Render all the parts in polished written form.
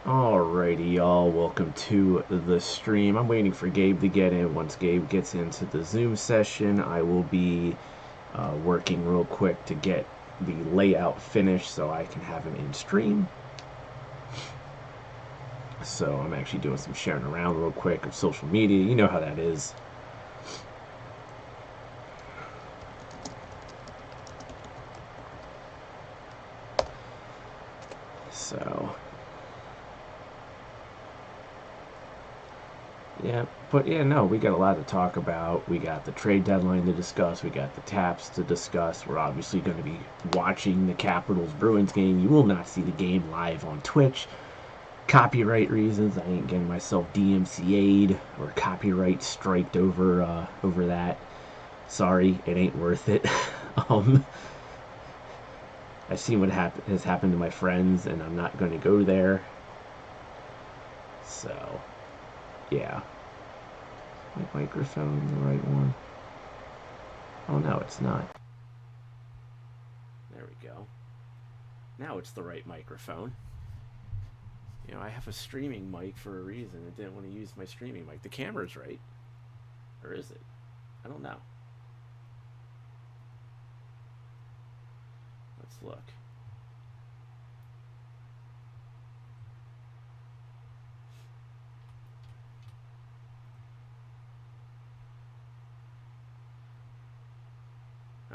Alrighty, y'all. Welcome to the stream. I'm waiting for Gabe to get in. Once Gabe gets into the Zoom session, I will be working real quick to get the layout finished so I can have him in stream. So I'm actually doing some sharing around real quick of social media. You know how that is. So yeah, but yeah, no, we got a lot to talk about. We got the trade deadline to discuss. We got the taps to discuss. We're obviously going to be watching the Capitals Bruins game. You will not see the game live on Twitch. Copyright reasons. I ain't getting myself DMCA'd or copyright striked over that. Sorry, it ain't worth it. um, I've seen what has happened to my friends, and I'm not going to go there. So, yeah. My microphone the right one? Oh no, it's not. There we go. Now it's the right microphone. You know, I have a streaming mic for a reason. I didn't want to use my streaming mic. The camera's right. Or is it? I don't know. Let's look.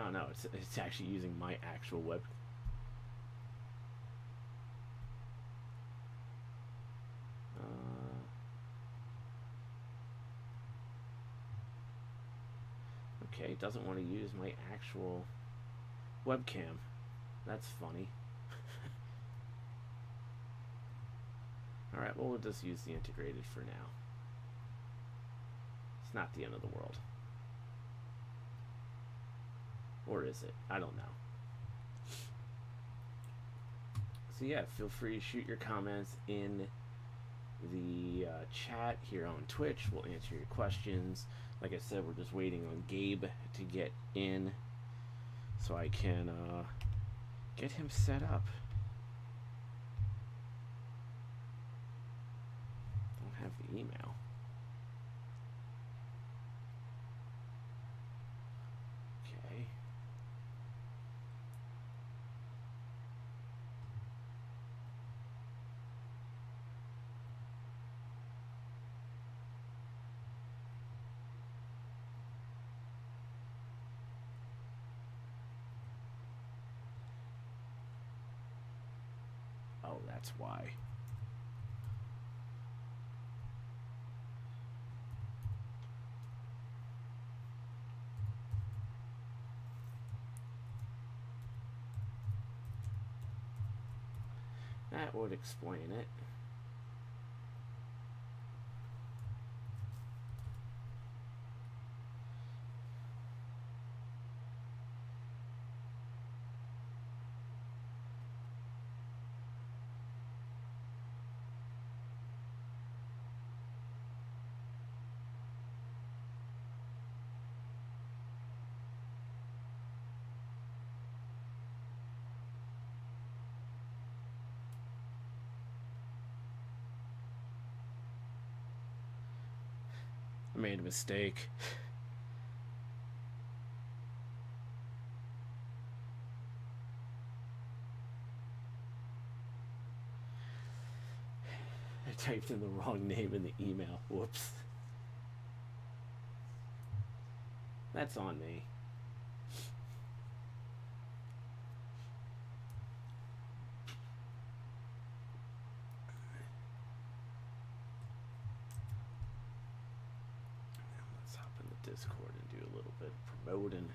Oh no, it's actually using my actual web. Okay, it doesn't want to use my actual webcam. That's funny. Alright, well, we'll just use the integrated for now. It's not the end of the world. Or is it? I don't know. So yeah, feel free to shoot your comments in the chat here on Twitch. We'll answer your questions. Like I said, we're just waiting on Gabe to get in so I can get him set up. Don't have the email. Okay. Oh, that's why. That would explain it. I made a mistake. I typed in the wrong name in the email. Whoops. That's on me. Let's hop in the Discord and do a little bit of promoting.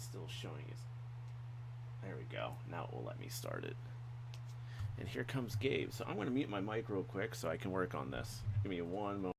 still showing us. There we go. Now it will let me start it. And here comes Gabe. So I'm going to mute my mic real quick so I can work on this. Give me one moment.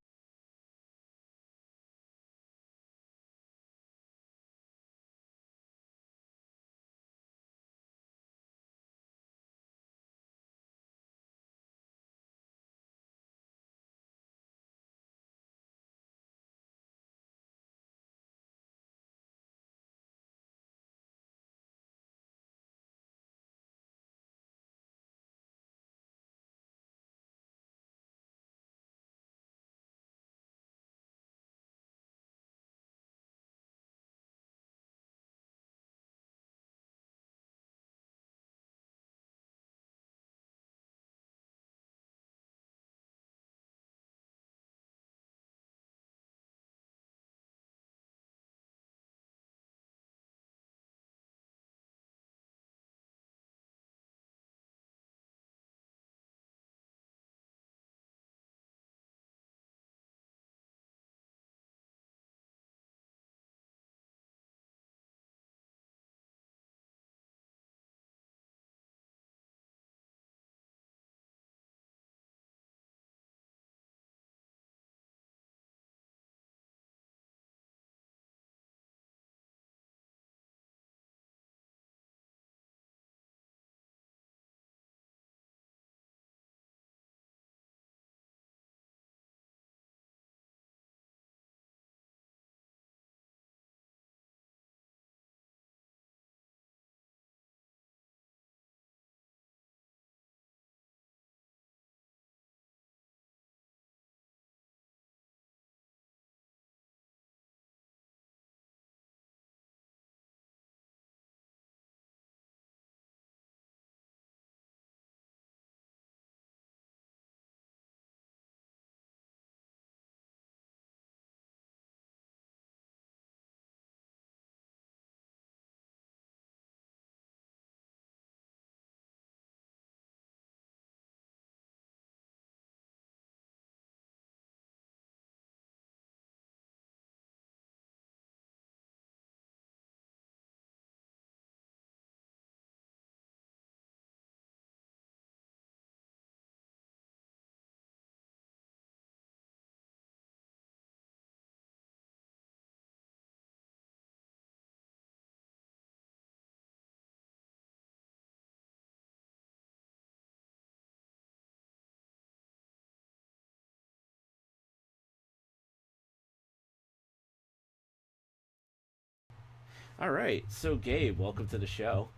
All right. So, Gabe, welcome to the show.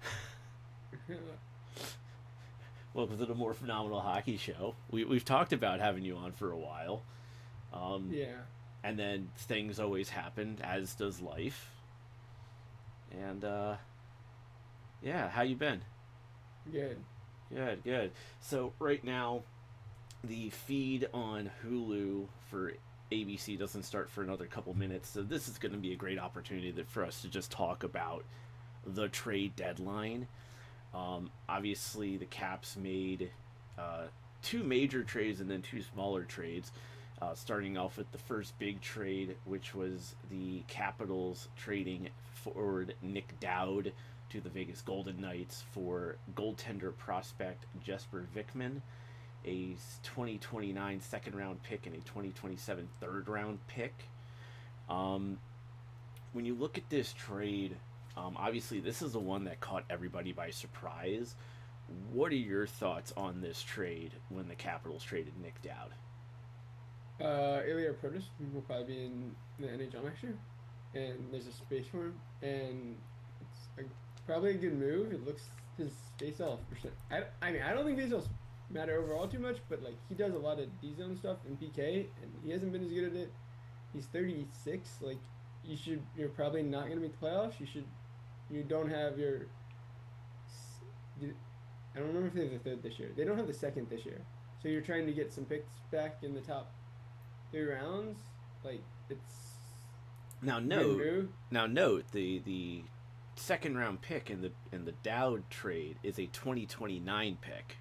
Welcome to the Morphinominal Hockey Show. We've talked about having you on for a while. Um, Yeah, and then things always happen, as does life. And, yeah, how you been? good. Good, good. So, right now, the feed on Hulu for ABC doesn't start for another couple minutes, so this is going to be a great opportunity for us to just talk about the trade deadline. Obviously, the Caps made uh, two major trades and then two smaller trades. Starting off with the first big trade, which was the Capitals trading forward Nick Dowd to the Vegas Golden Knights for goaltender prospect Jesper Vikman, a 2029 second round pick and a 2027 third round pick. Um, when you look at this trade, obviously this is the one that caught everybody by surprise. What are your thoughts on this trade when the Capitals traded Nick Dowd? Ilya Protas will probably be in the NHL next year, and there's a space for him, and it's probably a good move. It looks his face-off percent. I mean, I don't think face-offs matter overall too much, but like he does a lot of D-zone stuff in PK, and he hasn't been as good at it. He's 36. Like you're probably not gonna make the playoffs. You don't have your. You, I don't remember if they have the third this year. They don't have the second this year. So you're trying to get some picks back in the top 3 rounds. Like it's Now good note, move. now note, the second round pick in the Dowd trade is a 2029 pick,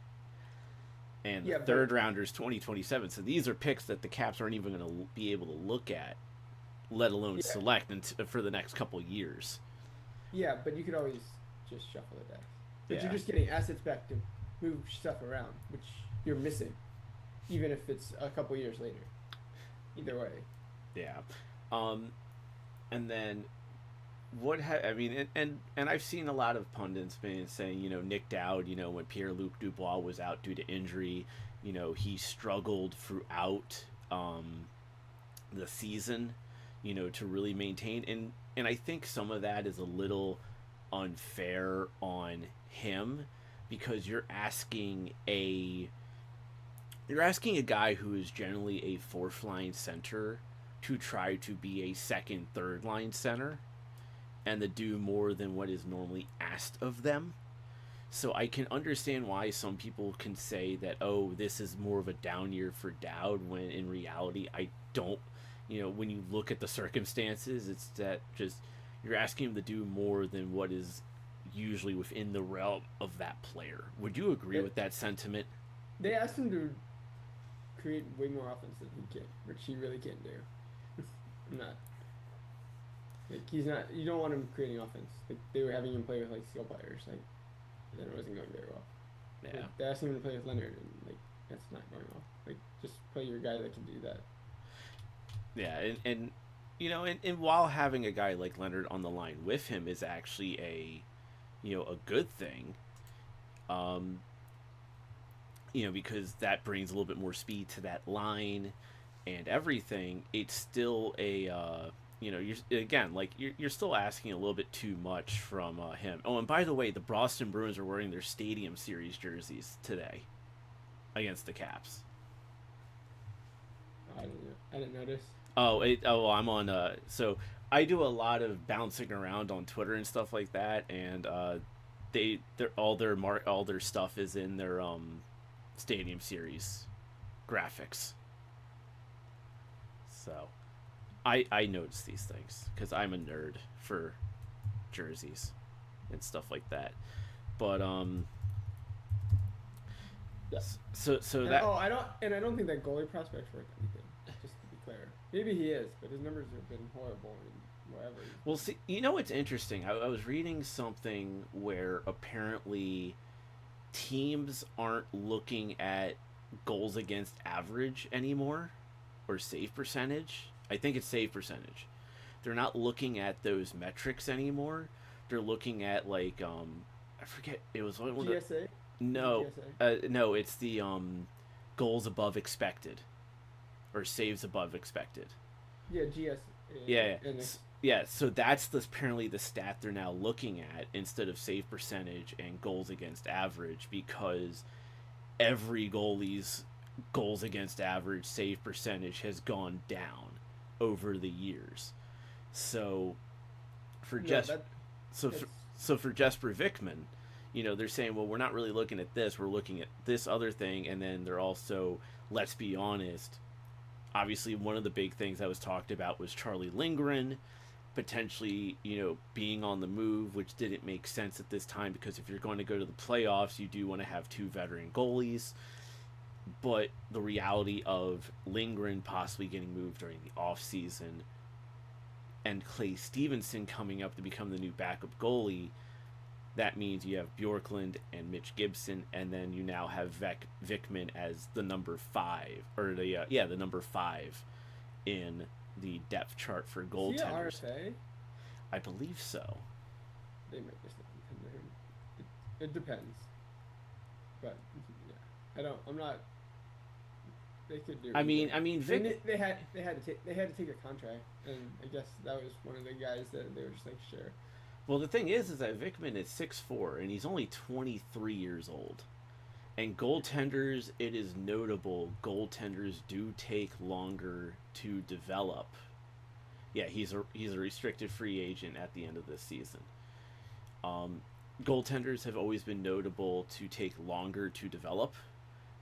and the Yeah, third but rounder is 2027. So these are picks that the Caps aren't even going to be able to look at, let alone yeah, select for the next couple years. Yeah, but you could always just shuffle the decks. But you're Yeah. just getting assets back to move stuff around, which you're missing, even if it's a couple years later. Either way. Yeah. Um, and then I mean, and I've seen a lot of pundits been saying, Nick Dowd, when Pierre Luc Dubois was out due to injury, he struggled throughout the season, to really maintain, and I think some of that is a little unfair on him because you're asking a guy who is generally a fourth line center to try to be a second, third line center and to do more than what is normally asked of them. So I can understand why some people can say that, oh, this is more of a down year for Dowd, when in reality, I don't. When you look at the circumstances, it's that just you're asking him to do more than what is usually within the realm of that player. Would you agree They, with that sentiment? they asked him to create way more offense than he can, which he really can't do. I'm not. Like, he's not. You don't want him creating offense. Like, they were having him play with, like, skill players. Like, then it wasn't going very well. Yeah. Like, they asked him to play with Leonard, and, like, that's not going well. Like, just play your guy that can do that. Yeah, and while having a guy like Leonard on the line with him is actually a good thing, um, because that brings a little bit more speed to that line and everything. It's still you're again like you're still asking a little bit too much from him. Oh, and by the way, the Boston Bruins are wearing their Stadium Series jerseys today against the Caps. Oh, I didn't know. I didn't notice. I'm on. So I do a lot of bouncing around on Twitter and stuff like that, and all their stuff is in their Stadium Series graphics. So I notice these things because I'm a nerd for jerseys and stuff like that. But Yeah. so And that I don't think that goalie prospect's worth anything. Just to be clear, maybe he is, but his numbers have been horrible in wherever he's Well, been. see, what's interesting? I was reading something where apparently teams aren't looking at goals against average anymore or save percentage. I think it's save percentage. They're not looking at those metrics anymore. They're looking at like I forget, it was one of the GSA is it no GSA? no, it's the goals above expected or saves above expected. Yeah, GS. Yeah, And yeah. Yeah, so that's apparently the stat they're now looking at instead of save percentage and goals against average, because every goalie's goals against average save percentage has gone down over the years. So for no, just so that's for, so for Jesper Vikman, they're saying, well, we're not really looking at this, we're looking at this other thing, and then they're also, let's be honest, obviously one of the big things that was talked about was Charlie Lindgren potentially, being on the move, which didn't make sense at this time because if you're going to go to the playoffs, you do want to have two veteran goalies. But the reality of Lindgren possibly getting moved during the offseason and Clay Stevenson coming up to become the new backup goalie, that means you have Bjorklund and Mitch Gibson, and then you now have Vikman as the number five, or the number five in the depth chart for see a goaltenders. RFA. I believe so. They might just not contender him. It depends, but yeah, I don't. I'm not. They could do. Vic. They had to take a contract, and I guess that was one of the guys that they were just like, sure. Well, the thing is that Vikman is 6'4", and he's only 23 years old. And goaltenders, it is notable, goaltenders do take longer to develop. Yeah, he's a restricted free agent at the end of this season. Goaltenders have always been notable to take longer to develop.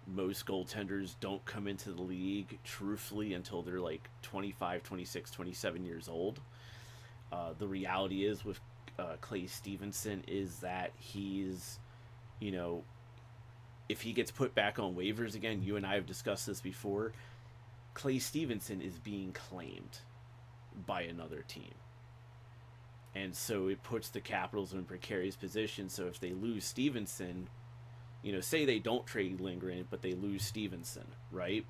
Most goaltenders don't come into the league truthfully until they're like 25, 26, 27 years old. The reality is with Clay Stevenson is that he's, if he gets put back on waivers again, you and I have discussed this before, Clay Stevenson is being claimed by another team. And so it puts the Capitals in a precarious position. So if they lose Stevenson, say they don't trade Lindgren, but they lose Stevenson, right?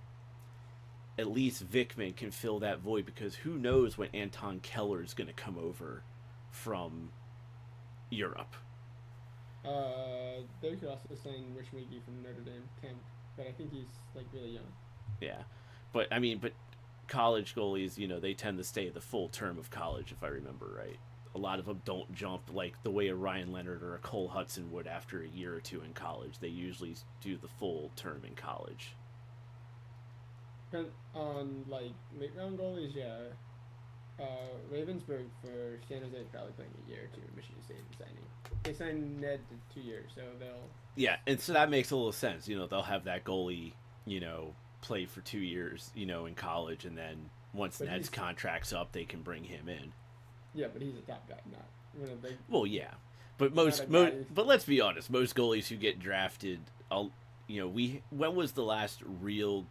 At least Vikman can fill that void, because who knows when Anton Keller is going to come over from Europe. They could also sign Rich Magee from Notre Dame camp, but I think he's like really young. Yeah, but college goalies, they tend to stay the full term of college, if I remember right. A lot of them don't jump like the way a Ryan Leonard or a Cole Hudson would after a year or two in college. They usually do the full term in college. Depend on like late round goalies, yeah. Ravensburg for San Jose is probably playing a year or two. Michigan State is signing. They signed Ned to 2 years, so they'll. Yeah, and so that makes a little sense. They'll have that goalie, play for 2 years, in college, and then once But Ned's he's contract's up, they can bring him in. yeah, but he's a top guy, not one of the Well, yeah, but not a guy. but let's be honest, most goalies who get drafted, we when was the last real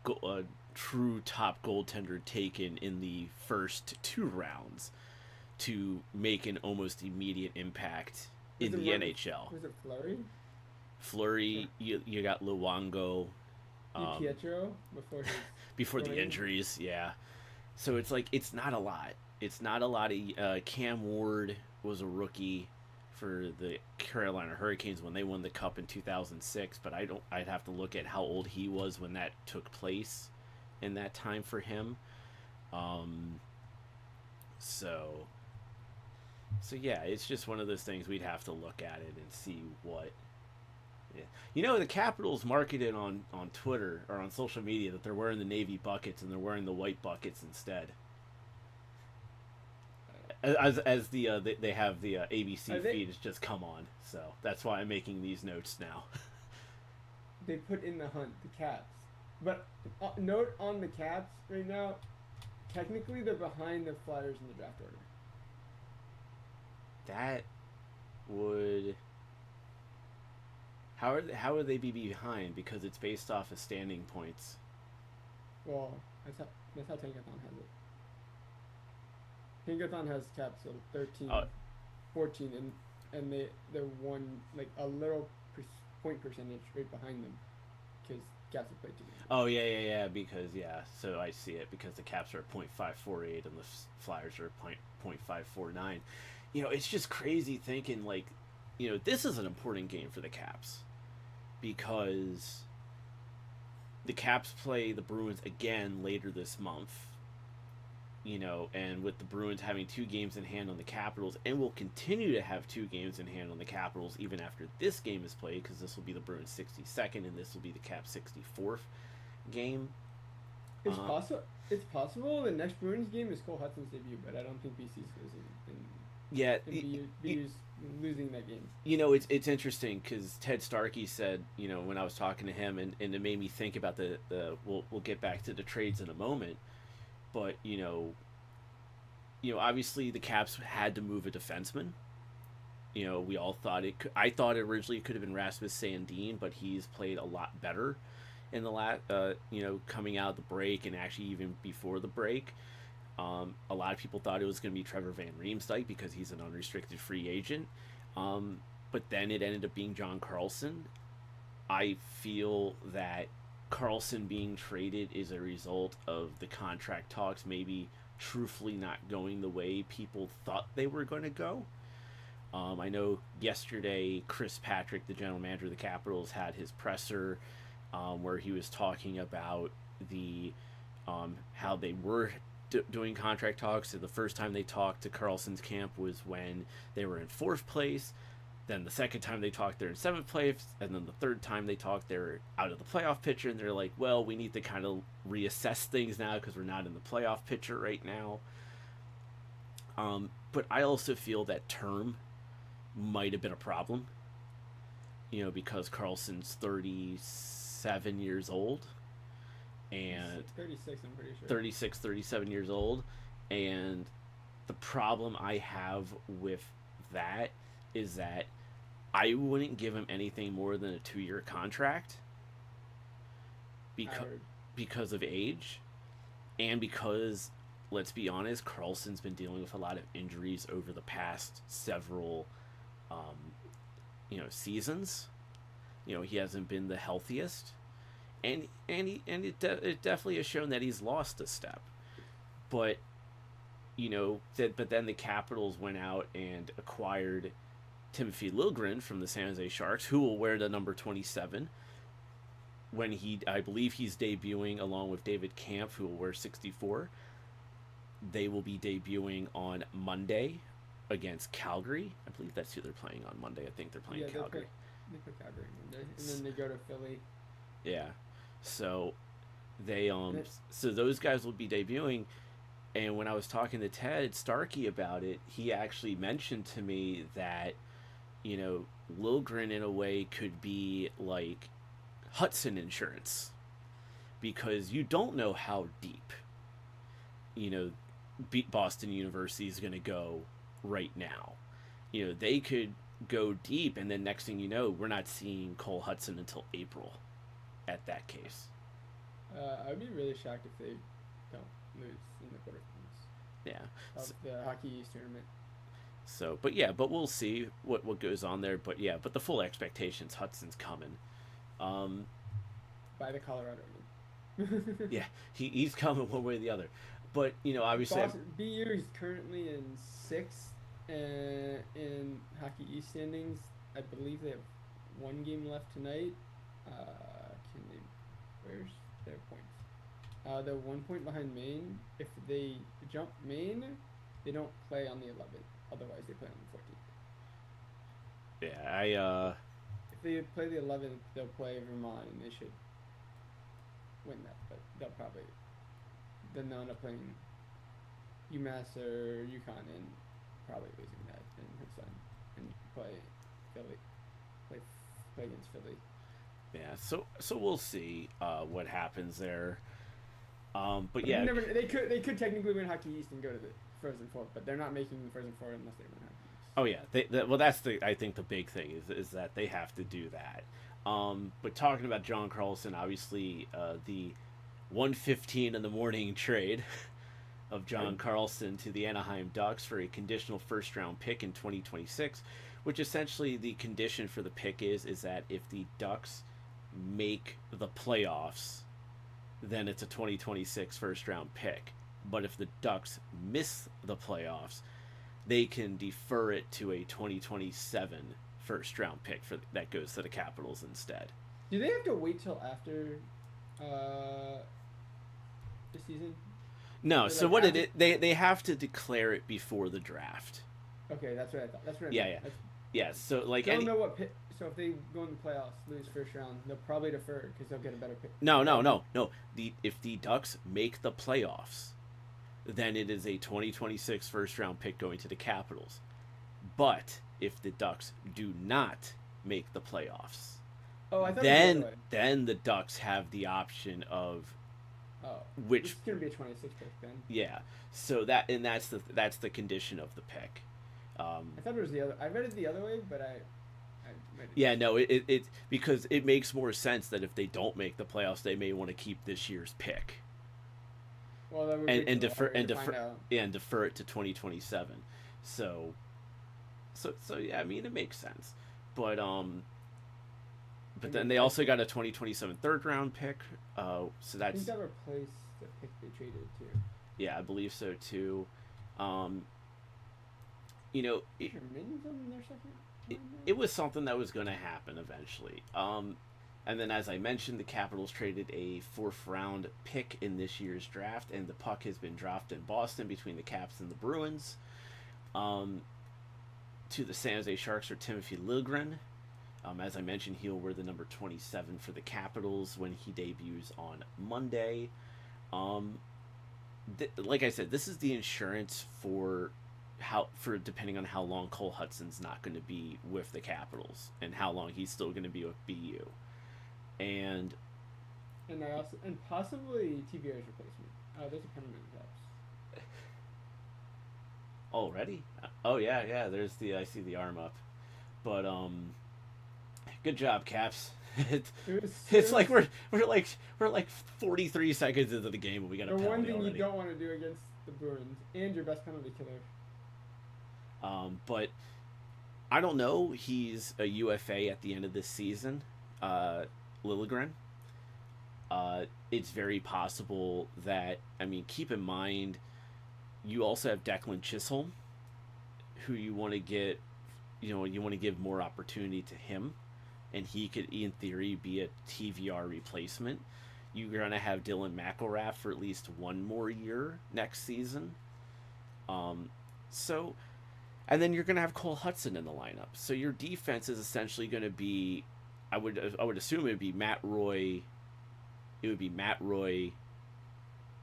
true top goaltender taken in the first 2 rounds to make an almost immediate impact in the NHL? Was it Flurry? Fleury, you got Luongo, Pietro before his before the groin. injuries, yeah. So it's like it's not a lot. It's not a lot of. Cam Ward was a rookie for the Carolina Hurricanes when they won the Cup in 2006, but I don't. I'd have to look at how old he was when that took place, in that time for him. Um. So. So yeah, it's just one of those things we'd have to look at it and see what. Yeah. The Capitals marketed on Twitter or on social media that they're wearing the navy buckets and they're wearing the white buckets instead. As they have the ABC feed has just come on, so that's why I'm making these notes now. They put in the hunt the Caps, but note on the Caps right now, technically they're behind the Flyers in the draft order. That would. How would they be behind? Because it's based off of standing points. Well, that's how Tankathon has it. Tankathon has Caps of 13, 14, and they're one like a little point percentage right behind them because Caps have played 2 games. Oh yeah. Because so I see it because the Caps are .548 and the Flyers are .549. It's just crazy thinking like, this is an important game for the Caps because the Caps play the Bruins again later this month. And with the Bruins having 2 games in hand on the Capitals, and will continue to have 2 games in hand on the Capitals even after this game is played, because this will be the Bruins' 62nd and this will be the Caps' 64th game. It's possible. It's possible the next Bruins game is Cole Hudson's debut, but I don't think BC's losing. Yeah, losing that game. It's interesting because Ted Starkey said, when I was talking to him, and it made me think about the we'll get back to the trades in a moment, but obviously the Caps had to move a defenseman. We all thought it could. I thought originally it could have been Rasmus Sandin, but he's played a lot better in the last, coming out of the break and actually even before the break. A lot of people thought it was going to be Trevor Van Riemsdyk because he's an unrestricted free agent. But then it ended up being John Carlson. I feel that Carlson being traded is a result of the contract talks maybe truthfully not going the way people thought they were going to go. I know yesterday Chris Patrick, the general manager of the Capitals, had his presser where he was talking about the how they were doing contract talks. So the first time they talked to Carlson's camp was when they were in 4th place. Then the second time they talked, they're in 7th place, and then the third time they talked, they're out of the playoff picture, and they're like, well, we need to kind of reassess things now because we're not in the playoff picture right now. But I also feel that term might have been a problem, because Carlson's 37 years old, and 36, I'm pretty sure. 36, 37 years old, and the problem I have with that is that I wouldn't give him anything more than a 2-year contract because of age, and because let's be honest, Carlson's been dealing with a lot of injuries over the past several, um, seasons. He hasn't been the healthiest, and it definitely has shown that he's lost a step. But but then the Capitals went out and acquired Timothy Liljegren from the San Jose Sharks, who will wear the number 27 when I believe he's debuting along with David Kampf, who will wear 64. They will be debuting on Monday against Calgary. I believe that's who they're playing on Monday. I think they're playing Calgary. They play Calgary Monday, and then they go to Philly. Yeah, so so those guys will be debuting. And when I was talking to Ted Starkey about it, he actually mentioned to me that Liljegren in a way could be like Hudson insurance, because you don't know how deep Boston University is going to go right now. They could go deep, and then next thing you know, we're not seeing Cole Hudson until April at that case. I'd be really shocked if they don't lose in the quarterfinals. Yeah. Of the Hockey East tournament. So, but we'll see what goes on there. But the full expectations, Hudson's coming. By the Colorado. Yeah, he's coming one way or the other. But obviously, BU is currently in sixth in Hockey East standings. I believe they have one game left tonight. Where's their points? They're 1 point behind Maine. If they jump Maine, they don't play on the 11th. Otherwise, they play on the 14th. Yeah, If they play the 11th, they'll play Vermont, and they should win that. But then they'll end up playing UMass or UConn, and probably losing that in Hudson, and play Philly. Play against Philly. Yeah, so we'll see what happens there. But they could technically win Hockey East and go to the Frozen Four, but they're not making the Frozen Four unless they win Hockey East. Oh yeah, well that's I think the big thing is that they have to do that. But talking about John Carlson, obviously the 1:15 in the morning trade of John Carlson to the Anaheim Ducks for a conditional first round pick in 2026, which essentially the condition for the pick is that if the Ducks make the playoffs, then it's a 2026 first round pick. But if the Ducks miss the playoffs, they can defer it to a 2027 first round pick that goes to the Capitals instead. Do they have to wait till after the season? No, so what they have to declare it before the draft. Okay, that's what I thought. That's what I meant. Yeah. So like I don't know what pick. So if they go in the playoffs, lose first round, they'll probably defer because they'll get a better pick. No. If the Ducks make the playoffs, then it is a 2026 first round pick going to the Capitals. But if the Ducks do not make the playoffs, then the Ducks have the option of which it's going to be a 26 pick then. Yeah. So that's the condition of the pick. I thought it was the other. I read it the other way, but I read it. Yeah, no, it because it makes more sense that if they don't make the playoffs, they may want to keep this year's pick. Well, that would and defer it to 2027. So yeah, I mean it makes sense, but then they also got a 2027 third round pick. So that's. I think that replaced the pick they traded too. Yeah, I believe so too. It was something that was going to happen eventually. And then, as I mentioned, the Capitals traded a 4th round pick in this year's draft, and the puck has been dropped in Boston between the Caps and the Bruins. To the San Jose Sharks for Timothy Liljegren. As I mentioned, he'll wear the number 27 for the Capitals when he debuts on Monday. Like I said, this is the insurance for depending on how long Cole Hudson's not going to be with the Capitals and how long he's still going to be with BU. And possibly TBR's replacement. There's a penalty in the Caps. Already? Oh yeah. I see the arm up, but good job, Caps. It's like we're like 43 seconds into the game and we got a penalty one thing already. You don't want to do against the Bruins and your best penalty killer. But I don't know. He's a UFA at the end of this season. Liljegren. It's very possible that, I mean, keep in mind, you also have Declan Chisholm, who you want to get, you want to give more opportunity to him, and he could, in theory, be a TVR replacement. You're going to have Dylan McElrath for at least one more year next season. So, and then you're going to have Cole Hudson in the lineup. So your defense is essentially going to be, I would assume it would be Matt Roy. It would be Matt Roy,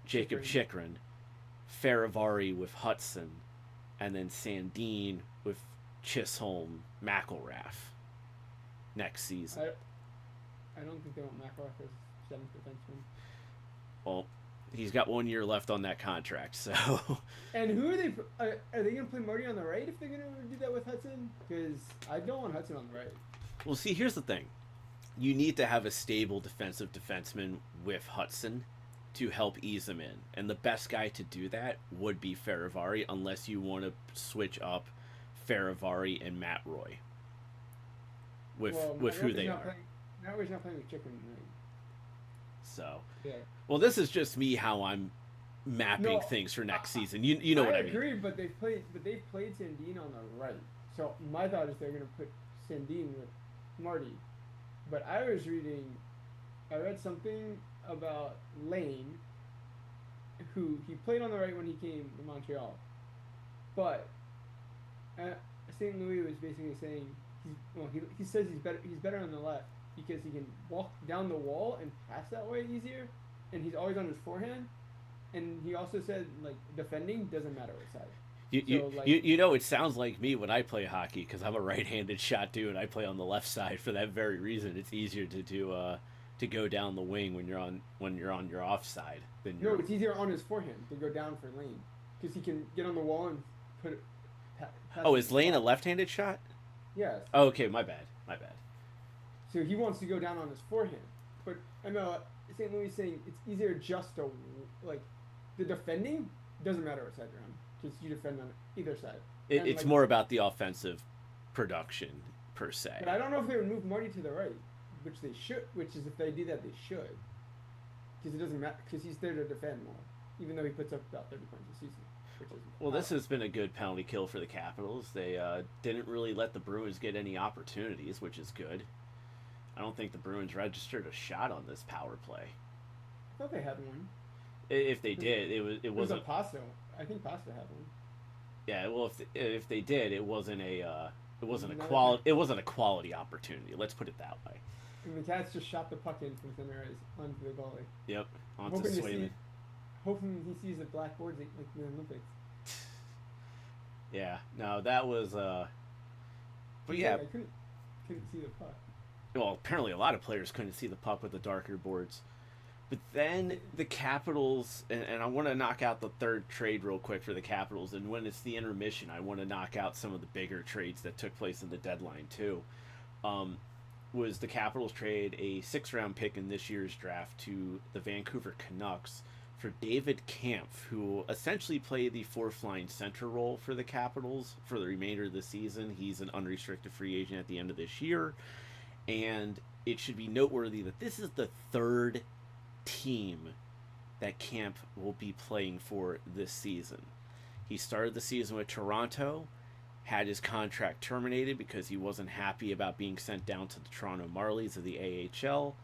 Jacob Chikrin, Faravari with Hudson, and then Sandin with Chisholm, McElrath next season. I don't think they want McElrath as seventh defenseman. Well, he's got 1 year left on that contract, so. And who are they? Are they going to play Marty on the right if they're going to do that with Hudson? Because I don't want Hudson on the right. Well, see, here's the thing. You need to have a stable defensive defenseman with Hudson to help ease him in. And the best guy to do that would be Faravari, unless you want to switch up Faravari and Matt Roy with who they are. Matt Roy's not playing with Chikrin, right? So, yeah. Well, this is just me how I'm mapping things for next season. You know what I mean? I agree, but they've played Sandin on the right. So my thought is they're going to put Sandin with Marty. But I read something about Lane, who he played on the right when he came to Montreal. But St. Louis was basically saying he says he's better on the left because he can walk down the wall and pass that way easier, and he's always on his forehand. And he also said like defending doesn't matter what side. It sounds like me when I play hockey because I'm a right-handed shot too, and I play on the left side for that very reason. It's easier to go down the wing when you're on your offside than no. It's easier on his forehand to go down for Lane because he can get on the wall and put it. Is Lane a left-handed shot? Yes. Oh, okay, my bad. So he wants to go down on his forehand, but I know St. Louis is saying it's easier just to like the defending doesn't matter what side you're on. Because you defend on either side. It's more about the offensive production per se. But I don't know if they would move Marty to the right, which they should. Which is if they do that, they should. Because it doesn't matter. Because he's there to defend more, even though he puts up about 30 points a season. Well, this has been a good penalty kill for the Capitals. They didn't really let the Bruins get any opportunities, which is good. I don't think the Bruins registered a shot on this power play. I thought they had one. If they did, it wasn't. A Pasto. I think Pasto had one. Yeah, well, if they did, it wasn't a quality opportunity. Let's put it that way. And the Cats just shot the puck in from center ice onto the goalie. Yep, onto Swayman. Hoping he sees the black boards like the Olympics. Yeah, no, that was. But yeah, I couldn't see the puck. Well, apparently a lot of players couldn't see the puck with the darker boards. But then the Capitals, and I want to knock out the third trade real quick for the Capitals, and when it's the intermission, I want to knock out some of the bigger trades that took place in the deadline too. Was the Capitals trade a 6th-round pick in this year's draft to the Vancouver Canucks for David Kampf, who essentially played the fourth-line center role for the Capitals for the remainder of the season. He's an unrestricted free agent at the end of this year, and it should be noteworthy that this is the third team that Camp will be playing for this season. He started the season with Toronto, had his contract terminated because he wasn't happy about being sent down to the Toronto Marlies of the AHL,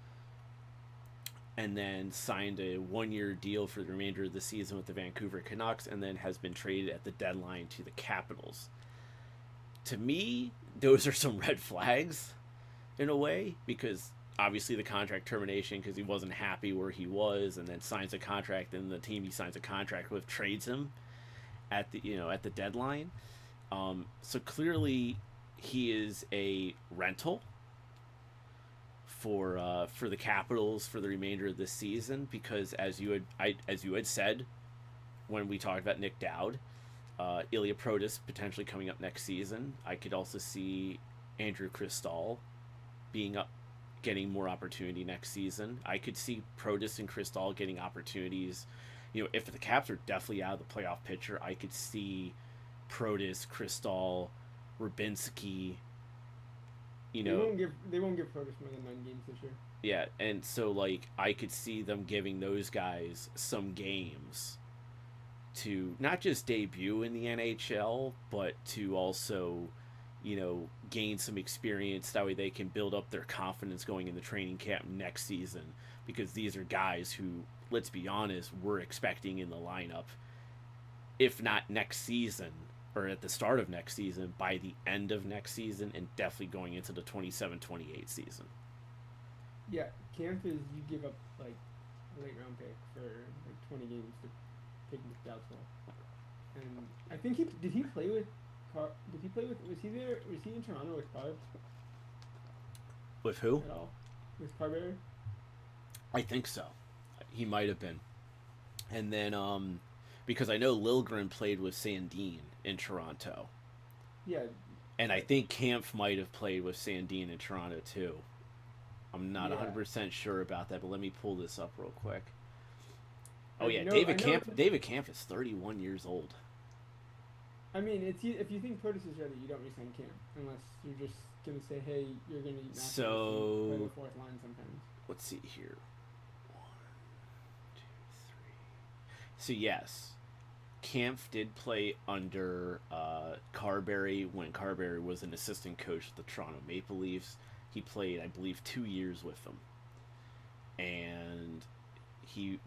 and then signed a 1-year deal for the remainder of the season with the Vancouver Canucks, and then has been traded at the deadline to the Capitals. To me, those are some red flags in a way, because obviously the contract termination because he wasn't happy where he was, and then signs a contract, and the team he signs a contract with trades him at the deadline. So clearly he is a rental for the Capitals for the remainder of this season, because as you had said when we talked about Nick Dowd, Ilya Protas potentially coming up next season. I could also see Andrew Cristall getting more opportunity next season. I could see Protas and Cristall getting opportunities if the Caps are definitely out of the playoff picture, I could see Protas, Kristall, Rubinski. They won't give Protas more than 9 games this year. Yeah, and so like I could see them giving those guys some games to not just debut in the NHL, but to also, gain some experience. That way they can build up their confidence going into training camp next season. Because these are guys who, let's be honest, we're expecting in the lineup, if not next season or at the start of next season, by the end of next season, and definitely going into the 27-28 season. Yeah, camp is you give up like a late round pick for like 20 games to pick McDowell's. And I think did he play with was he there? Was he in Toronto with Carb? With who? At all? With Carberry? I think so. He might have been. And then, because I know Liljegren played with Sandin in Toronto. Yeah. And I think Kampf might have played with Sandin in Toronto too. I'm not 100% sure about that, but let me pull this up real quick. Oh yeah, David Kampf is 31 years old. I mean, if you think Protas is ready, you don't resign Camp unless you're just gonna say, hey, you're gonna play the fourth line sometimes. Let's see here. 1, 2, 3. So yes, Kampf did play under Carberry when Carberry was an assistant coach at the Toronto Maple Leafs. He played, I believe, 2 years with them, and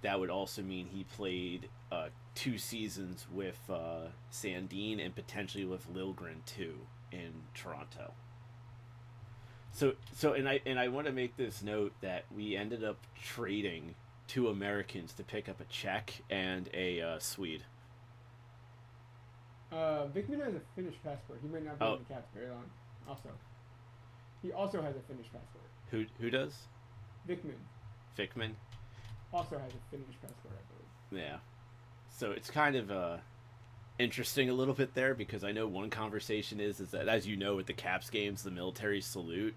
that would also mean he played 2 seasons with Sandin and potentially with Liljegren too in Toronto. So I want to make this note that we ended up trading 2 Americans to pick up a Czech and a Swede. Vikman has a Finnish passport. He might not be in the Caps very long. Also, he also has a Finnish passport. Who does? Vikman also has a Finnish passport, I believe. Yeah. So it's kind of interesting a little bit there, because I know one conversation is that, as you know, at the Caps games, the military salute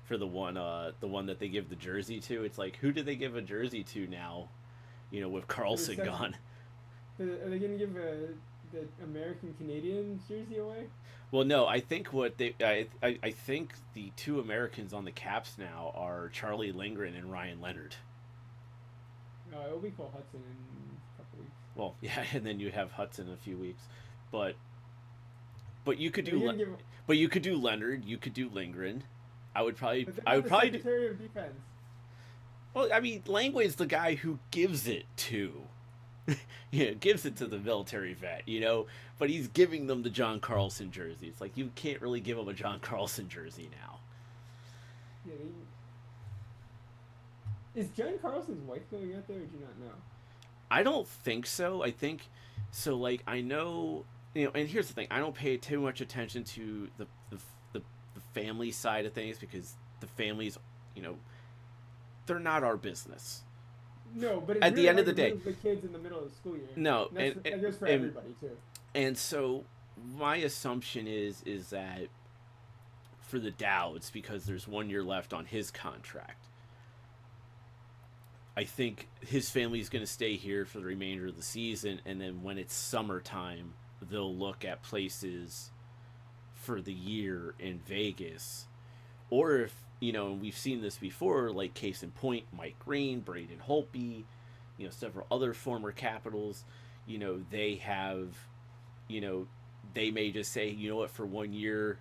for the one that they give the jersey to, it's like, who do they give a jersey to now, with Carlson gone? Are they going to give the American Canadian jersey away? Well, no, I think I think the 2 Americans on the Caps now are Charlie Lindgren and Ryan Leonard. It'll be Cole Hudson in a couple weeks. Well, yeah, and then you have Hudson in a few weeks, but you could do you could do Leonard, you could do Lindgren. I would probably Secretary of Defense. Well, I mean, Langway's the guy who gives it to. Gives it to the military vet, but he's giving them the John Carlson jersey. It's like, you can't really give him a John Carlson jersey now. Yeah, is John Carlson's wife going out there, or do you not know? I don't think so. I think so. Like, I know, and here's the thing: I don't pay too much attention to the family side of things, because the families, they're not our business. No, but it's at really the end of the day, the kids in the middle of the school year. No, that goes for everybody too. And so my assumption is that for the Dowds, because there's 1 year left on his contract, I think his family's going to stay here for the remainder of the season, and then when it's summertime, they'll look at places for the year in Vegas, or if. We've seen this before, like case in point, Mike Green, Braden Holtby, several other former Capitals, they have, they may just say, for 1 year,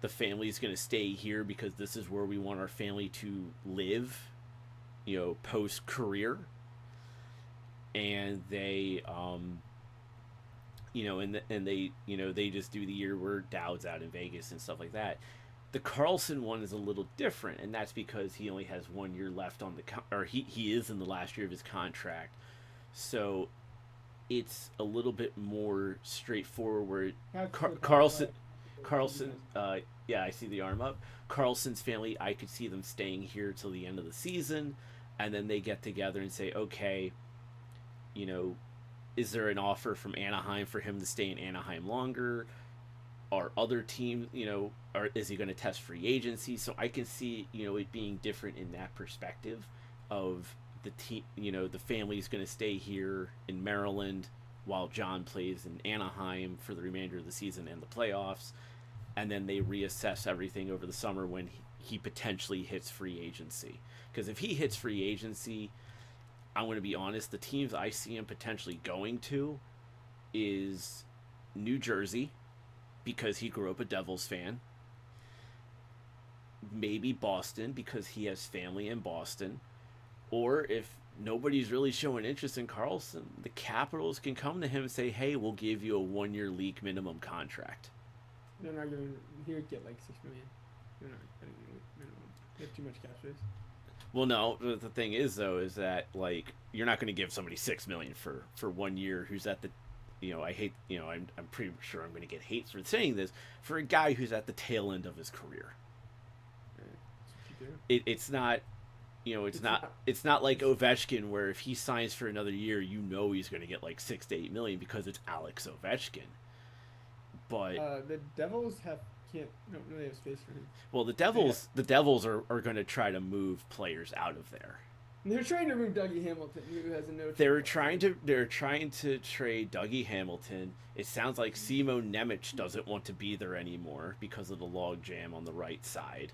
the family's going to stay here because this is where we want our family to live, post-career. And they, and they just do the year where Dowd's out in Vegas and stuff like that. The Carlson one is a little different, and that's because he only has 1 year left on he is in the last year of his contract. So it's a little bit more straightforward. Carlson, yeah, I see the arm up. Carlson's family, I could see them staying here till the end of the season, and then they get together and say, okay, is there an offer from Anaheim for him to stay in Anaheim longer? Are other teams, or is he going to test free agency? So I can see, it being different in that perspective of the team, the family's going to stay here in Maryland while John plays in Anaheim for the remainder of the season and the playoffs, and then they reassess everything over the summer when he potentially hits free agency. Because if he hits free agency, I'm going to be honest, the teams I see him potentially going to is New Jersey, because he grew up a Devils fan. Maybe Boston, because he has family in Boston. Or if nobody's really showing interest in Carlson, the Capitals can come to him and say, hey, we'll give you a 1-year league minimum contract. They're not giving. He would get like $6 million. They're not getting minimum. They have too much cap space. Well, no. The thing is, though, is that like you're not going to give somebody $6 million for 1 year who's at the, I hate, I'm pretty sure I'm going to get hate for saying this, for a guy who's at the tail end of his career. That's what you do. It's not. It's not like Ovechkin, where if he signs for another year, he's going to get like $6 to $8 million because it's Alex Ovechkin. But the Devils don't really have space for him. Well, the Devils are going to try to move players out of there. They're trying to move Dougie Hamilton, who has a no. They're trying to trade Dougie Hamilton. It sounds like Simo Nemec doesn't want to be there anymore because of the log jam on the right side.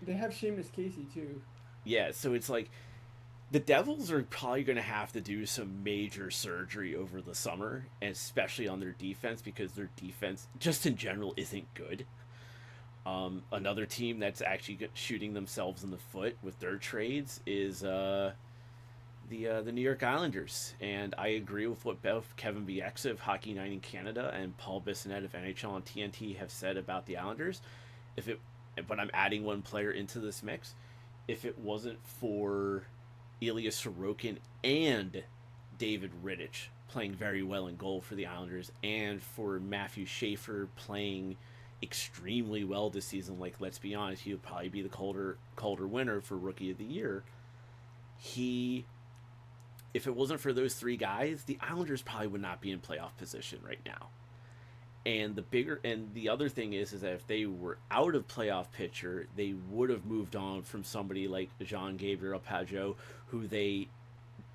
They have Seamus Casey too. Yeah, so it's like the Devils are probably going to have to do some major surgery over the summer, and especially on their defense, because their defense just in general isn't good. Another team that's actually shooting themselves in the foot with their trades is the New York Islanders, and I agree with what both Kevin Bieksa of Hockey Night in Canada and Paul Bissonnette of NHL and TNT have said about the Islanders. But I'm adding one player into this mix. If it wasn't for Ilya Sorokin and David Rittich playing very well in goal for the Islanders, and for Matthew Schaefer playing extremely well this season, like, let's be honest, he would probably be the Calder winner for Rookie of the Year. If it wasn't for those three guys, the Islanders probably would not be in playoff position right now. And the other thing is that if they were out of playoff picture, they would have moved on from somebody like Jean-Gabriel Pageau, who they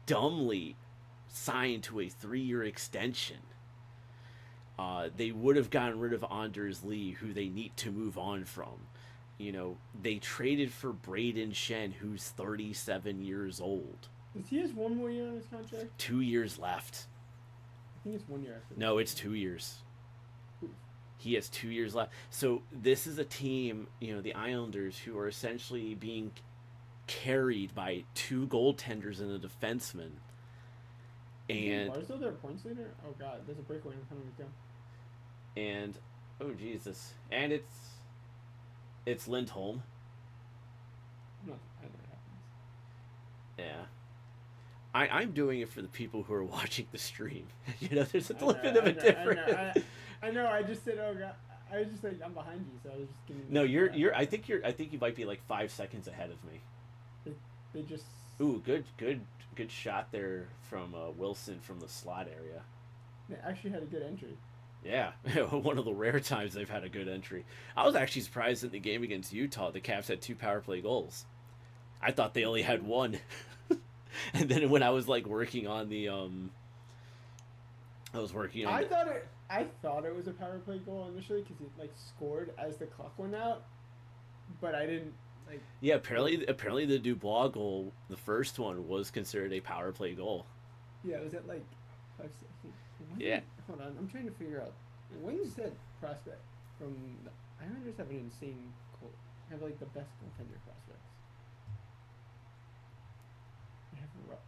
dumbly signed to a 3-year extension. They would have gotten rid of Anders Lee, who they need to move on from. They traded for Braden Shen, who's 37 years old. Does he have 1 more year on his contract? 2 years left. I think it's 1 year after. No, it's 2 years. He has 2 years left. So this is a team, the Islanders, who are essentially being carried by 2 goaltenders and a defenseman. And Barzal their points leader? Oh god, there's a breakaway in front of him. And oh Jesus, and it's Lindholm. No, I know what happens. Yeah. I'm doing it for the people who are watching the stream. There's a little bit of a difference. I know. I just said, "Oh God!" I was just like, "I'm behind you," so I was just giving. No, you're. I think you might be like 5 seconds ahead of me. They just. Ooh, good shot there from Wilson from the slot area. They actually had a good entry. Yeah, one of the rare times they've had a good entry. I was actually surprised in the game against Utah, the Caps had 2 power play goals. I thought they only had 1. And then when I was like working on the I thought it was a power play goal initially because it like scored as the clock went out, but I didn't like. Yeah, apparently the Dubois goal, the first one, was considered a power play goal. Yeah, was it like 5 seconds? Yeah. Hold on, I'm trying to figure out when's that prospect from the Islanders have an insane goal. Have like the best goaltender prospects.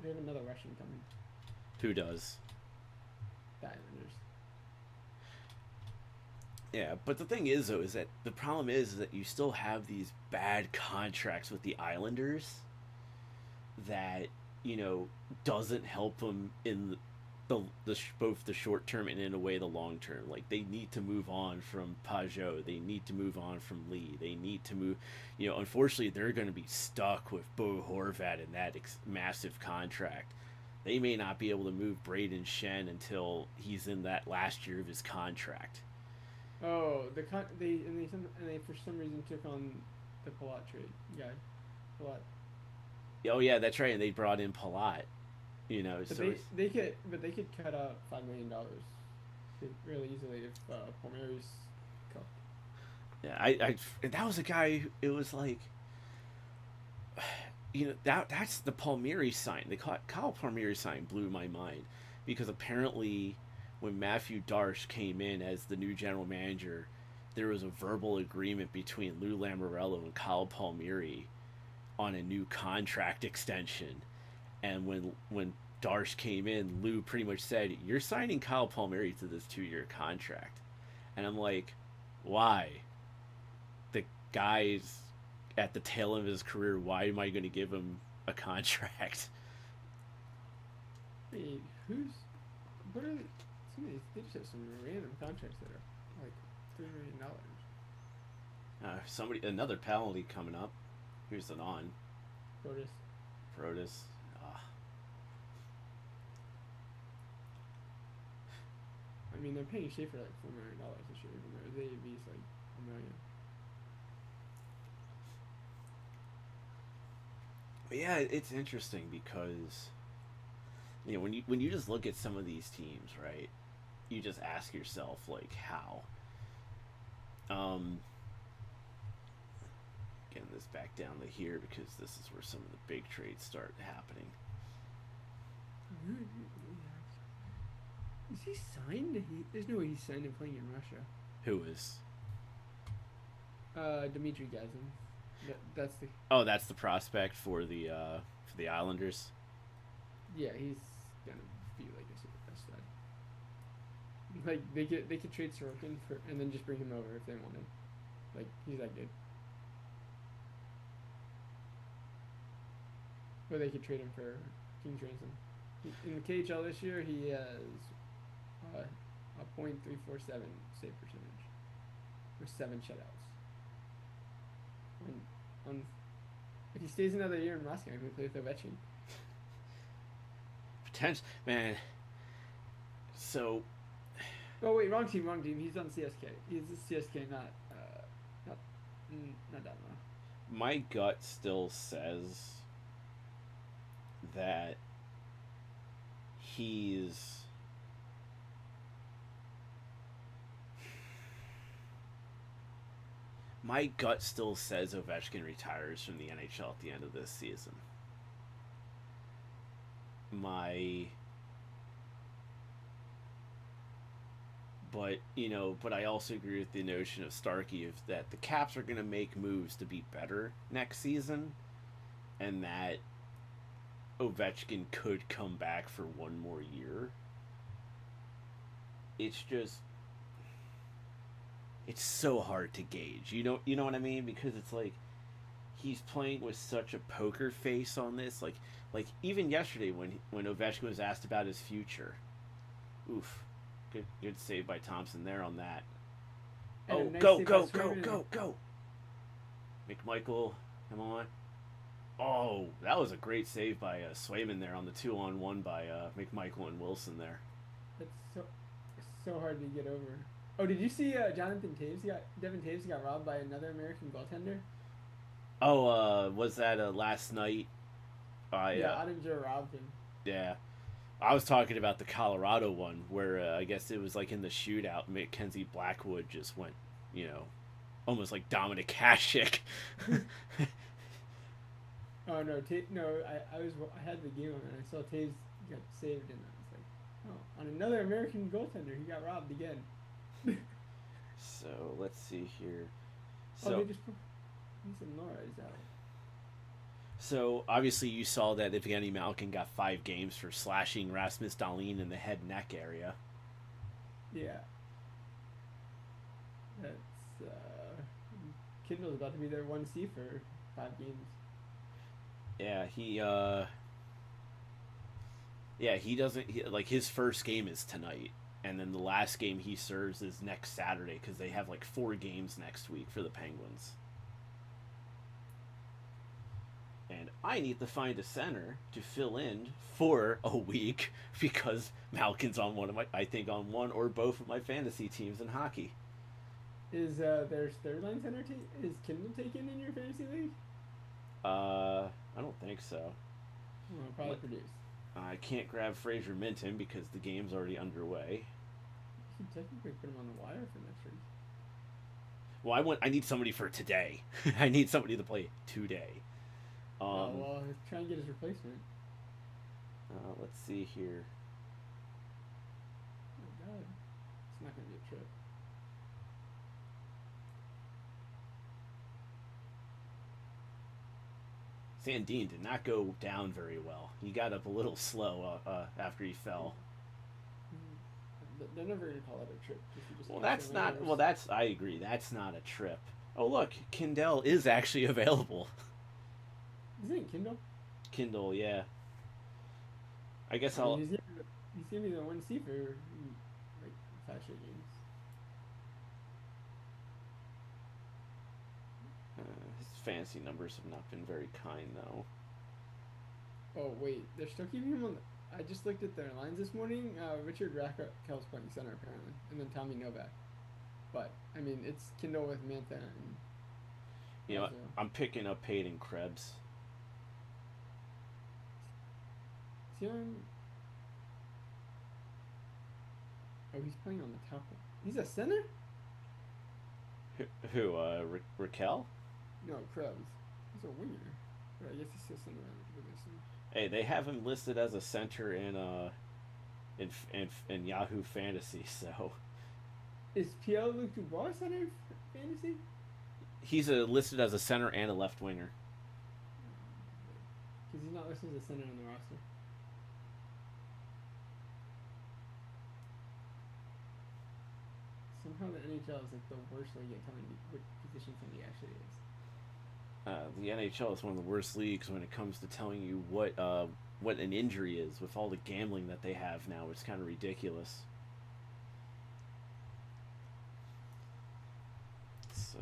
They have another Russian coming. Who does? The Islanders. Yeah, but the thing is, though, is that the problem is that you still have these bad contracts with the Islanders that, doesn't help them in both the short term and in a way the long term. Like, they need to move on from Pageau. They need to move on from Lee. They need to move. Unfortunately, they're going to be stuck with Bo Horvat in that massive contract. They may not be able to move Braden Shen until he's in that last year of his contract. Oh, they for some reason took on the Palat trade guy. Palat. Oh yeah, that's right. And they brought in Palat. You know, But so it's, they could cut out $5 million really easily if Palmieri's cooked. yeah, and that was a guy. It was like, that's the Palmieri sign. They call it Kyle Palmieri sign blew my mind because apparently when Matthew Darsh came in as the new general manager, there was a verbal agreement between Lou Lamoriello and Kyle Palmieri on a new contract extension. And when Darsh came in, Lou pretty much said, "You're signing Kyle Palmieri to this 2-year contract," and I'm like, "Why? The guy's at the tail end of his career. Why am I going to give him a contract?" Wait, what are some of these? They just have some random contracts that are like $3 million. Another penalty coming up. Here's an on. Protus. Protus. I mean, they're paying Schaefer like $4 million this year, even though his AAV is like $1 million. But yeah, it's interesting because when you just look at some of these teams, right? You just ask yourself like how. Getting this back down to here because this is where some of the big trades start happening. Is he signed? There's no way he's signed and playing in Russia. Who is? Dmitry Gazin. That's the. Oh, that's the prospect for the Islanders. Yeah, he's gonna be like a super stud. Like they could trade Sorokin and then just bring him over if they wanted. Like he's that good. Or they could trade him for King's ransom. In the KHL this year, he has a .347 save percentage with 7 shutouts. If he stays another year in Moscow, he can play with Ovechkin. Potential, man. So. Oh wait, wrong team. He's on CSK. He's a CSK, not Dynamo. My gut still says that he's. My gut still says Ovechkin retires from the NHL at the end of this season. But I also agree with the notion of Starkey of that the Caps are going to make moves to be better next season, and that Ovechkin could come back for one more year. It's just it's so hard to gauge. You know what I mean? Because it's like he's playing with such a poker face on this. Like even yesterday when Ovechkin was asked about his future. Oof. Good save by Thompson there on that. And oh, nice go. McMichael, come on. Oh, that was a great save by Swayman there on the 2-on-1 by McMichael and Wilson there. It's so hard to get over. Oh, did you see Devin Taves got robbed by another American goaltender? Oh, was that last night? Yeah, Ottinger robbed him. Yeah. I was talking about the Colorado one where I guess it was like in the shootout, Mackenzie Blackwood just went, almost like Dominic Hasek. Oh no, I had the game on and I saw Taves got saved and I was like, oh, on another American goaltender, he got robbed again. So let's see here. They just put Mason Laura is out. So obviously you saw that Evgeny Malkin got 5 games for slashing Rasmus Dahlin in the head neck area. Yeah. That's Kindle's about to be their 1C for 5 games. Yeah, he doesn't his first game is tonight, and then the last game he serves is next Saturday because they have like 4 games next week for the Penguins. And I need to find a center to fill in for a week because Malkin's on on one or both of my fantasy teams in hockey. Is their third line center is Kindle taken in your fantasy league? I I don't think so. Well, probably What? produce. I can't grab Fraser Minton because the game's already underway. You could technically put him on the wire for next week. Well, I need somebody for today. I need somebody to play today. Oh well, try and get his replacement. Let's see here. Oh god, it's not gonna be a trip. Sandine did not go down very well. He got up a little slow after he fell. They're never gonna call that a trip. If you just Well, catch that's him not. unawares. Well, that's. I agree. That's not a trip. Oh, look, Kindle is actually available. Isn't it Kindle? Kindle, yeah. I guess I mean, I'll. he's gonna be the 1C for like 5 straight games. His fantasy numbers have not been very kind, though. Oh wait, they're still keeping him on. I just looked at their lines this morning. Richard Raquel's playing center apparently, and then Tommy Novak. But I mean, it's Kindle with Mantha and. You know, Ozil. I'm picking up Hayden Krebs. Is he on? Oh, he's playing on the top one. He's a center? Who? Raquel? No, Krebs. He's a winger. But I guess he's still center with this one. Hey, they have him listed as a center in Yahoo Fantasy, so Is Pierre-Luc Dubois center fantasy? he's listed as a center and a left winger. Because he's not listed as a center on the roster. Somehow the NHL is like the worst league at telling me what position somebody actually is. The NHL is one of the worst leagues when it comes to telling you what an injury is. With all the gambling that they have now, it's kind of ridiculous. So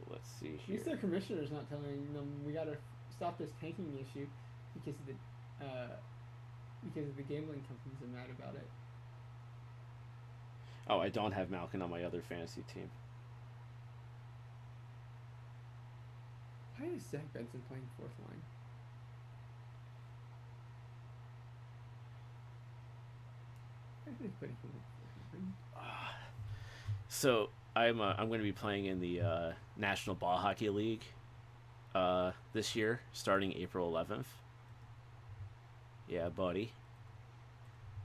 let's see At here. least their commissioner's not telling them we gotta stop this tanking issue because of the gambling companies are mad about it. Oh, I don't have Malkin on my other fantasy team. Why is Zach Benson playing fourth line? Why are they putting him in fourth line? So I'm going to be playing in the National Ball Hockey League this year, starting April 11th. Yeah, buddy.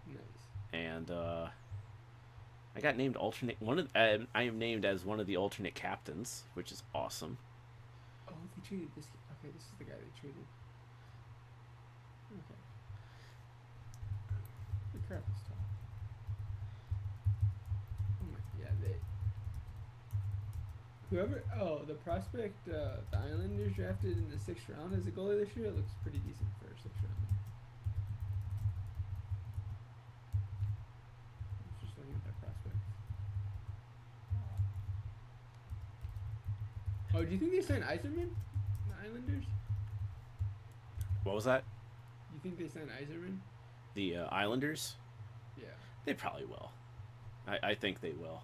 Nice. And I got named alternate I am named as one of the alternate captains, which is awesome. Oh, they traded this. Okay, this is the guy they traded. Okay. The crap is tall. Oh my, yeah, they. Whoever, the prospect, the Islanders drafted in the 6th round as a goalie this year, it looks pretty decent for a 6th round. I was just looking at that prospect. Oh, do you think they signed Yzerman? The Islanders? What was that? You think they signed Yzerman? The Islanders? Yeah. They probably will. I think they will.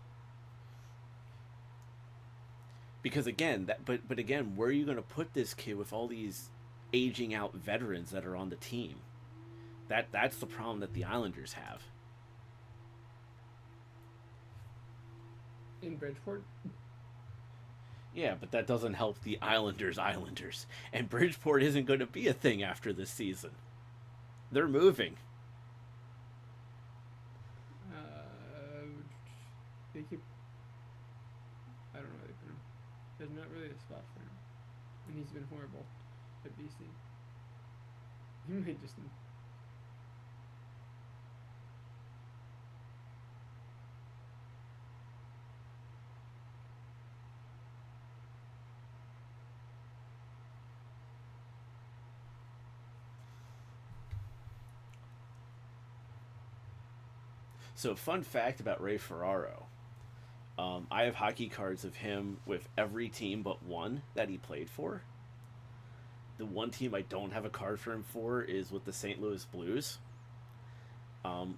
Because again, but again, where are you going to put this kid with all these aging out veterans that are on the team? That's the problem that the Islanders have. In Bridgeport? Yeah, but that doesn't help the Islanders. And Bridgeport isn't going to be a thing after this season. They're moving. They keep. I don't know where they put him. There's not really a spot for him. And he's been horrible at BC. He might just. So, fun fact about Ray Ferraro. I have hockey cards of him with every team but one that he played for. The one team I don't have a card for him for is with the St. Louis Blues.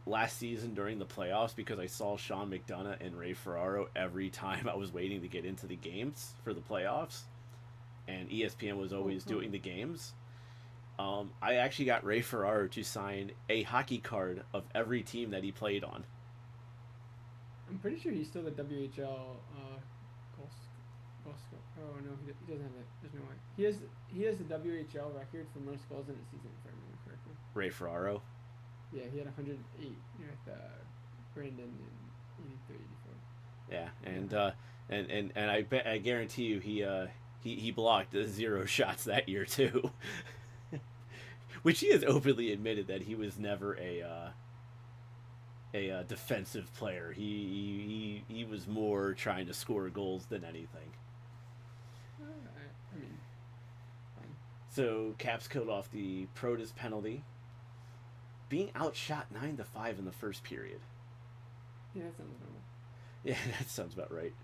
Last season during the playoffs, because I saw Sean McDonough and Ray Ferraro every time I was waiting to get into the games for the playoffs, and ESPN was always doing the games. I actually got Ray Ferraro to sign a hockey card of every team that he played on. I'm pretty sure he's still the WHL goal Oh no, he doesn't have that. There's no way. He has the WHL record for most goals in a season, if I remember correctly. Ray Ferraro. Yeah, he had 108 with Brandon in 83, 84. Yeah, and I guarantee you he blocked 0 shots that year too. Which he has openly admitted that he was never a defensive player. He was more trying to score goals than anything. I mean, fine. So Caps killed off the Protus penalty, being outshot 9-5 in the first period. Yeah, that sounds normal. Yeah, that sounds about right.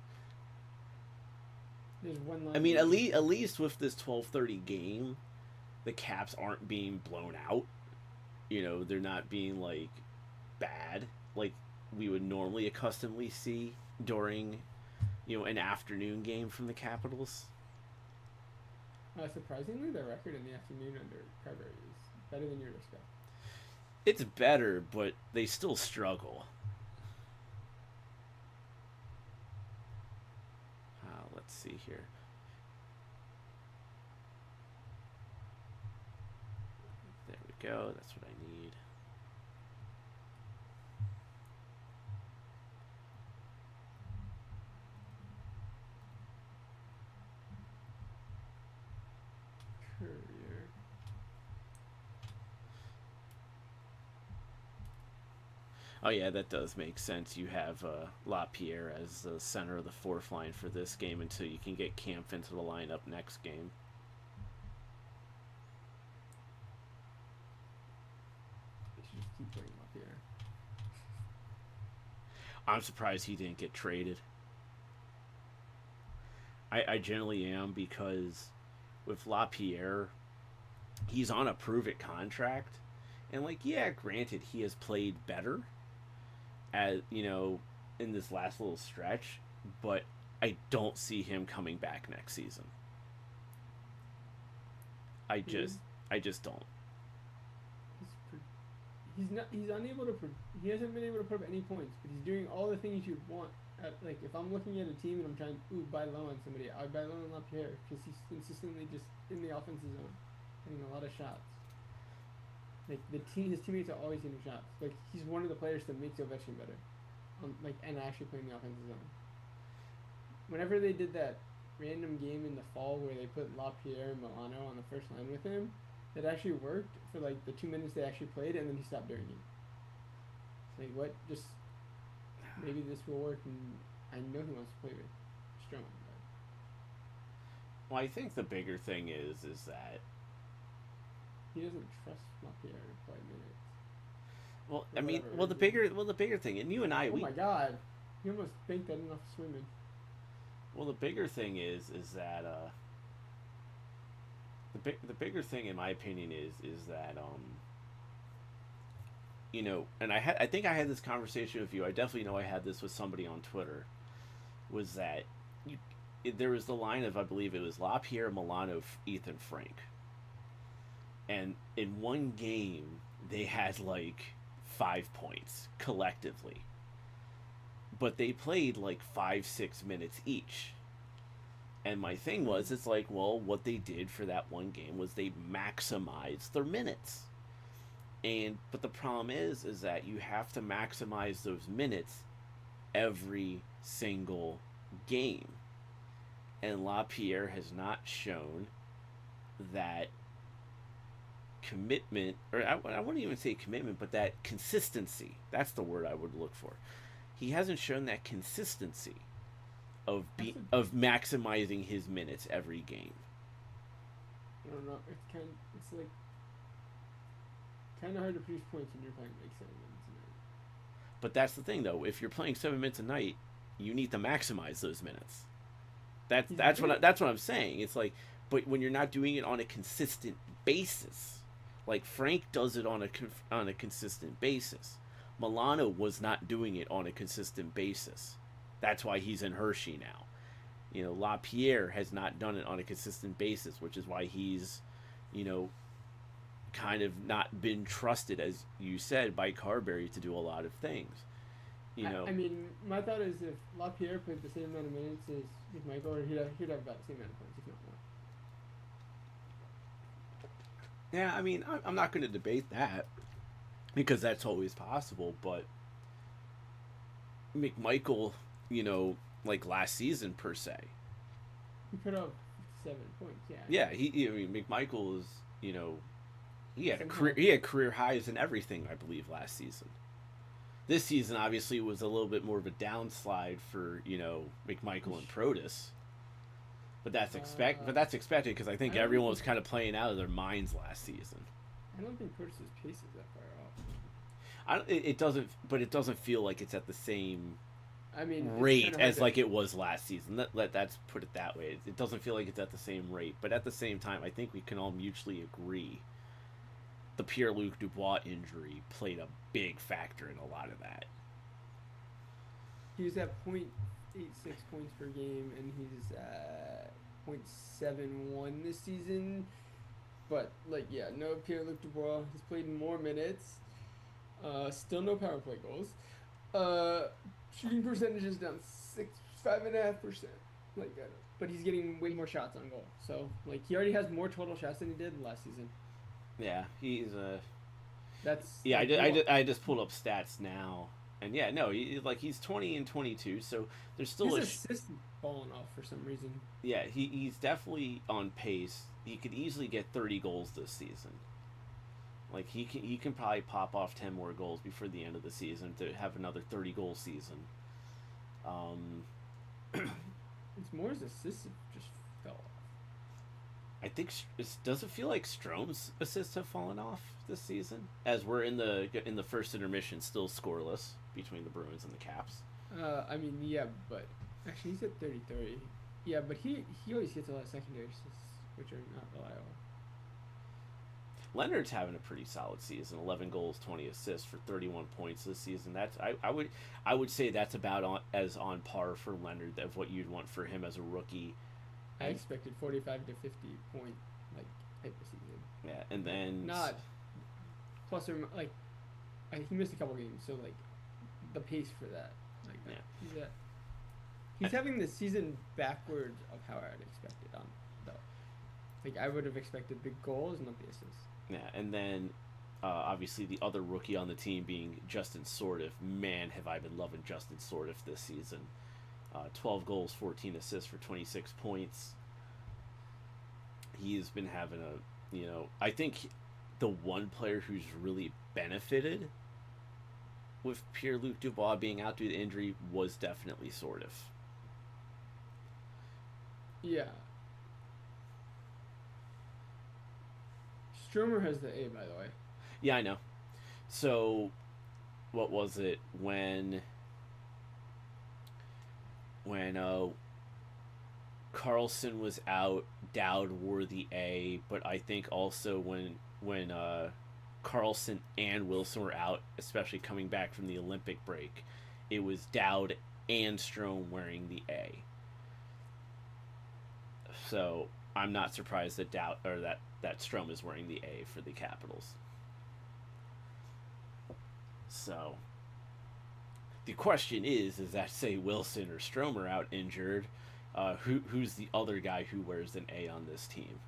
There's one line. I mean, at least with this 12:30 game, the Caps aren't being blown out. You know, they're not being like bad like we would normally accustomedly see during, an afternoon game from the Capitals. Surprisingly, their record in the afternoon under Carver is better than you'd expect. It's better, but they still struggle. Let's see here. There we go. That's what I need. Courier. Oh yeah, that does make sense. You have LaPierre as the center of the fourth line for this game until you can get Kampf into the lineup next game. They should just keep putting him up here. I'm surprised he didn't get traded. I generally am, because with LaPierre, he's on a prove-it contract. And, granted, he has played better in this last little stretch, but I don't see him coming back next season. I just don't. He's unable to. He hasn't been able to put up any points, but he's doing all the things you'd want. If I'm looking at a team and I'm trying to buy low on somebody, I'd buy low on LaPierre because he's consistently just in the offensive zone, getting a lot of shots. His teammates are always getting shots. He's one of the players that makes Ovechkin better, and actually playing the offensive zone. Whenever they did that random game in the fall where they put LaPierre and Milano on the first line with him, it actually worked for the 2 minutes they actually played, and then he stopped doing it. What? Just maybe this will work, and I know he wants to play with Strowman. Well, I think the bigger thing is that he doesn't trust LaPierre to play minutes. Well, I mean, the bigger thing, and you and I, my God, he almost banked that enough swimming. Well, the bigger thing is that the bigger thing, in my opinion, is that and I think I had this conversation with you. I definitely know I had this with somebody on Twitter. Was that there was the line of, I believe it was LaPierre, Milano, Ethan, Frank, and in one game they had 5 points collectively, but they played 5-6 minutes each. And my thing was, it's what they did for that one game was they maximized their minutes. But the problem is that you have to maximize those minutes every single game. And LaPierre has not shown that commitment, or I wouldn't even say commitment, but that consistency. That's the word I would look for. He hasn't shown that consistency of maximizing his minutes every game. I don't know. It's kind of hard to produce points when you're playing 7 minutes a night. But that's the thing, though. If you're playing 7 minutes a night, you need to maximize those minutes. That's what I'm saying. It's but when you're not doing it on a consistent basis, Frank does it on a consistent basis. Milano was not doing it on a consistent basis. That's why he's in Hershey now. LaPierre has not done it on a consistent basis, which is why he's, kind of not been trusted, as you said, by Carberry to do a lot of things. You know, I mean, my thought is if LaPierre played the same amount of minutes as Michael, he'd have about the same amount of points, if not more. yeah, I mean, I'm not going to debate that because that's always possible, but McMichael, you know, like last season per se. He put up 7 points, yeah. Yeah, I mean, McMichael is, you know, Somehow. he had career highs in everything, I believe, last season. This season obviously was a little bit more of a downslide for, you know, McMichael and Protus. But that's expected because I think I don't everyone was think- kind of playing out of their minds last season. I don't think Curtis's pace is that far off. It doesn't feel like it's at the same I mean, it's rate kinda hard as to- like it was last season. Let's put it that way. It doesn't feel like it's at the same rate, but at the same time, I think we can all mutually agree the Pierre-Luc Dubois injury played a big factor in a lot of that. He was at .86 points per game, and he's at .71 this season. But like, yeah, no Pierre-Luc Dubois. He's played more minutes. Still no power play goals. Shooting percentage is down 5.5%. Like, but he's getting way more shots on goal. So like, he already has more total shots than he did last season. Yeah, he's That's yeah. like, I just pulled up stats now, and yeah, no, he's 20 and 22, so there's still his assist falling off for some reason. yeah, he's definitely on pace. He could easily get 30 goals this season. Like he can probably pop off 10 more goals before the end of the season to have another 30 goal season. It's more his assists just fell off. I think does it feel like Strome's assists have fallen off this season as we're in the first intermission still scoreless between the Bruins and the Caps. I mean, yeah, but actually he's at 33. Yeah, but he always gets a lot of secondary assists, which are not reliable. Leonard's having a pretty solid season, 11 goals, 20 assists for 31 points this season. That's I would say that's about as on par for Leonard of what you'd want for him as a rookie. I expected 45 to 50 point like type of season. Yeah, and then Not plus or like he missed a couple games, so like the pace for that, like Yeah. he's having the season backwards of how I'd expected on though. Like I would have expected big goals, not the assists. Yeah, and then obviously the other rookie on the team being Justin Sordiff. Man, have I been loving Justin Sordiff this season. 12 goals, 14 assists for 26 points. He's been having I think the one player who's really benefited with Pierre-Luc Dubois being out due to injury was definitely Sordiff. Yeah. Stromer has the A, by the way. Yeah, I know. So, what was it when Carlson was out, Dowd wore the A, but I think also when Carlson and Wilson were out, especially coming back from the Olympic break, it was Dowd and Strome wearing the A. So I'm not surprised that that Strome is wearing the A for the Capitals. So the question is that say Wilson or Strome are out injured, who's the other guy who wears an A on this team?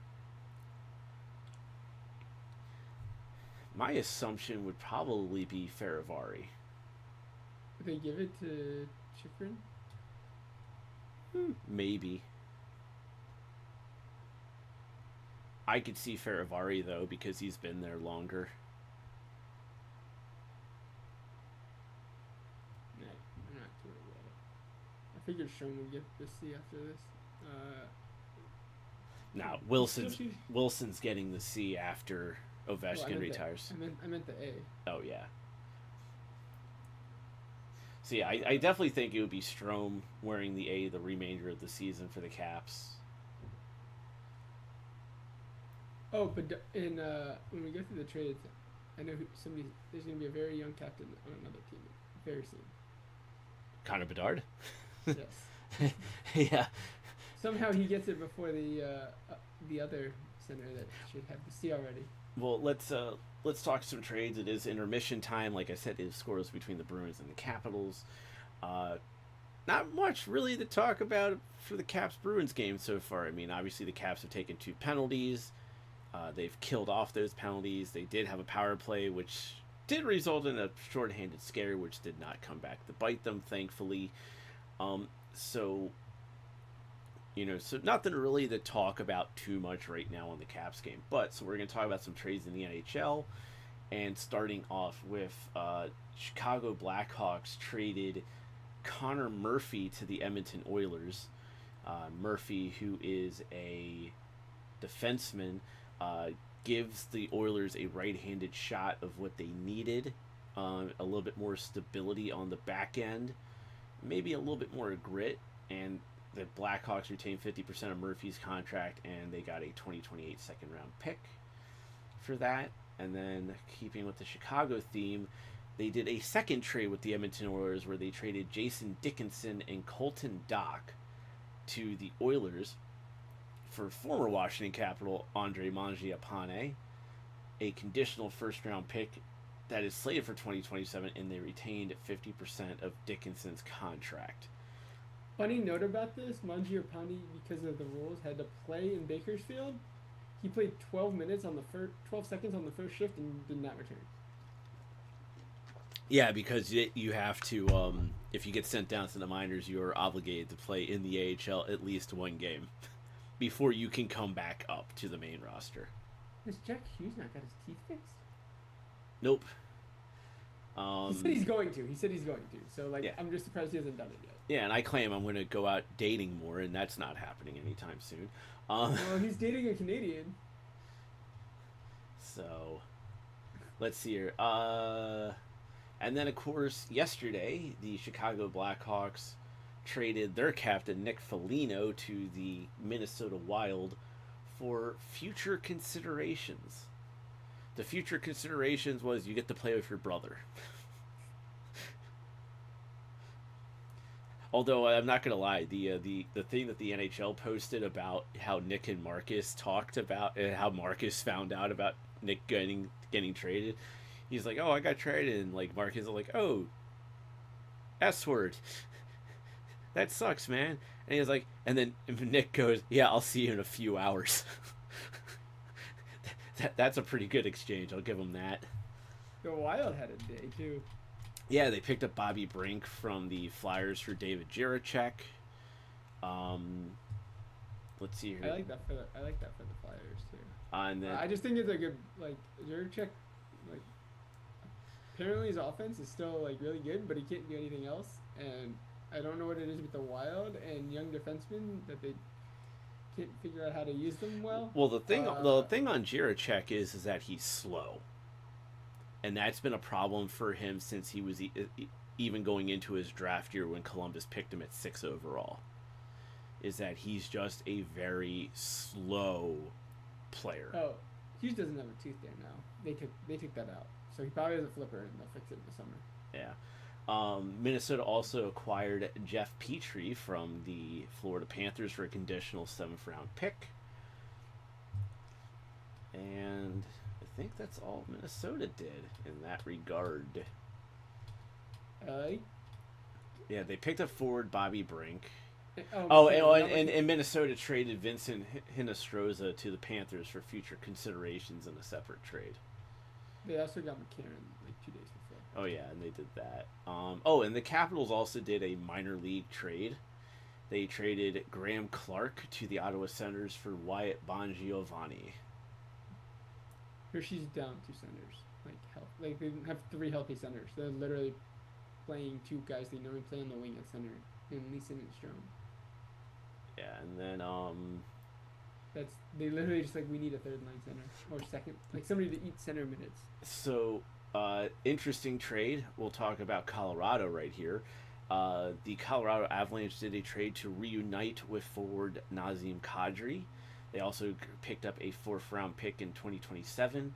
My assumption would probably be Faravari. Would they give it to Chychrun? Maybe. I could see Faravari though because he's been there longer. No, I'm not too worried about it. I figured Strome would get the C after this. Now Still- Wilson's getting the C after Ovechkin retires. I meant the A. Oh yeah. So yeah, I definitely think it would be Strome wearing the A the remainder of the season for the Caps. Oh, but in when we go through the trades, I know there's gonna be a very young captain on another team very soon. Connor Bedard. Yes. Yeah. Somehow he gets it before the other center that should have the C already. Well, let's talk some trades. It is intermission time. Like I said, it is scoreless between the Bruins and the Capitals. Uh, Not much really to talk about for the Caps Bruins game so far. I mean, obviously the Caps have taken 2 penalties. They've killed off those penalties. They did have a power play, which did result in a shorthanded scare, which did not come back to bite them, thankfully. So so nothing really to talk about too much right now on the Caps game. But so we're going to talk about some trades in the NHL, and starting off with Chicago Blackhawks traded Connor Murphy to the Edmonton Oilers. Murphy, who is a defenseman, gives the Oilers a right-handed shot of what they needed. A little bit more stability on the back end, maybe a little bit more grit, and the Blackhawks retained 50% of Murphy's contract, and they got a 2028 second-round pick for that. And then, keeping with the Chicago theme, they did a second trade with the Edmonton Oilers where they traded Jason Dickinson and Colton Dock to the Oilers for former Washington Capital Andre Mangiapane, a conditional first-round pick that is slated for 2027, and they retained 50% of Dickinson's contract. Funny note about this, Mangiapane, because of the rules, had to play in Bakersfield. He played 12 seconds on the first shift and did not return. Yeah, because you have to, if you get sent down to the minors, you are obligated to play in the AHL at least one game before you can come back up to the main roster. Has Jack Hughes not got his teeth fixed? Nope. He said he's going to. So, Yeah. I'm just surprised he hasn't done it yet. Yeah, and I claim I'm going to go out dating more, and that's not happening anytime soon. Well, he's dating a Canadian. So, let's see here. And then, of course, yesterday, the Chicago Blackhawks traded their captain, Nick Foligno, to the Minnesota Wild for future considerations. The future considerations was you get to play with your brother. Although I'm not gonna lie, the thing that the NHL posted about how Nick and Marcus talked about and how Marcus found out about Nick getting traded, he's like, "Oh, I got traded," and like Marcus is like, "Oh, S word, that sucks, man." And he's like, and then Nick goes, "Yeah, I'll see you in a few hours." That's a pretty good exchange. I'll give him that. The Wild had a day too. Yeah, they picked up Bobby Brink from the Flyers for David Jiricek. Let's see here. I like that for the Flyers too. And then I just think it's a good Jiricek. Apparently his offense is still really good, but he can't do anything else. And I don't know what it is with the Wild and young defensemen that they can't figure out how to use them well. Well, the thing on Jiricek is that he's slow, and that's been a problem for him since he was even going into his draft year when Columbus picked him at 6 overall. Is that he's just a very slow player. Oh, Hughes doesn't have a tooth there now. They took that out, so he probably has a flipper, and they'll fix it in the summer. Yeah. Minnesota also acquired Jeff Petrie from the Florida Panthers for a conditional 7th-round pick. And I think that's all Minnesota did in that regard. Yeah, they picked up forward Bobby Brink. And Minnesota traded Vincent Hinostroza to the Panthers for future considerations in a separate trade. They also got McCarron 2 days before. Oh yeah, and they did that. And the Capitals also did a minor league trade. They traded Graham Clark to the Ottawa Senators for Wyatt Bongiovanni. Hershey's down 2 centers. They have 3 healthy centers. They're literally playing 2 guys they normally play on the wing at center, in Leeson and Strome. Yeah, and then they literally just we need a 3rd-line center or second, somebody to eat center minutes. So, interesting trade. We'll talk about Colorado right here. The Colorado Avalanche did a trade to reunite with forward Nazem Kadri. They also picked up a 4th-round pick in 2027.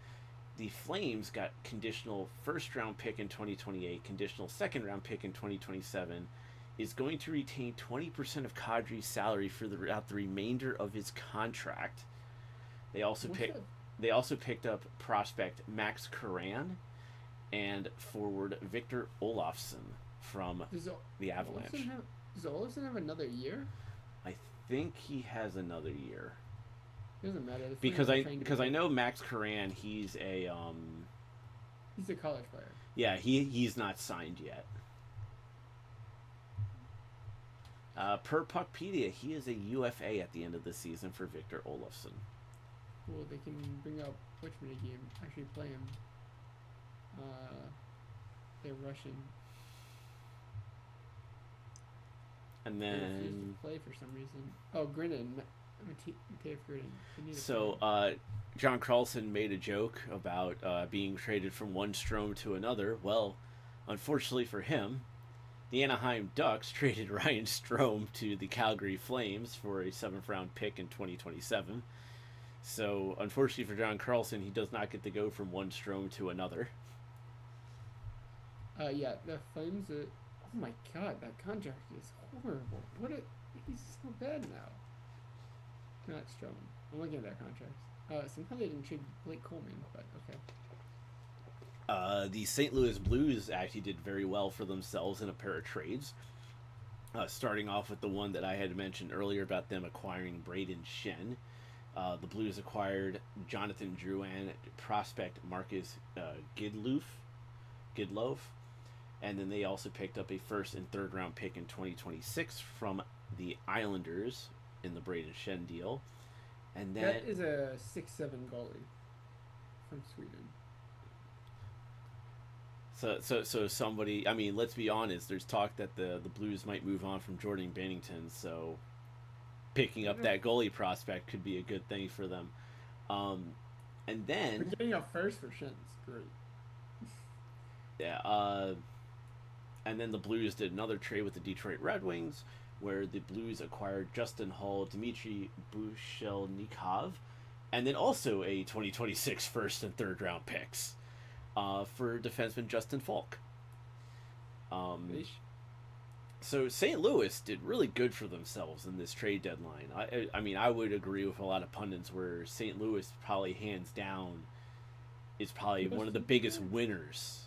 The Flames got conditional 1st-round pick in 2028, conditional 2nd-round pick in 2027, is going to retain 20% of Kadri's salary for throughout the remainder of his contract. They also picked they also picked up prospect Max Curran and forward Victor Olofsson from the Avalanche. Does Olofsson have another year? I think he has another year. It doesn't matter. Because I know Max Curran, he's a college player. Yeah, he's not signed yet. Per Puckpedia, he is a UFA at the end of the season for Victor Olofsson. Well, they can bring up which mini game actually play him. They're Russian. And They refuse then to play for some reason. Oh, Grinnan. Matej Grinnan. so John Carlson made a joke about being traded from one Strome to another. Well, unfortunately for him, the Anaheim Ducks traded Ryan Strome to the Calgary Flames for a 7th round pick in 2027. So, unfortunately for John Carlson, he does not get to go from one Strome to another. Yeah, the Flames. Oh my God, that contract is horrible. He's so bad now. Not Strome. I'm looking at that contract. Somehow they didn't trade Blake Coleman, but okay. The St. Louis Blues actually did very well for themselves in a pair of trades. Starting off with the one that I had mentioned earlier about them acquiring Braden Shen. The Blues acquired Jonathan Drouin, prospect Marcus Gidlove, and then they also picked up a 1st and 3rd round pick in 2026 from the Islanders in the Braden Shen deal. And then that is a 6'7" goalie from Sweden. So somebody, I mean, let's be honest, there's talk that the Blues might move on from Jordan Binnington, so picking up that goalie prospect could be a good thing for them. And then but getting a 1st for Shen is great. Yeah, and then the Blues did another trade with the Detroit Red Wings, where the Blues acquired Justin Hall, Dmitry Bushelnikov, and then also a 2026 1st and 3rd round picks for defenseman Justin Falk. So St. Louis did really good for themselves in this trade deadline. I mean, I would agree with a lot of pundits where St. Louis probably hands down is probably one of the biggest winners,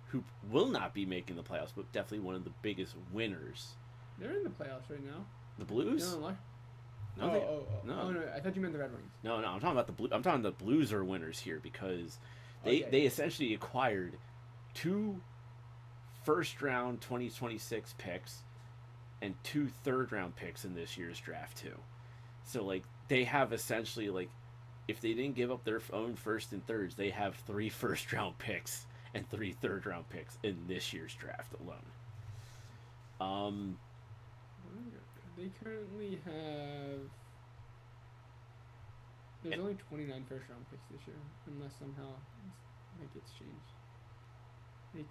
who will not be making the playoffs, but definitely one of the biggest winners. They're in the playoffs right now. The Blues? No. No. I thought you meant the Red Wings. No, I'm talking about the Blues. I'm talking the Blues are winners here because they essentially acquired 2 first-round 2026 picks and 2 third-round picks in this year's draft too. So like they have essentially, like, if they didn't give up their own 1st and 3rds, they have 3 first-round picks and 3 third-round picks in this year's draft alone. They currently have. There's only 29 first-round picks this year, unless somehow that gets changed. They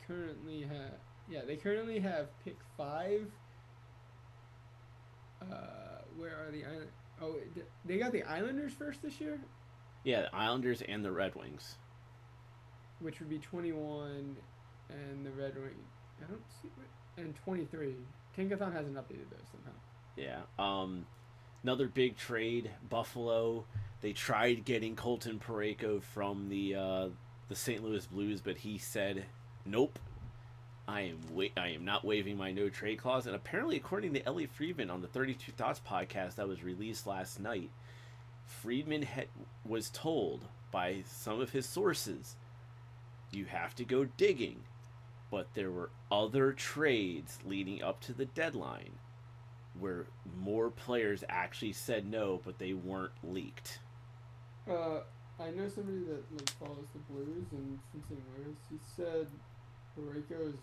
currently have pick 5. Where are the Islanders? Oh, they got the Islanders first this year? Yeah, the Islanders and the Red Wings. Which would be 21, and the Red Wings. I don't see it. And 23. Tankathon hasn't updated those somehow. Yeah. Another big trade, Buffalo. They tried getting Colton Parayko from the St. Louis Blues, but he said, "Nope, I am not waiving my no trade clause." And apparently, according to Elliot Friedman on the 32 Thoughts podcast that was released last night, Friedman was told by some of his sources, "You have to go digging," but there were other trades leading up to the deadline where more players actually said no, but they weren't leaked. I know somebody that follows the Blues in St. Louis. He said Parayko's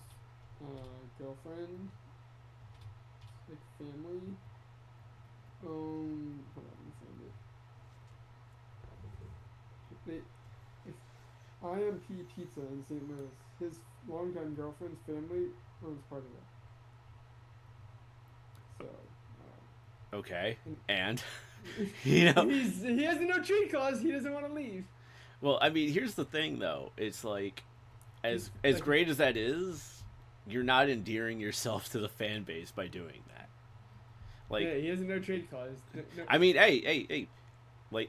girlfriend, family, hold on, let me find it. If IMP Pizza in St. Louis, his longtime girlfriend's family owns part of it. So. Okay, and he has a no trade clause. He doesn't want to leave. Well, I mean, here's the thing, though. It's like, as great as that is, you're not endearing yourself to the fan base by doing that. Like, yeah, he has a no trade clause. No. I mean, hey,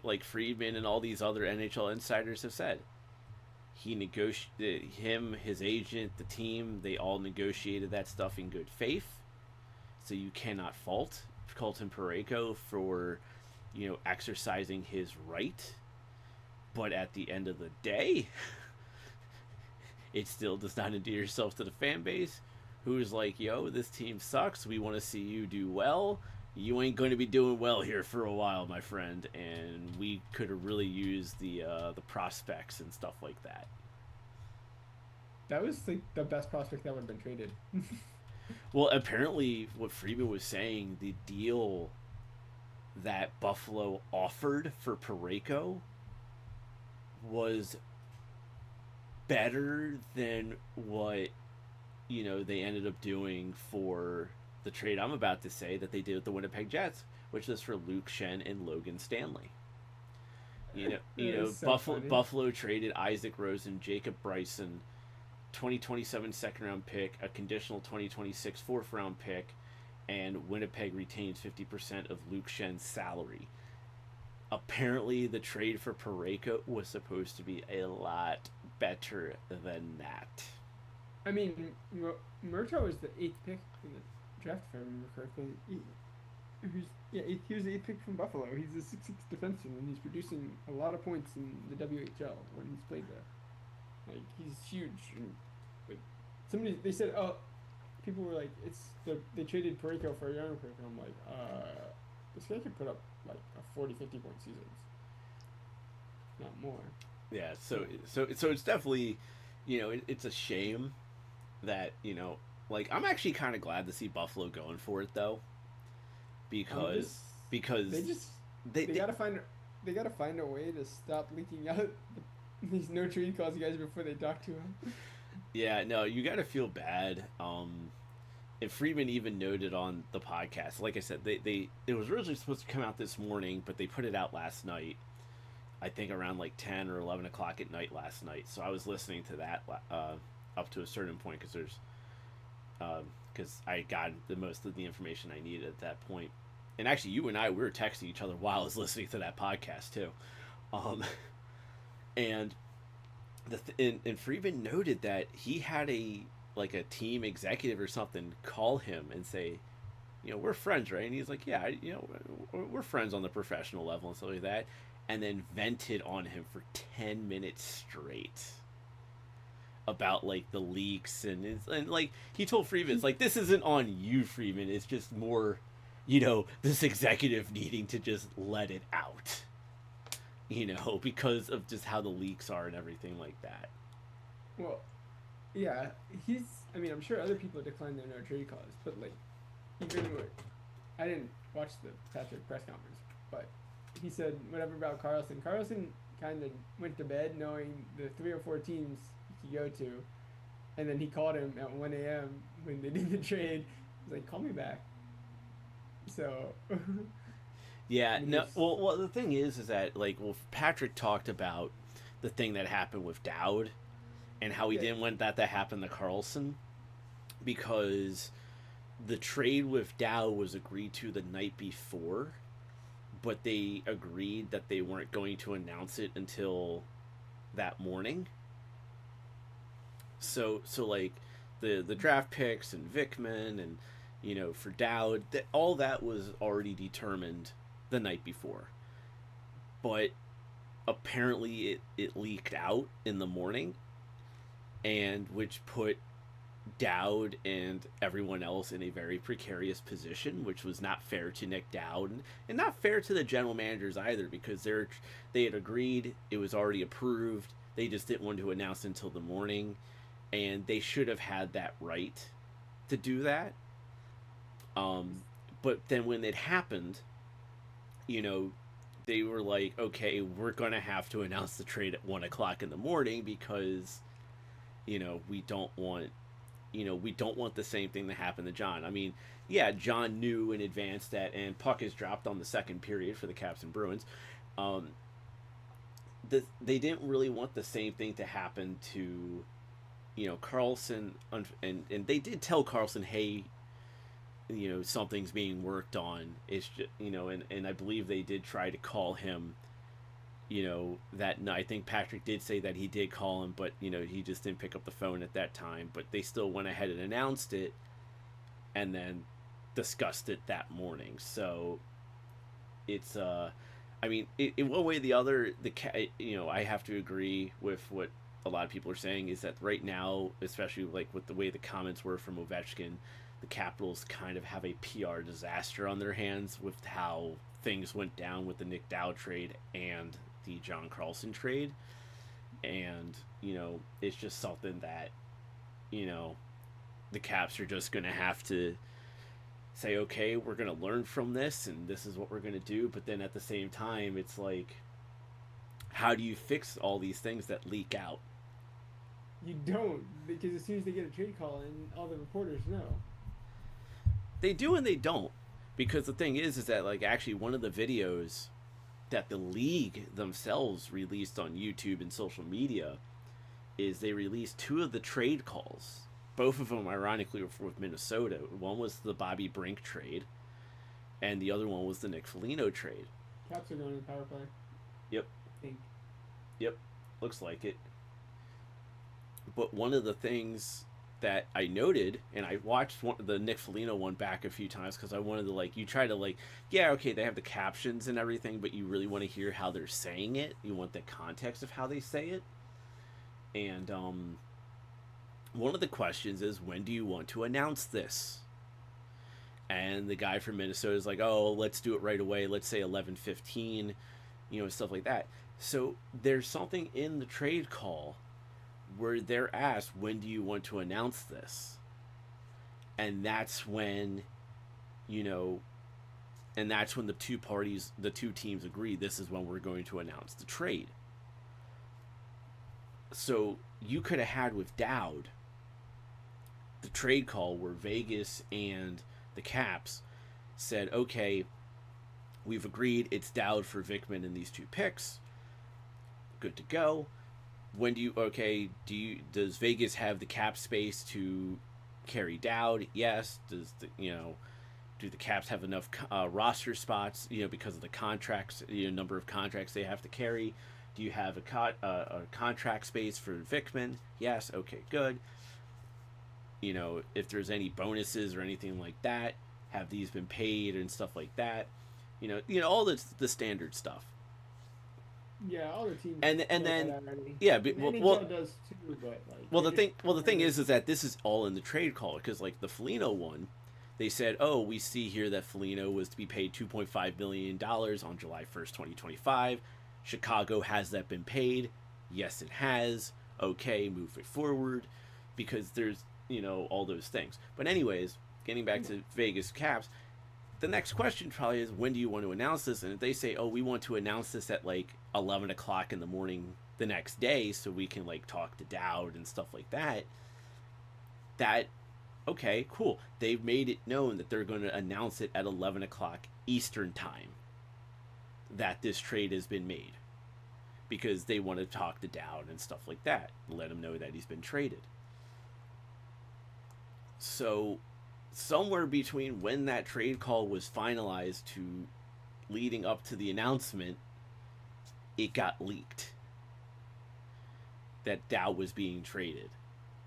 like Friedman and all these other NHL insiders have said, he negotiated him, his agent, the team. They all negotiated that stuff in good faith. So you cannot fault Colton Parayko for, exercising his right. But at the end of the day, it still does not endear yourself to the fan base, who's like, yo, this team sucks. We want to see you do well. You ain't going to be doing well here for a while, my friend. And we could have really used the prospects and stuff like that. That was like the best prospect that would have been traded. Well, apparently, what Friedman was saying, the deal that Buffalo offered for Parayko was better than what they ended up doing for the trade I'm about to say that they did with the Winnipeg Jets, which was for Luke Shen and Logan Stanley. So Buffalo traded Isaac Rosen, Jacob Bryson, 2027 second round pick, a conditional 2026 fourth round pick, and Winnipeg retains 50% of Luke Shen's salary. Apparently, the trade for Parayko was supposed to be a lot better than that. I mean, Murtaugh was the 8th pick in the draft, if I remember correctly. He was the 8th pick from Buffalo. He's a 6'6" defenseman, and he's producing a lot of points in the WHL when he's played there. Like, he's huge. And, like, they said, people were like, they traded Parayko for a younger pick, and I'm like, this guy could put up like a 40, 50 point seasons, not more. Yeah, so it's definitely, it's a shame that like, I'm actually kind of glad to see Buffalo going for it though, because they gotta find a way to stop leaking out these no trade calls, guys, before they talk to him. Yeah, no, you gotta feel bad. And Friedman even noted on the podcast, like I said, it was originally supposed to come out this morning, but they put it out last night. I think around like 10 or 11 o'clock at night last night. So I was listening to that up to a certain point because I got the most of the information I needed at that point. And actually, you and I, we were texting each other while I was listening to that podcast too. And and Friedman noted that he had a team executive or something call him and say, we're friends, right? And he's like, yeah, we're friends on the professional level and stuff like that. And then vented on him for 10 minutes straight about like the leaks and like he told Friedman, it's like, this isn't on you, Friedman. It's just more, this executive needing to just let it out, because of just how the leaks are and everything like that. Well, yeah, I'm sure other people declined their no trade clause, but like, I didn't watch the Patrick press conference, but he said whatever about Carlson. Carlson kind of went to bed knowing the 3 or 4 teams he could go to, and then he called him at 1 a.m. when they did the trade. He was like, call me back. So yeah, no, well the thing is that Patrick talked about the thing that happened with Dowd and how he didn't want that to happen to Carlson, because the trade with Dowd was agreed to the night before, but they agreed that they weren't going to announce it until that morning. So like the draft picks and Vickman and for Dowd, that all that was already determined the night before. But apparently it leaked out in the morning, and which put Dowd and everyone else in a very precarious position, which was not fair to Nick Dowd and not fair to the general managers either, because they had agreed, it was already approved, they just didn't want to announce until the morning, and they should have had that right to do that. But then when it happened, they were like, okay, we're gonna have to announce the trade at 1 o'clock in the morning because we don't want the same thing to happen to John. I mean, yeah, John knew in advance that, and puck is dropped on the second period for the Caps and Bruins. They didn't really want the same thing to happen to, Carlson, and they did tell Carlson, hey, something's being worked on. It's just, and I believe they did try to call him that night. I think Patrick did say that he did call him, but he just didn't pick up the phone at that time. But they still went ahead and announced it, and then discussed it that morning. So it's I mean, in one way or the other, I have to agree with what a lot of people are saying is that right now, especially like with the way the comments were from Ovechkin, the Capitals kind of have a PR disaster on their hands with how things went down with the Nick Dow trade and the John Carlson trade. And, it's just something that, you know, the Caps are just going to have to say, okay, we're going to learn from this and this is what we're going to do. But then at the same time, it's like, how do you fix all these things that leak out? You don't, because as soon as they get a trade call in, all the reporters know. They do and they don't. Because the thing is that, like, actually one of the videos that the league themselves released on YouTube and social media is they released two of the trade calls. Both of them, ironically, were with Minnesota. One was the Bobby Brink trade, and the other one was the Nick Foligno trade. Caps are going to the power play. Yep. I think. Yep. Looks like it. But one of the things that I noted, and I watched the Nick Foligno one back a few times because I wanted to, like, you try to, like, yeah, okay, they have the captions and everything, but you really want to hear how they're saying it. You want the context of how they say it. And one of the questions is, when do you want to announce this? And the guy from Minnesota is like, oh, let's do it right away. Let's say 11:15, stuff like that. So there's something in the trade call where they're asked, when do you want to announce this? And that's when, and that's when the two teams agree, this is when we're going to announce the trade. So you could have had with Dowd the trade call where Vegas and the Caps said, okay, we've agreed, it's Dowd for Vikman in these two picks. Good to go. When do you, does Vegas have the cap space to carry Dowd? Yes. Does do the Caps have enough roster spots, because of the contracts, number of contracts they have to carry? Do you have a contract space for Vikman? Yes. Okay, good. If there's any bonuses or anything like that, have these been paid and stuff like that? All the standard stuff. Yeah, all the teams. And then yeah, but NHL does too, but like. The thing is that this is all in the trade call, because like the Foligno one, they said, oh, we see here that Foligno was to be paid $2.5 million on July 1st, 2025. Chicago, has that been paid? Yes, it has. Okay, move it forward, because there's all those things. But anyways, getting back to Vegas Caps, the next question probably is, when do you want to announce this? And if they say, oh, we want to announce this at like 11 o'clock in the morning the next day so we can like talk to Dowd and stuff like that, okay, cool. They've made it known that they're going to announce it at 11 o'clock Eastern time that this trade has been made, because they want to talk to Dowd and stuff like that, let him know that he's been traded. So somewhere between when that trade call was finalized to leading up to the announcement, it got leaked that Dowd was being traded.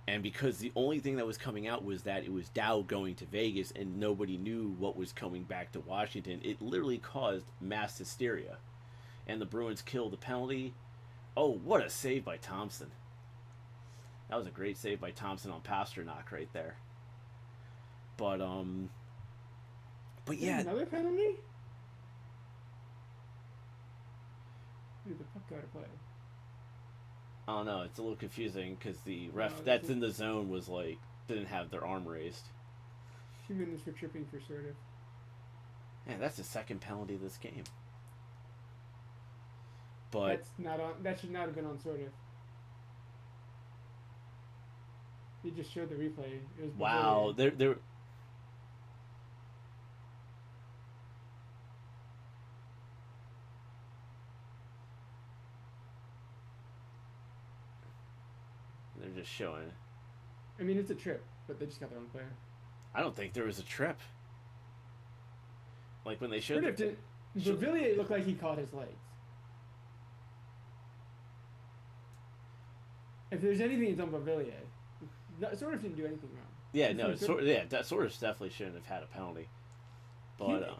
And because the only thing that was coming out was that it was Dowd going to Vegas and nobody knew what was coming back to Washington, it literally caused mass hysteria. And the Bruins killed the penalty. Oh, what a save by Thompson. That was a great save by Thompson on Pasternak right there. But yeah. Another penalty? Dude, the puck got to play. I don't know. It's a little confusing because the ref that's in the zone was like, didn't have their arm raised. 2 minutes for tripping for Sertiv. Yeah, that's the second penalty of this game. But that's not on. That should not have been on Sertiv. He just showed the replay. It was wow. There. They're just showing. I mean, it's a trip, but they just got their own player. I don't think there was a trip. Like when they showed Villiers looked like he caught his legs. If there's anything, it's on Bavillier. Sort of didn't do anything wrong. Yeah, no, that Soros definitely shouldn't have had a penalty. But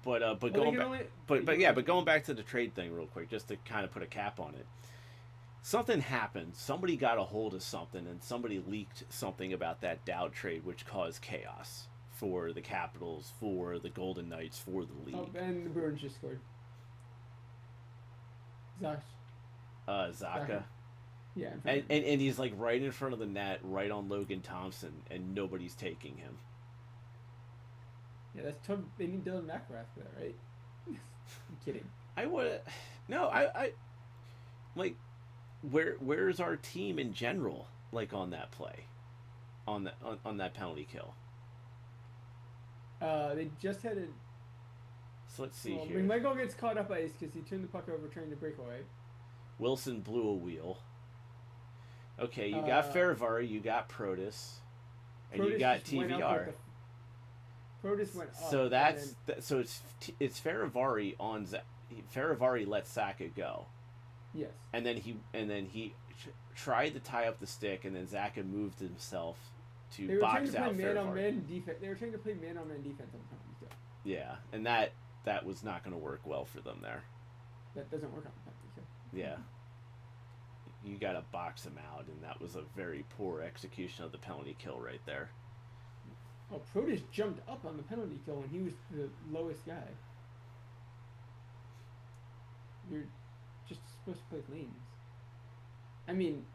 but going back, but going back to the trade thing real quick, just to kind of put a cap on it. Something happened. Somebody got a hold of something, and somebody leaked something about that Dowd trade, which caused chaos for the Capitals, for the Golden Knights, for the league. Oh, and the Bruins just scored. Zaka. Yeah. And he's like right in front of the net, right on Logan Thompson, and nobody's taking him. Yeah, that's tough. They need Dylan McIlrath for that, right? I'm kidding. I would. No, I like. Where's our team in general? Like on that play, on that penalty kill. They just had a. So let's see here. Michael gets caught up ice because he turned the puck over trying to break away. Wilson blew a wheel. Okay, you got Faravari, you got Protus, and you got TVR. Protus went up. So it's Faravari on Faravari let Saka go. Yes. And then he tried to tie up the stick, and then Zaka moved himself to box out Faravari. They were trying to play man-on-man defense on the penalty kill. Yeah, and that was not going to work well for them there. That doesn't work on the penalty kill. Yeah. You got to box him out, and that was a very poor execution of the penalty kill right there. Oh, Protus jumped up on the penalty kill when he was the lowest guy. You're just supposed to play lanes. I mean,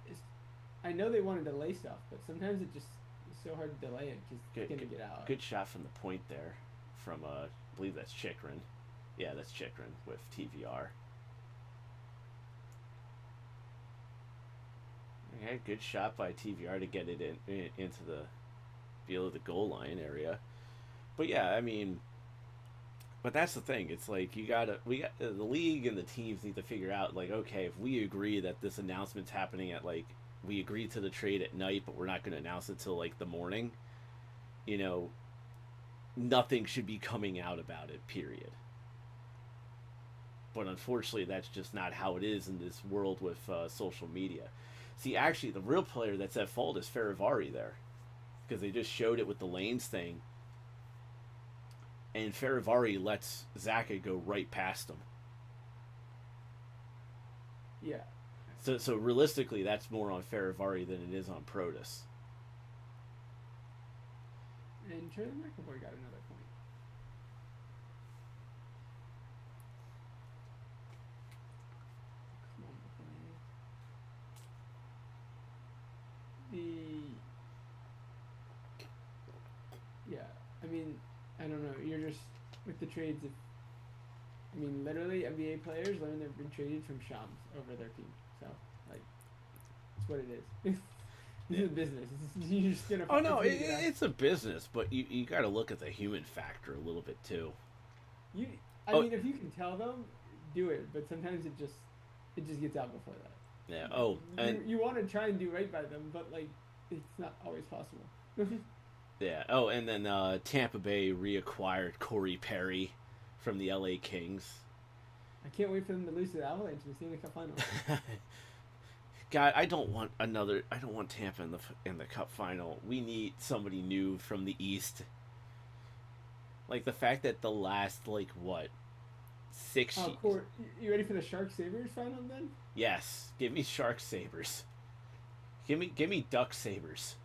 I know they want to delay stuff, but sometimes it just is so hard to delay it because it's going to get out. Good shot from the point there from, I believe that's Chikrin. Yeah, that's Chikrin with TVR. Okay, good shot by TVR to get it into the below the goal line area. But yeah, I mean, but that's the thing. It's like the league and the teams need to figure out, like, okay, if we agree that this announcement's happening at, like, we agreed to the trade at night, but we're not going to announce it till like the morning. Nothing should be coming out about it. Period. But unfortunately, that's just not how it is in this world with social media. See, actually, the real player that's at fault is Faravari there, because they just showed it with the lanes thing, and Faravari lets Zaka go right past him. Yeah. So realistically, that's more on Faravari than it is on Protus. And Charlie McAvoy got another point. I mean, I don't know. You're just with the trades. Literally, NBA players learn they've been traded from Shams over their team. So, like, it's what it is. This is a business. You're just gonna. Oh no, it's a business, but you got to look at the human factor a little bit too. I mean, if you can tell them, do it. But sometimes it just gets out before that. Yeah. Oh, and you want to try and do right by them, but like, it's not always possible. Yeah. Oh, and then Tampa Bay reacquired Corey Perry from the LA Kings. I can't wait for them to lose to the Avalanche in the Stanley Cup Final. God, I don't want Tampa in the Cup Final. We need somebody new from the East. Like the fact that the last 6 years. Court, you ready for the Sharks Sabres final then? Yes, give me Sharks Sabres. Give me Duck Sabres.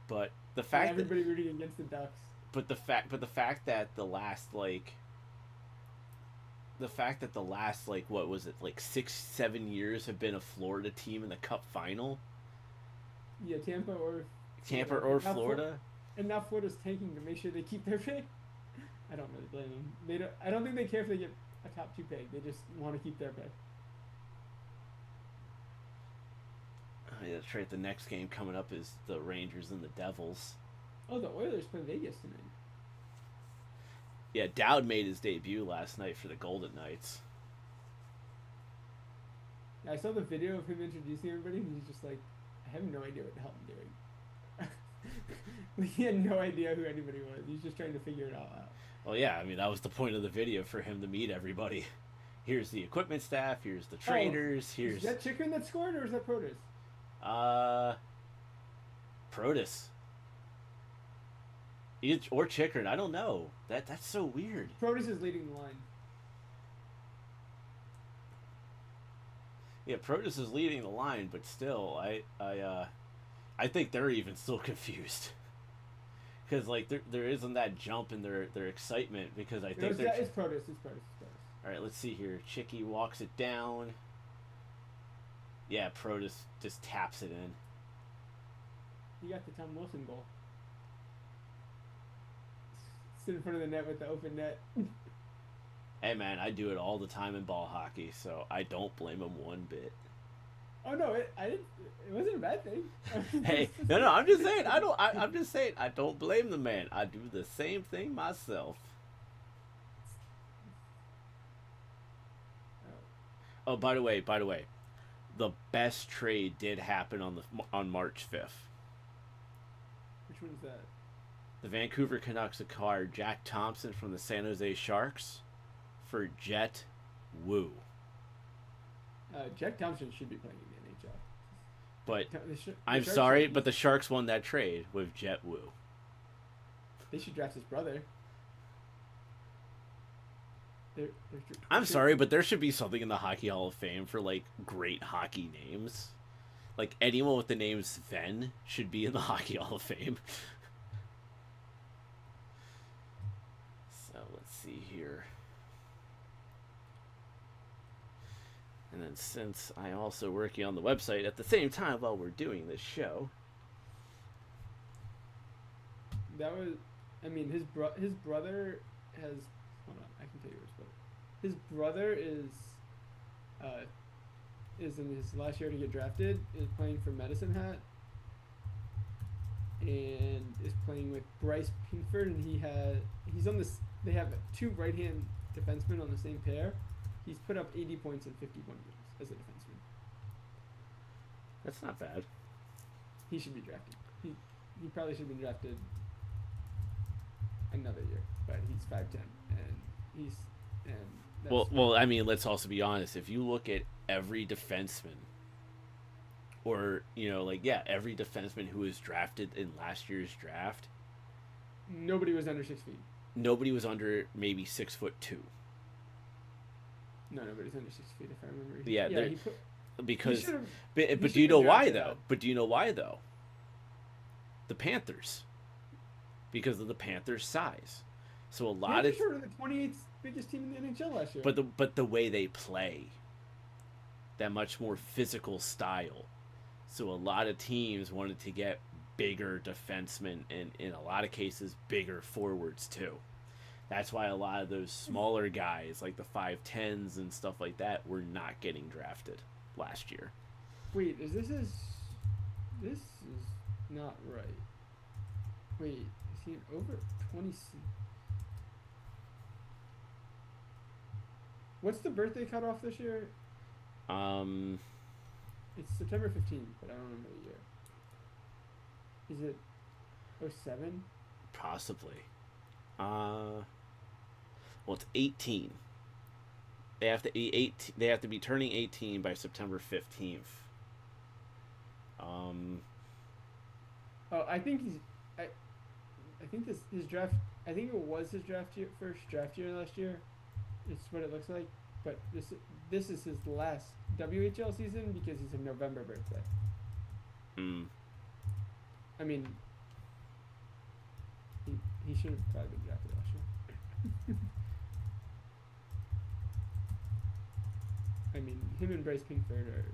But the fact everybody rooting against the Ducks. But the fact that the last what was it, 6-7 years have been a Florida team in the Cup final? Yeah, Tampa or Florida. And now Florida's tanking to make sure they keep their pick. I don't really blame them. I don't think they care if they get a top 2 pick. They just want to keep their pick. Yeah, that's right. The next game coming up is the Rangers and the Devils. Oh, the Oilers play Vegas tonight. Yeah, Dowd made his debut last night for the Golden Knights. I saw the video of him introducing everybody, and he's just like, I have no idea what the hell I'm doing. He had no idea who anybody was. He's just trying to figure it all out. Well, yeah, I mean, that was the point of the video, for him to meet everybody. Here's the equipment staff. Here's the trainers. Is Here's that Chicken that scored, or is that Protus? uh Protus. Or Chickern. I don't know. That's so weird. Protus is leading the line. Yeah, Protus is leading the line, but still, I think they're even still confused. Because like there isn't that jump in their excitement, because I think It's Protus. It's Protus. All right, let's see here. Chicky walks it down. Yeah, Protus just taps it in. You got the Tom Wilson goal. Sit in front of the net with the open net. Hey man, I do it all the time in ball hockey, so I don't blame him one bit. Oh no, it wasn't a bad thing. Hey, no, I'm just saying. I'm just saying. I don't blame the man. I do the same thing myself. Oh, by the way, the best trade did happen on March 5th. Which one's that? The Vancouver Canucks acquired Jack Thompson from the San Jose Sharks for Jet Wu. Jack Thompson should be playing in the NHL. But The I'm Sharks sorry, should- but the Sharks won that trade with Jet Wu. They should draft his brother. I'm sorry, but there should be something in the Hockey Hall of Fame for like great hockey names. Like anyone with the name Sven should be in the Hockey Hall of Fame. So let's see here. And then since I also working on the website at the same time while we're doing this show. That was, I mean, his brother has. Hold on, I can tell you his brother. His brother is in his last year to get drafted. Is playing for Medicine Hat, and is playing with Bryce Pinkford, and he's on this. They have two right-hand defensemen on the same pair. He's put up 80 points in 51 games as a defenseman. That's not bad. He should be drafted. He probably should have been drafted another year, but he's 5'10", Well, I mean, let's also be honest. If you look at every defenseman, or every defenseman who was drafted in last year's draft, nobody was under 6 feet. Nobody was under maybe 6'2". No, nobody's under 6 feet if I remember. Because, he but do you should've know been why drafted though? out. But do you know why though? The Panthers, because of the Panthers' size. So a lot of shorter than the 28th biggest team in the NHL last year. but the way they play, that much more physical style. So a lot of teams wanted to get bigger defensemen and in a lot of cases bigger forwards too. That's why a lot of those smaller guys like the 5'10s and stuff like that were not getting drafted last year. Wait, this is not right. Wait, is he over 20? What's the birthday cutoff this year? It's September 15th, but I don't remember the year. Is it 07? Possibly. Well, it's 18. They have to be 18. They have to be turning 18 by September 15th. Oh, I think he's. I think his draft. I think it was his first draft year last year. It's what it looks like, but this is his last WHL season because he's a November birthday. I mean, he should have probably been drafted last year. I mean, him and Bryce Pinkford are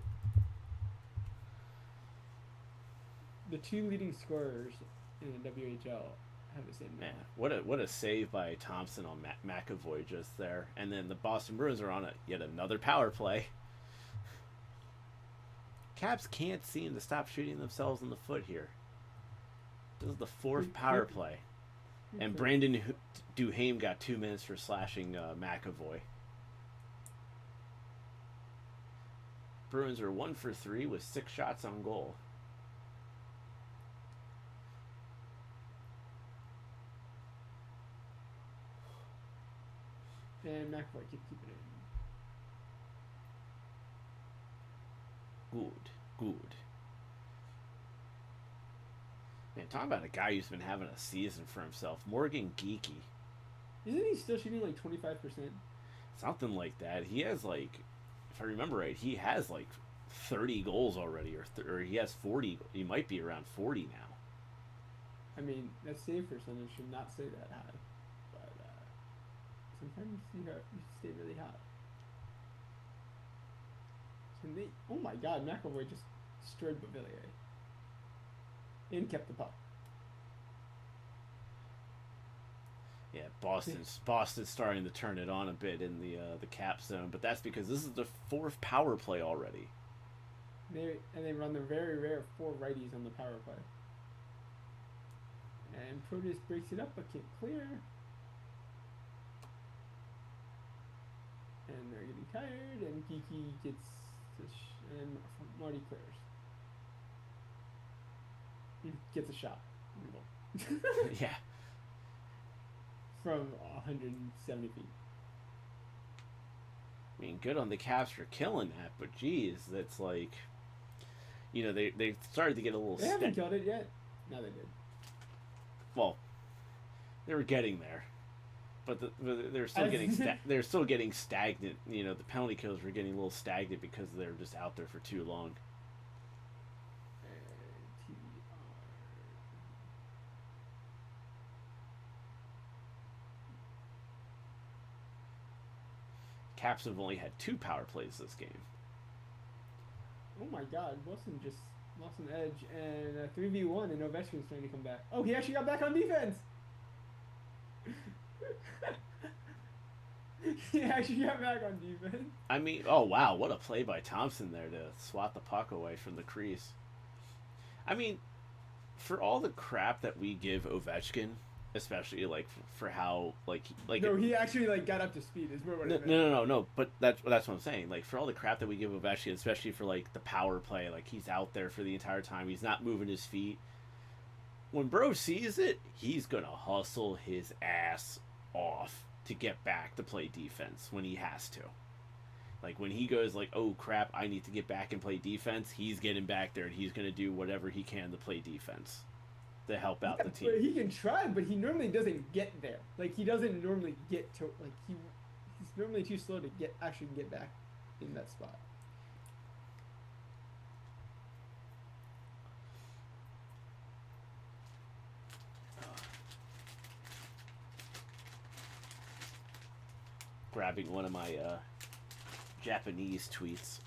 the two leading scorers in the WHL. Have the same name. Man, what a save by Thompson on McAvoy just there, and then the Boston Bruins are on yet another power play. Caps can't seem to stop shooting themselves in the foot here. This is the fourth power play, and Brandon Duhaime got 2 minutes for slashing McAvoy. Bruins are 1 for 3 with 6 shots on goal. And McAvoy keep keeping it Good. Good. Man, talking about a guy who's been having a season for himself. Morgan Geeky. Isn't he still shooting like 25%? Something like that. He has like, if I remember right, he has like 30 goals already, or he has 40. He might be around 40 now. I mean, that save percentage should not stay that high, but sometimes you stay really hot. And they, oh my God, McAvoy just destroyed Beauvillier and kept the puck. Yeah, Boston's starting to turn it on a bit in the cap zone, but that's because this is the fourth power play already. They run the very rare 4 righties on the power play. And Protus breaks it up but can't clear. And they're getting tired, and Geeky gets and Marty clears. He gets a shot. Yeah. From 170 feet. I mean, good on the Caps for killing that, but geez, that's like, you know, they started to get a little. They haven't killed it yet. No, they did. Well, they were getting there, but they're still they're still getting stagnant. You know, the penalty kills were getting a little stagnant because they were just out there for too long. Caps have only had 2 power plays this game. Oh my God, Wilson just lost an edge, and 3v1, and Ovechkin's trying to come back. Oh, he actually got back on defense! He actually got back on defense. I mean, oh wow, what a play by Thompson there to swat the puck away from the crease. I mean, for all the crap that we give Ovechkin, especially like for how like no, he actually like got up to speed. Is what it no. But that's what I'm saying. Like for all the crap that we give Ovechkin, especially for like the power play, like he's out there for the entire time. He's not moving his feet. When Bro sees it, he's gonna hustle his ass off to get back to play defense when he has to. Like when he goes like, oh crap, I need to get back and play defense. He's getting back there and he's gonna do whatever he can to play defense. To help out the team. He can try, but he normally doesn't get there. Like he doesn't normally get to like he's normally too slow to actually get back in that spot. Grabbing one of my Japanese treats.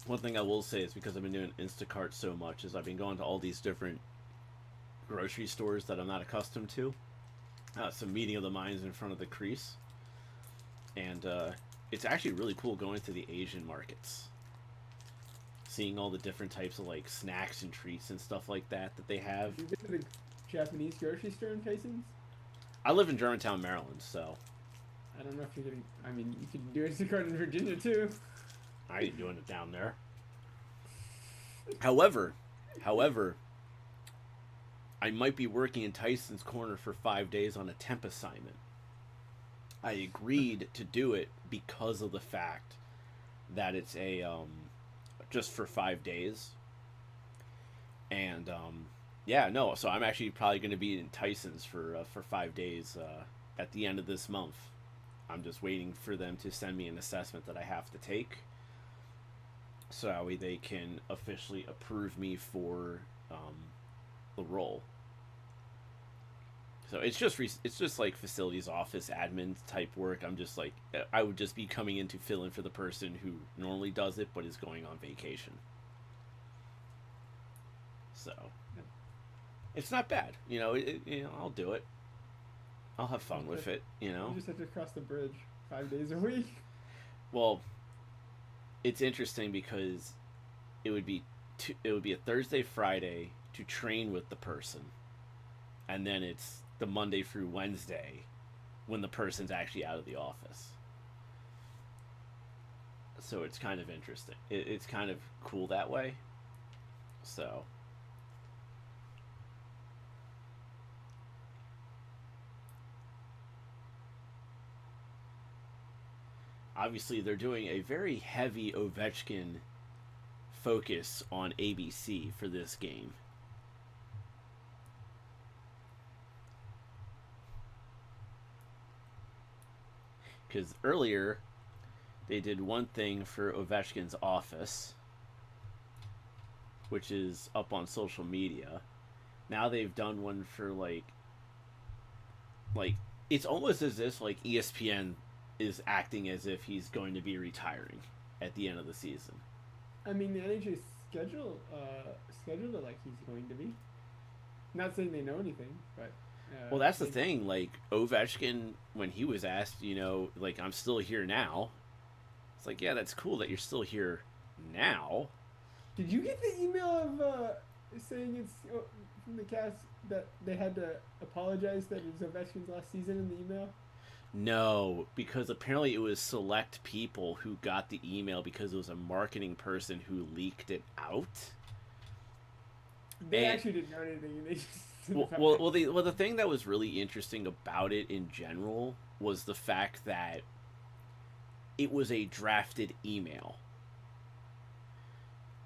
One thing I will say is because I've been doing Instacart so much is I've been going to all these different grocery stores that I'm not accustomed to. Some meeting of the minds in front of the crease. And it's actually really cool going to the Asian markets. Seeing all the different types of like snacks and treats and stuff like that they have. Have you been to the Japanese grocery store in Tyson's? I live in Germantown, Maryland, so. I don't know if you're getting. I mean, you could do Instacart in Virginia too. I ain't doing it down there. However, I might be working in Tyson's Corner for 5 days on a temp assignment. I agreed to do it because of the fact that it's a just for 5 days. And so I'm actually probably going to be in Tyson's for 5 days at the end of this month. I'm just waiting for them to send me an assessment that I have to take. So that way they can officially approve me for the role. So it's just like facilities office admin type work. I'm just like I would just be coming in to fill in for the person who normally does it but is going on vacation. So it's not bad, you know. I'll do it. I'll have fun with it, you know. You just have to cross the bridge 5 days a week. Well, it's interesting because it would be a Thursday, Friday to train with the person, and then it's the Monday through Wednesday when the person's actually out of the office. So it's kind of interesting. It's kind of cool that way. So obviously they're doing a very heavy Ovechkin focus on ABC for this game. Because earlier they did one thing for Ovechkin's office, which is up on social media. Now they've done one for like it's almost as if like ESPN is acting as if he's going to be retiring at the end of the season. I mean, the NHL scheduled it like he's going to be. Not saying they know anything, but. Well, that's the thing. Like Ovechkin, when he was asked, like I'm still here now. It's like, yeah, that's cool that you're still here now. Did you get the email of saying it's from the cast that they had to apologize that it was Ovechkin's last season in the email? No, because apparently it was select people who got the email because it was a marketing person who leaked it out. They actually didn't know anything. They just the thing that was really interesting about it in general was the fact that it was a drafted email.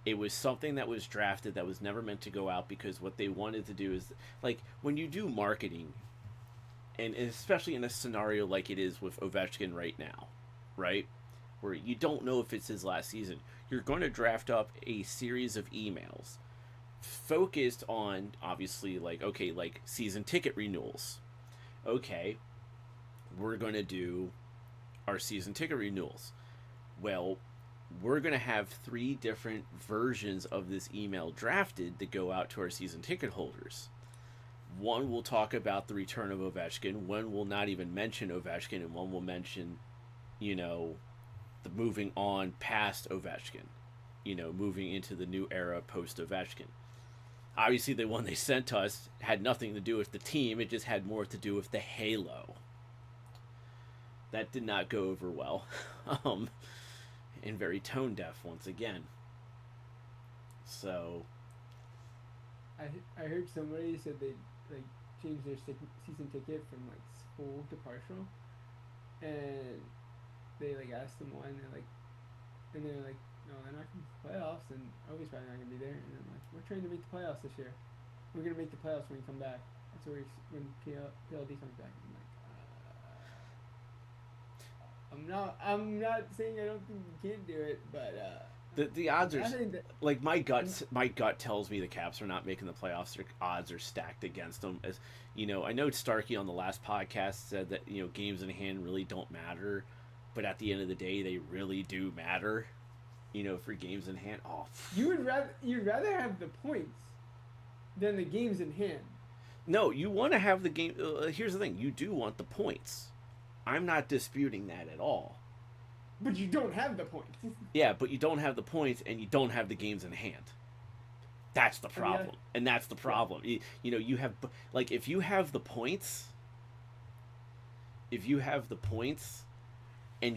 It was something that was drafted that was never meant to go out, because what they wanted to do is, like, when you do marketing, and especially in a scenario like it is with Ovechkin right now, right? Where you don't know if it's his last season, you're going to draft up a series of emails focused on, obviously, like season ticket renewals. Okay, we're going to do our season ticket renewals. Well, we're going to have 3 different versions of this email drafted to go out to our season ticket holders. One will talk about the return of Ovechkin, one will not even mention Ovechkin, and one will mention, the moving on past Ovechkin, moving into the new era post Ovechkin. Obviously, the one they sent to us had nothing to do with the team. It just had more to do with the halo. That did not go over well. And very tone deaf once again. So I heard somebody said they like changed their season ticket from like full to partial, and they like asked them why, and they're like, no, they're not going to the playoffs, and Ovi's probably not going to be there. And I'm like, we're trying to make the playoffs this year. We're going to make the playoffs when we come back. That's when PLD comes back. I'm not saying I don't think you can do it, but the odds are like my gut tells me the Caps are not making the playoffs. Their odds are stacked against them. As I know Starkey on the last podcast said that games in hand really don't matter, but at the end of the day, they really do matter. For games in hand. Oh, you'd rather have the points than the games in hand. No, you want to have the game. Here's the thing: you do want the points. I'm not disputing that at all. But you don't have the points. Yeah, but you don't have the points, and you don't have the games in hand. That's the problem, and that's the problem. You have, like, if you have the points, and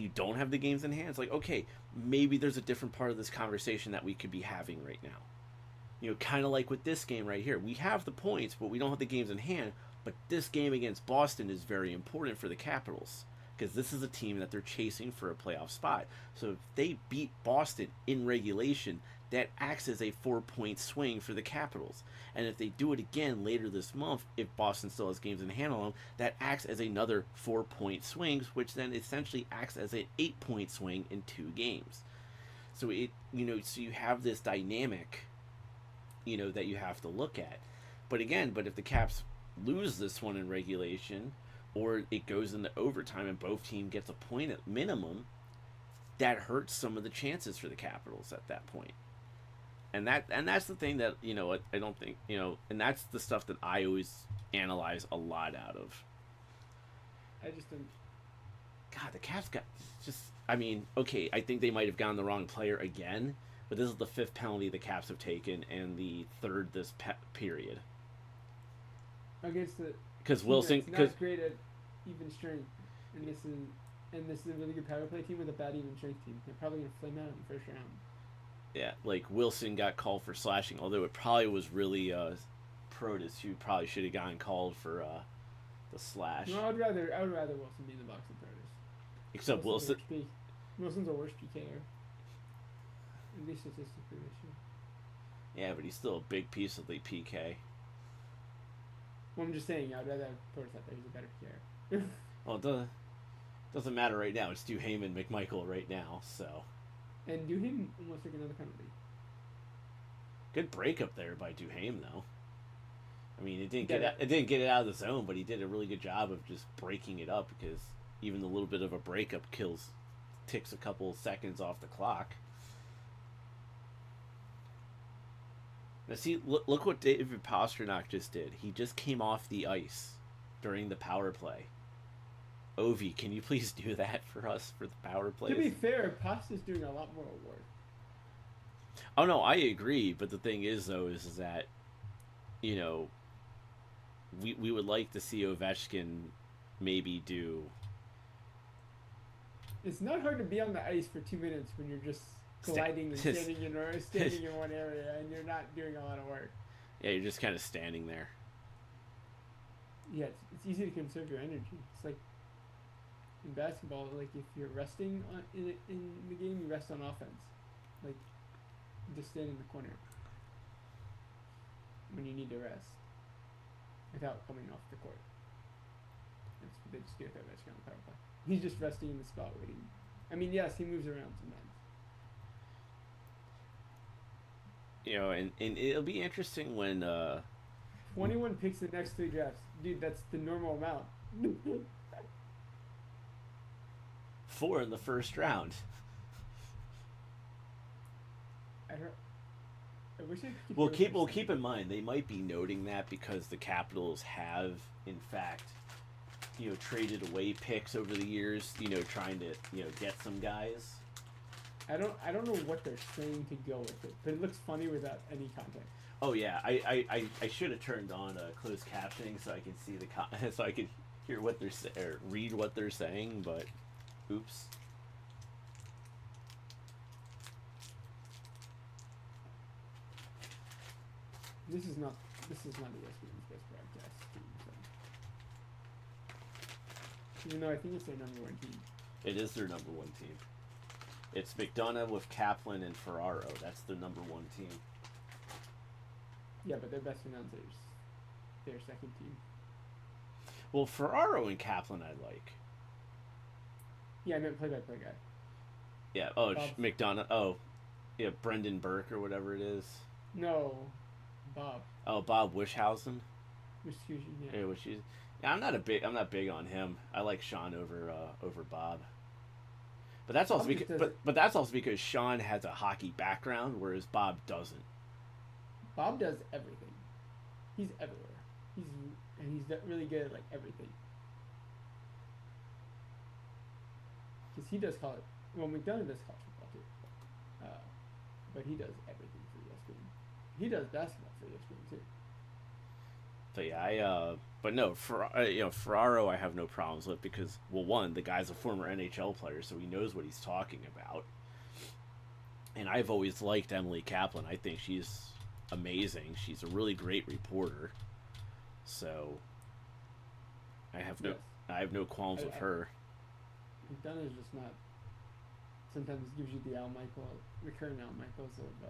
you don't have the games in hand, it's like, okay, maybe there's a different part of this conversation that we could be having right now. Kind of like with this game right here. We have the points, but we don't have the games in hand. But this game against Boston is very important for the Capitals, because this is a team that they're chasing for a playoff spot. So if they beat Boston in regulation, that acts as a 4-point swing for the Capitals. And if they do it again later this month, if Boston still has games in hand on them, that acts as another 4-point swing, which then essentially acts as an 8-point swing in 2 games. So so you have this dynamic, that you have to look at. But if the Caps lose this one in regulation, or it goes into overtime and both teams gets a point at minimum, that hurts some of the chances for the Capitals at that point. And that's the thing that I don't think and that's the stuff that I always analyze a lot out of. I just don't. God, the Caps got just. I mean, okay, I think they might have gotten the wrong player again, but this is the 5th penalty the Caps have taken and the 3rd this period. Against the because Wilson not great at even strength, and this is a really good power play team with a bad even strength team. They're probably gonna flame out in the first round. Yeah, like Wilson got called for slashing, although it probably was really Protus who probably should have gotten called for the slash. No, I would rather Wilson be in the box than Curtis. Except Wilson. Wilson's a worse PKer, at least statistically this year. Yeah, but he's still a big piece of the PK. Well, I'm just saying, I'd rather have Curtis out there. He's a better PKer. Well, it doesn't matter right now. It's Duhaime and McMichael right now, so. And Duhaime almost took another penalty. Good breakup there by Duhaime, though. I mean, it didn't get it out of the zone, but he did a really good job of just breaking it up because even a little bit of a breakup ticks a couple seconds off the clock. Now see, look what David Pastrnak just did. He just came off the ice during the power play. Ovi, can you please do that for us for the power play? To be fair, Pasta's doing a lot more work. Oh no, I agree, but the thing is though is that, you know, we would like to see Ovechkin maybe do. It's not hard to be on the ice for 2 minutes when you're just gliding and standing in one area and you're not doing a lot of work. Yeah, you're just kind of standing there. Yeah, it's easy to conserve your energy. It's like in basketball, like if you're resting in the game, you rest on offense. Like just stand in the corner when you need to rest without coming off the court. That's what they just do with Ovechkin on the power play. He's just resting in the spot waiting. I mean, yes, he moves around sometimes. You know, and it'll be interesting when 21 picks the next 3 drafts. Dude, that's the normal amount. 4 in the first round. I wish I could Keep in mind they might be noting that because the Capitals have in fact, you know, traded away picks over the years, you know, trying to, you know, get some guys. I don't know what they're saying to go with it, but it looks funny without any context. Oh yeah, I should have turned on closed captioning so I can see so I could hear what they're or read what they're saying, but oops. This is not ESPN's best broadcast team, so. Even though I think it's their number 1 team. It is their number 1 team. It's McDonough with Kaplan and Ferraro. That's the number 1 team. Yeah, but their best announcers, their second team. Well, Ferraro and Kaplan I like. Yeah, I meant play-by-play guy. Yeah. Oh, McDonough. Oh, yeah, Brendan Burke or whatever it is. No, Bob. Oh, Bob Wishhausen. Wishhausen, yeah. Yeah, Yeah, I'm not big on him. I like Sean over Bob. But that's also that's also because Sean has a hockey background, whereas Bob doesn't. Bob does everything. He's everywhere. He's really good at like everything. Because he does college. Well, McDonough does college football too. But he does everything for ESPN. He does basketball for ESPN too. But yeah, but no, Ferraro I have no problems with because, well, one, the guy's a former NHL player, so he knows what he's talking about. And I've always liked Emily Kaplan. I think she's amazing. She's a really great reporter. So I have no qualms with her. McDonough's just not. Sometimes gives you the recurring Al Michaels of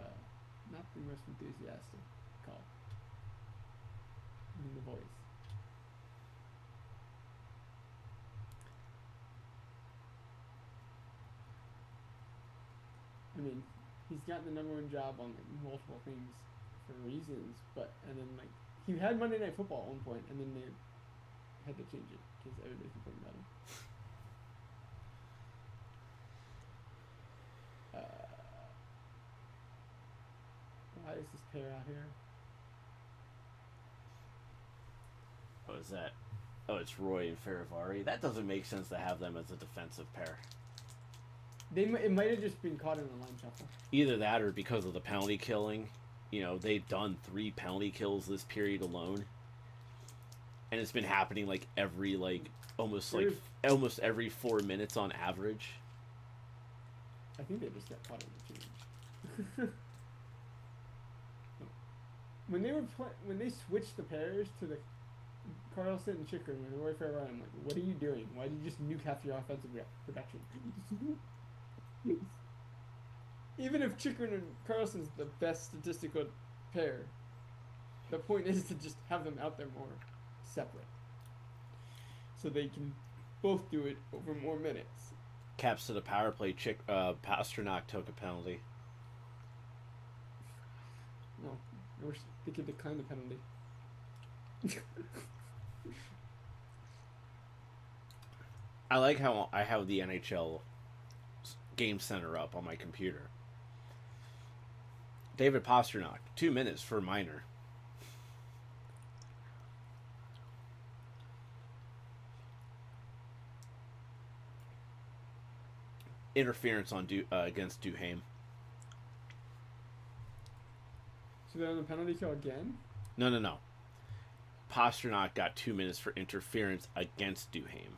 not the most enthusiastic call. In the voice. I mean, he's gotten the number 1 job on like multiple things for reasons, and then like he had Monday Night Football at one point, and then they had to change it because everybody complained about him. Why is this pair out here? Oh, is that? Oh, it's Roy and Faravari. That doesn't make sense to have them as a defensive pair. It might have just been caught in the line shuffle. Either that or because of the penalty killing. You know, they've done 3 penalty kills this period alone. And it's been happening like almost every 4 minutes on average. I think they just got caught in the change. When they switched the pairs to the Carlson and Chikrin when they were for a run, I'm like, what are you doing? Why did you just nuke half your offensive production? Even if Chikrin and Carlson's the best statistical pair, the point is to just have them out there more separate, so they can both do it over more minutes. Caps to the power play. Pasternak took a penalty. No, I wish they could decline the penalty. I like how I have the NHL Game Center up on my computer. David Pasternak, 2 minutes for minor. Interference on against Duhaime. So they're on the penalty kill again? No. Pasternak got 2 minutes for interference against Duhaime.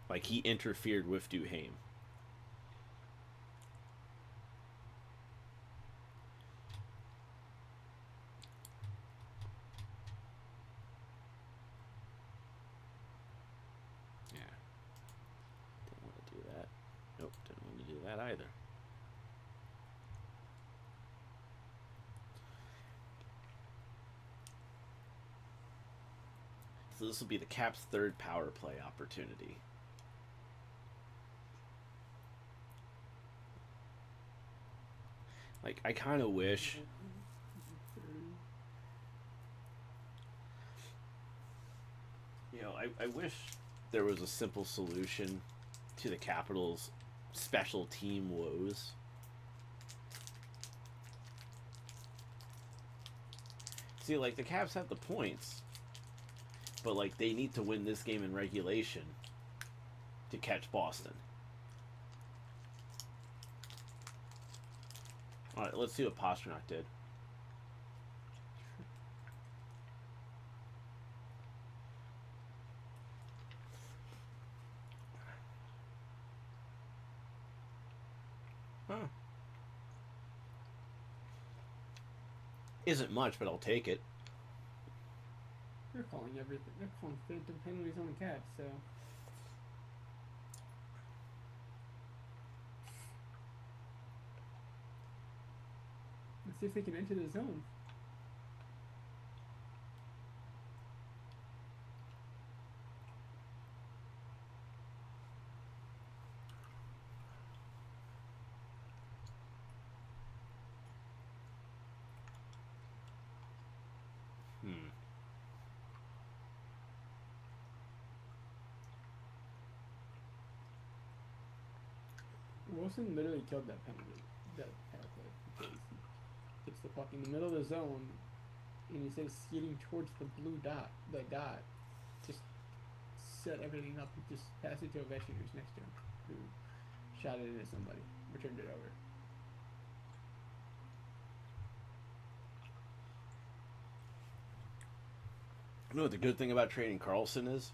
Like, he interfered with Duhaime. Yeah. Didn't want to do that. Nope, didn't want to do that either. So this will be the Caps' third power play opportunity. Like, I kind of wish... You know, I wish there was a simple solution to the Capitals' special team woes. See, like, the Caps have the points, but, like, they need to win this game in regulation to catch Boston. Alright, let's see what Pasternak did. Huh. Isn't much, but I'll take it. They're calling everything. They're calling phantom penalties on the Caps, so... Let's see if they can enter the zone. Wilson literally killed that penalty, that power play, because he gets the puck in the middle of the zone, and instead of skating towards the blue dot, just set everything up and just passed it to Ovechkin, who's next to him, who shot it into somebody, returned it over. You know what the good thing about trading Carlson is?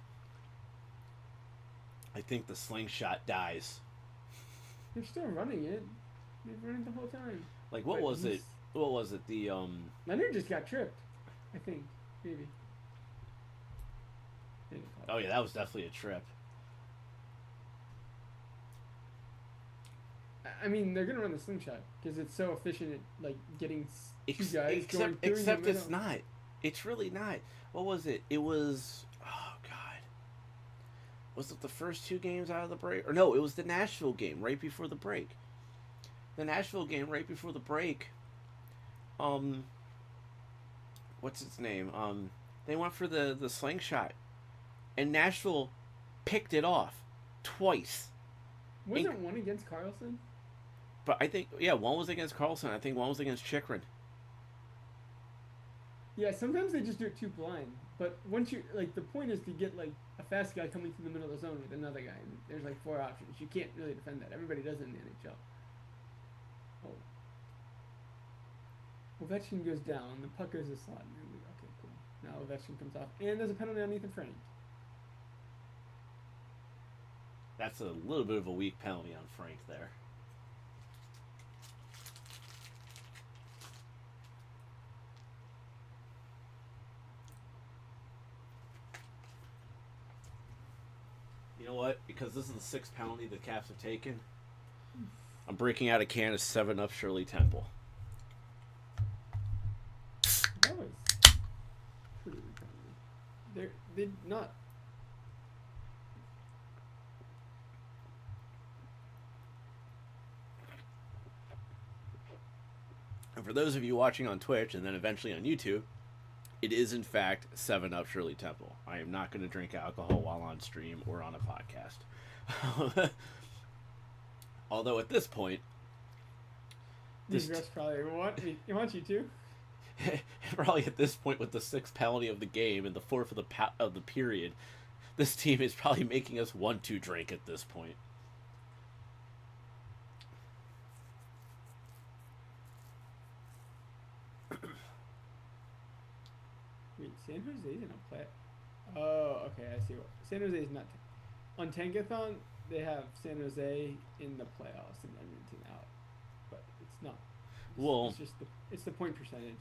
I think the slingshot dies. They're still running it. They've run it the whole time. Like, what was it? What was it? The Leonard just got tripped, I think, maybe. Oh yeah, that was definitely a trip. I mean, they're gonna run the slingshot because it's so efficient at like getting two guys going through Except the it's middle. not. It's really not. What was it? It was. Oh God. Was it the first two games out of the break? Or no, it was the Nashville game right before the break. The Nashville game right before the break. What's its name? They went for the slingshot, and Nashville picked it off twice. Wasn't one against Carlson? But I think one was against Carlson. I think one was against Chikrin. Yeah, sometimes they just do it too blind. But once you the point is to get like a fast guy coming through the middle of the zone with another guy. And there's like 4 options. You can't really defend that. Everybody does it in the NHL. Oh. Ovechkin goes down. The puck goes to the slot. Okay, cool. Now Ovechkin comes off, and there's a penalty on Ethan Frank. That's a little bit of a weak penalty on Frank there. You know what? Because this is the sixth penalty the Caps have taken, I'm breaking out a can of 7-Up Shirley Temple. That was pretty good. They not. And for those of you watching on Twitch and then eventually on YouTube, it is in fact 7-Up Shirley Temple. I am not going to drink alcohol while on stream or on a podcast. Although at this point, These refs probably want you to. probably at this point with the sixth penalty of the game and the fourth of the period, this team is probably making us want to drink at this point. Wait, San Jose's in a play. Oh, okay, I see what. San Jose's not. On Tankathon, they have San Jose in the playoffs and Edmonton out, but it's not. It's just the point percentage.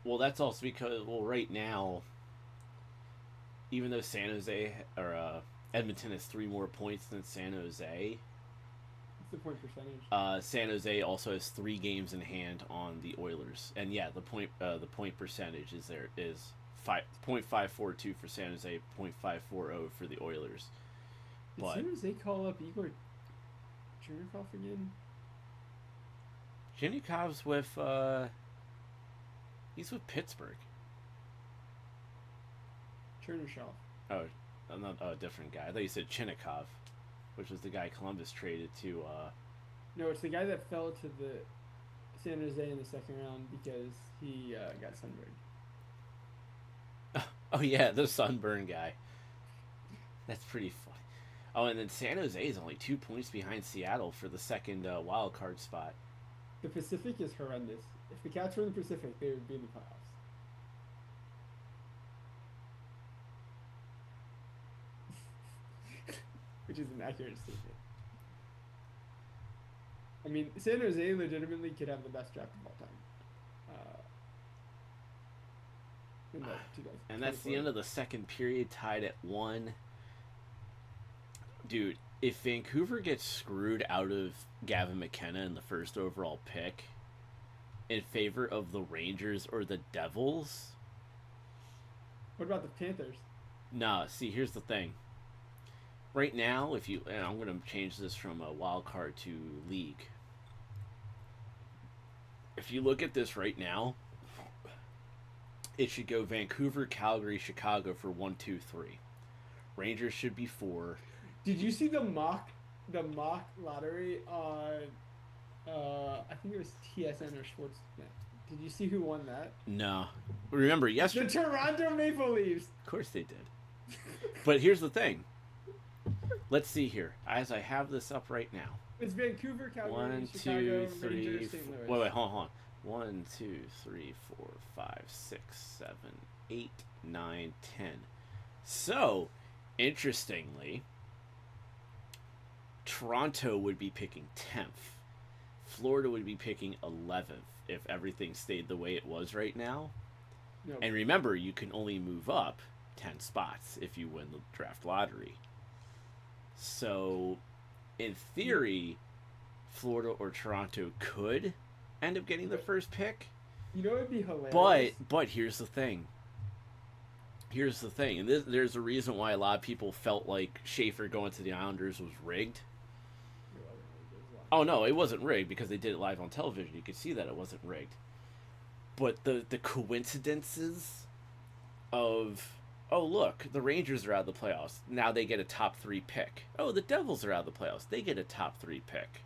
Well, that's also because right now, even though San Jose or Edmonton has 3 more points than San Jose. What's the point percentage? San Jose also has 3 games in hand on the Oilers, and yeah, the point percentage is 0.542 for San Jose, 0.540 for the Oilers. Did San Jose call up Igor Chernakov again? Chernyakov's with he's with Pittsburgh. Chernyshov. Oh, a different guy. I thought you said Chernakov, which was the guy Columbus traded to. No, it's the guy that fell to the San Jose in the second round because he got sunburned. Oh yeah, the sunburn guy. That's pretty funny. Oh, and then San Jose is only 2 points behind Seattle for the second wild card spot. The Pacific is horrendous. If the Cats were in the Pacific, they would be in the playoffs. Which is an accurate statement. I mean, San Jose legitimately could have the best draft of all time. And that's the end of the second period, tied at 1. Dude, if Vancouver gets screwed out of Gavin McKenna in the first overall pick in favor of the Rangers or the Devils... What about the Panthers? Nah, see, here's the thing. Right now, and I'm going to change this from a wild card to league. If you look at this right now, it should go Vancouver, Calgary, Chicago for 1, 2, 3. Rangers should be 4. Did you see the mock lottery on I think it was TSN or Sportsnet? Did you see who won that? No. Remember yesterday, the Toronto Maple Leafs. Of course they did. But here's the thing. Let's see here. As I have this up right now. It's Vancouver, Calgary, 1, Chicago, 2, 3, Rangers, St. Louis. Wait, hold on. 1, 2, 3, 4, 5, 6, 7, 8, 9, 10. So, interestingly, Toronto would be picking 10th. Florida would be picking 11th if everything stayed the way it was right now. No. And remember, you can only move up 10 spots if you win the draft lottery. So, in theory, Florida or Toronto could end up getting the first pick. You know, it'd be hilarious. But here's the thing. And there's a reason why a lot of people felt like Schaefer going to the Islanders was rigged. Oh no, it wasn't rigged because they did it live on television. You could see that it wasn't rigged. But the coincidences of, oh look, the Rangers are out of the playoffs. Now they get a top 3 pick. Oh, the Devils are out of the playoffs. They get a top 3 pick.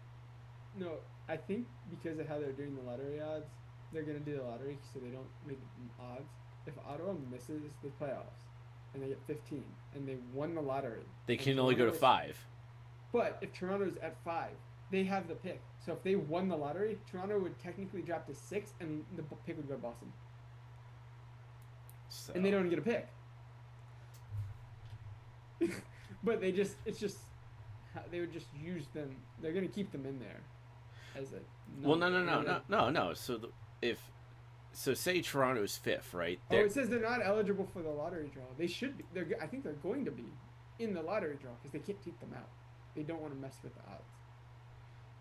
No, I think because of how they're doing the lottery odds, they're going to do the lottery so they don't make odds. If Ottawa misses the playoffs and they get 15 and they won the lottery, they can only go to 5. But if Toronto's at 5, they have the pick. So if they won the lottery, Toronto would technically drop to 6 and the pick would go to Boston. So. And they don't get a pick. But they would just use them. They're going to keep them in there as a. Well, no. So say Toronto's 5th, right? It says they're not eligible for the lottery draw. They should be. I think they're going to be. in the lottery draw because they can't take them out. They don't want to mess with the odds.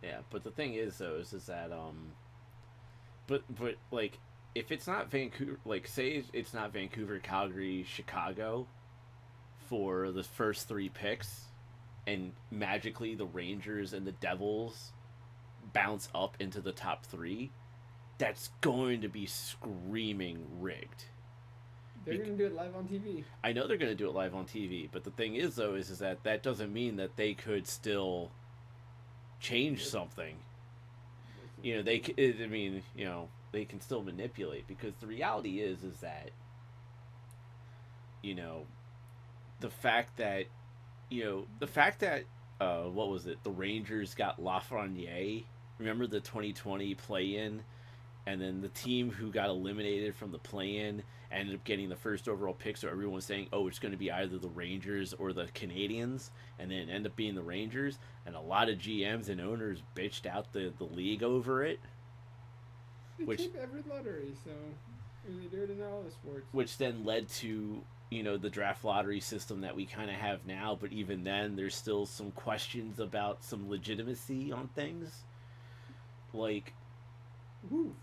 Yeah, but the thing is though is that but like if it's not Vancouver, like say it's not Vancouver, Calgary, Chicago for the first 3 picks, and magically the Rangers and the Devils bounce up into the top 3, that's going to be screaming rigged. They're going to do it live on TV. I know they're going to do it live on TV, but the thing is though is that doesn't mean that they could still change something. You know, I mean, you know, they can still manipulate, because the reality is that, you know, the fact that what was it? The Rangers got Lafreniere. Remember the 2020 play-in, and then the team who got eliminated from the play-in ended up getting the first overall pick. So everyone was saying, "Oh, it's going to be either the Rangers or the Canadians," and then it ended up being the Rangers. And a lot of GMs and owners bitched out the league over it. They keep every lottery, so they do it in all the sports. Which then led to, you know, the draft lottery system that we kind of have now. But even then, there's still some questions about some legitimacy on things. Like, woo.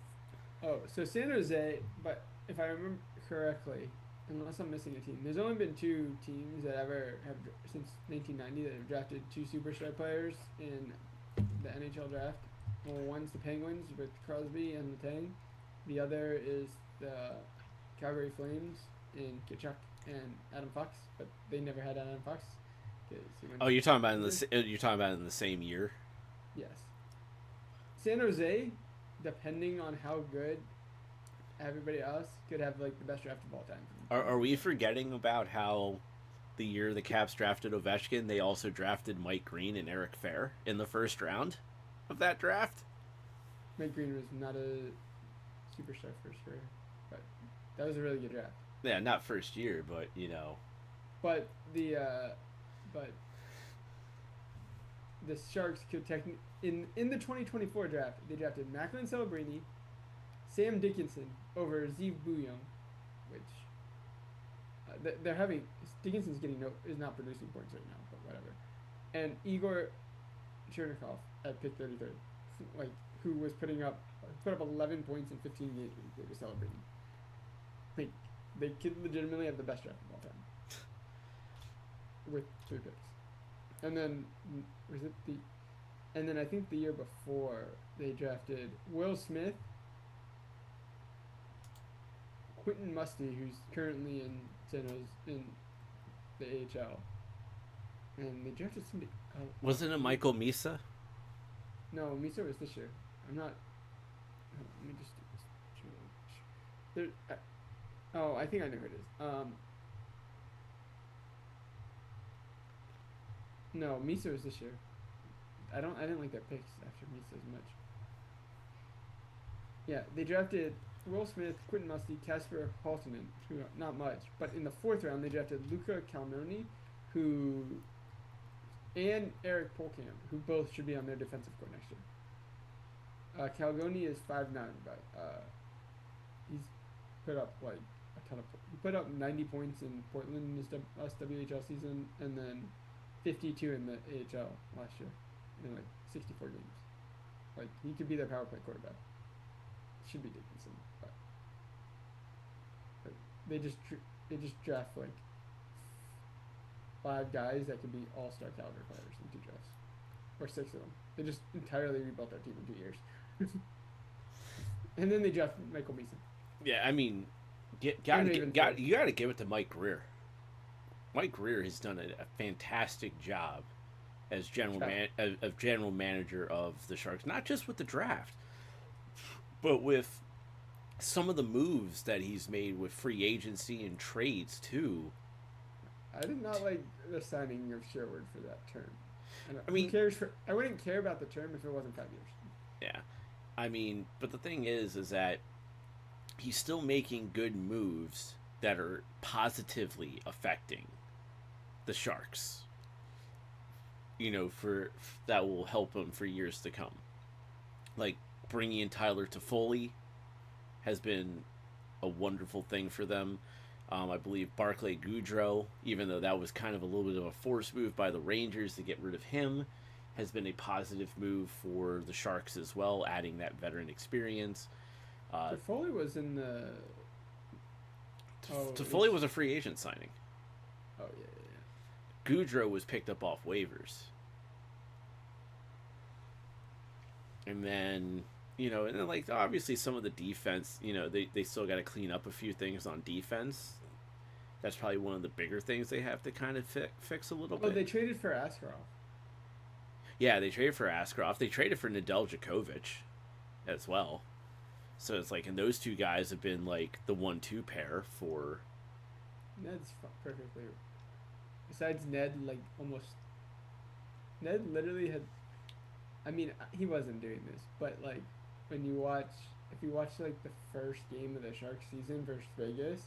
Oh, so San Jose, but if I remember correctly, unless I'm missing a team, there's only been 2 teams that ever have, since 1990, that have drafted 2 superstar players in the NHL draft. Well, one's the Penguins with Crosby and Letang. The other is the Calgary Flames in Kitchuk and Adam Fox, but they never had Adam Fox. Oh, you're talking about in the same year? Yes. San Jose, depending on how good everybody else, could have like the best draft of all time. Are we forgetting about how the year the Caps drafted Ovechkin, they also drafted Mike Green and Eric Fair in the first round of that draft? Mike Green was not a superstar first year, but that was a really good draft. Yeah, not first year, but you know. But the Sharks could technically in the 2024 draft, they drafted Macklin Celebrini, Sam Dickinson over Zeev Bouillon, which they're having. Dickinson's is not producing points right now, but whatever. And Igor Chernikov at pick 33, like who was put up 11 points in 15 games when they were celebrating. Like they could legitimately have the best draft of all time with 3 picks. And then I think the year before they drafted Will Smith, Quentin Musty, who's currently in San Jose in the AHL, and they drafted somebody. Wasn't it Michael Misa? No, Misa was this year. I'm not. Let me just do this. I think I know who it is. No, Misa was this year. I didn't like their picks after Misa as much. Yeah, they drafted Will Smith, Quentin Musty, Kasper Haltonen, who not much, but in the 4th round they drafted Luca Calnoni, and Eric Polkamp, who both should be on their defensive core next year. Calgoni is 5'9", but he's put up like a ton of. He put up 90 points in Portland in his last WHL season, and then 52 in the AHL last year, in like 64 games. Like he could be their power play quarterback. Should be Dickinson, but they just draft like 5 guys that could be all-star caliber players in 2 drafts, or 6 of them. They just entirely rebuilt their team in 2 years. And then they draft Michael Mason. Yeah, I mean, you got to give it to Mike Greer. Mike Greer has done a fantastic job as general manager of the Sharks, not just with the draft, but with some of the moves that he's made with free agency and trades too. I did not like the signing of Sherwood for that term. I mean, I wouldn't care about the term if it wasn't 5 years. Yeah, I mean, but the thing is that he's still making good moves that are positively affecting the Sharks. You know, that will help him for years to come. Like bringing in Tyler Toffoli has been a wonderful thing for them. I believe Barclay Goodrow, even though that was kind of a little bit of a forced move by the Rangers to get rid of him, has been a positive move for the Sharks as well, adding that veteran experience. Toffoli was in the. Oh, Toffoli was a free agent signing. Oh yeah, yeah, Goudreau was picked up off waivers. And then, and then, like, obviously some of the defense, they still got to clean up a few things on defense. That's probably one of the bigger things they have to kind of fix a little yeah. Oh, bit. they traded for Askarov. Yeah, they traded for Askarov. They traded for Nedeljkovic as well. So it's like, and those two guys have been like the 1-2 pair for. Ned's perfectly. Besides Ned, like almost. Ned literally had. I mean, he wasn't doing this, but like when you watch, if you watch like the first game of the Sharks season versus Vegas,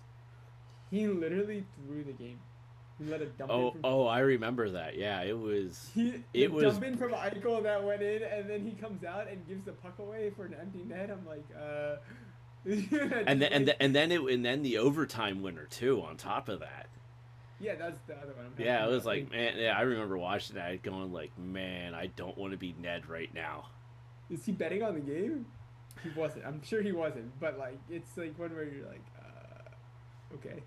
he literally threw the game. He let a dump in from. Oh, I remember that. Yeah, it was. It was dump in from Eichel that went in, and then he comes out and gives the puck away for an empty net. I'm like, and then the overtime winner too. On top of that. Yeah, that's the other one. Yeah, it was like, man. Yeah, I remember watching that, going like, man, I don't want to be Ned right now. Is he betting on the game? He wasn't. I'm sure he wasn't. But like, it's like one where you're like, okay.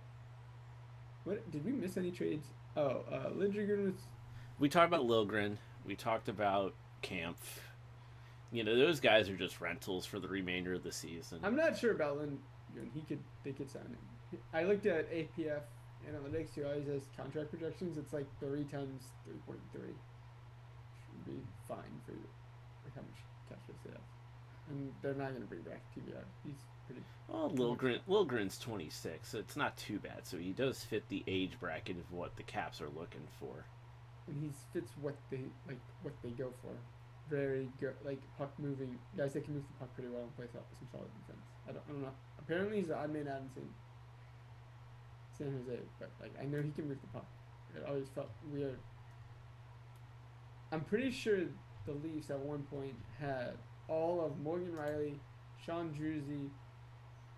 What did we miss any trades? Oh, Lindgren was. We talked about Liljegren. We talked about Kampf. Those guys are just rentals for the remainder of the season. I'm not sure about Lindgren. They could sign him. I looked at APF analytics. He always has contract projections. It's like 3 times 3.3. Should be fine for like how much cap space they have. And they're not going to bring back TBR. He's pretty. Well, Liljegren's 26, so it's not too bad. So he does fit the age bracket of what the Caps are looking for. And he fits what they go for. Very good, like puck moving guys that can move the puck pretty well and play some solid defense. I don't know. Apparently he's the odd man out in San Jose, but like I know he can move the puck. It always felt weird. I'm pretty sure the Leafs at one point had all of Morgan Rielly, Sean Druzy,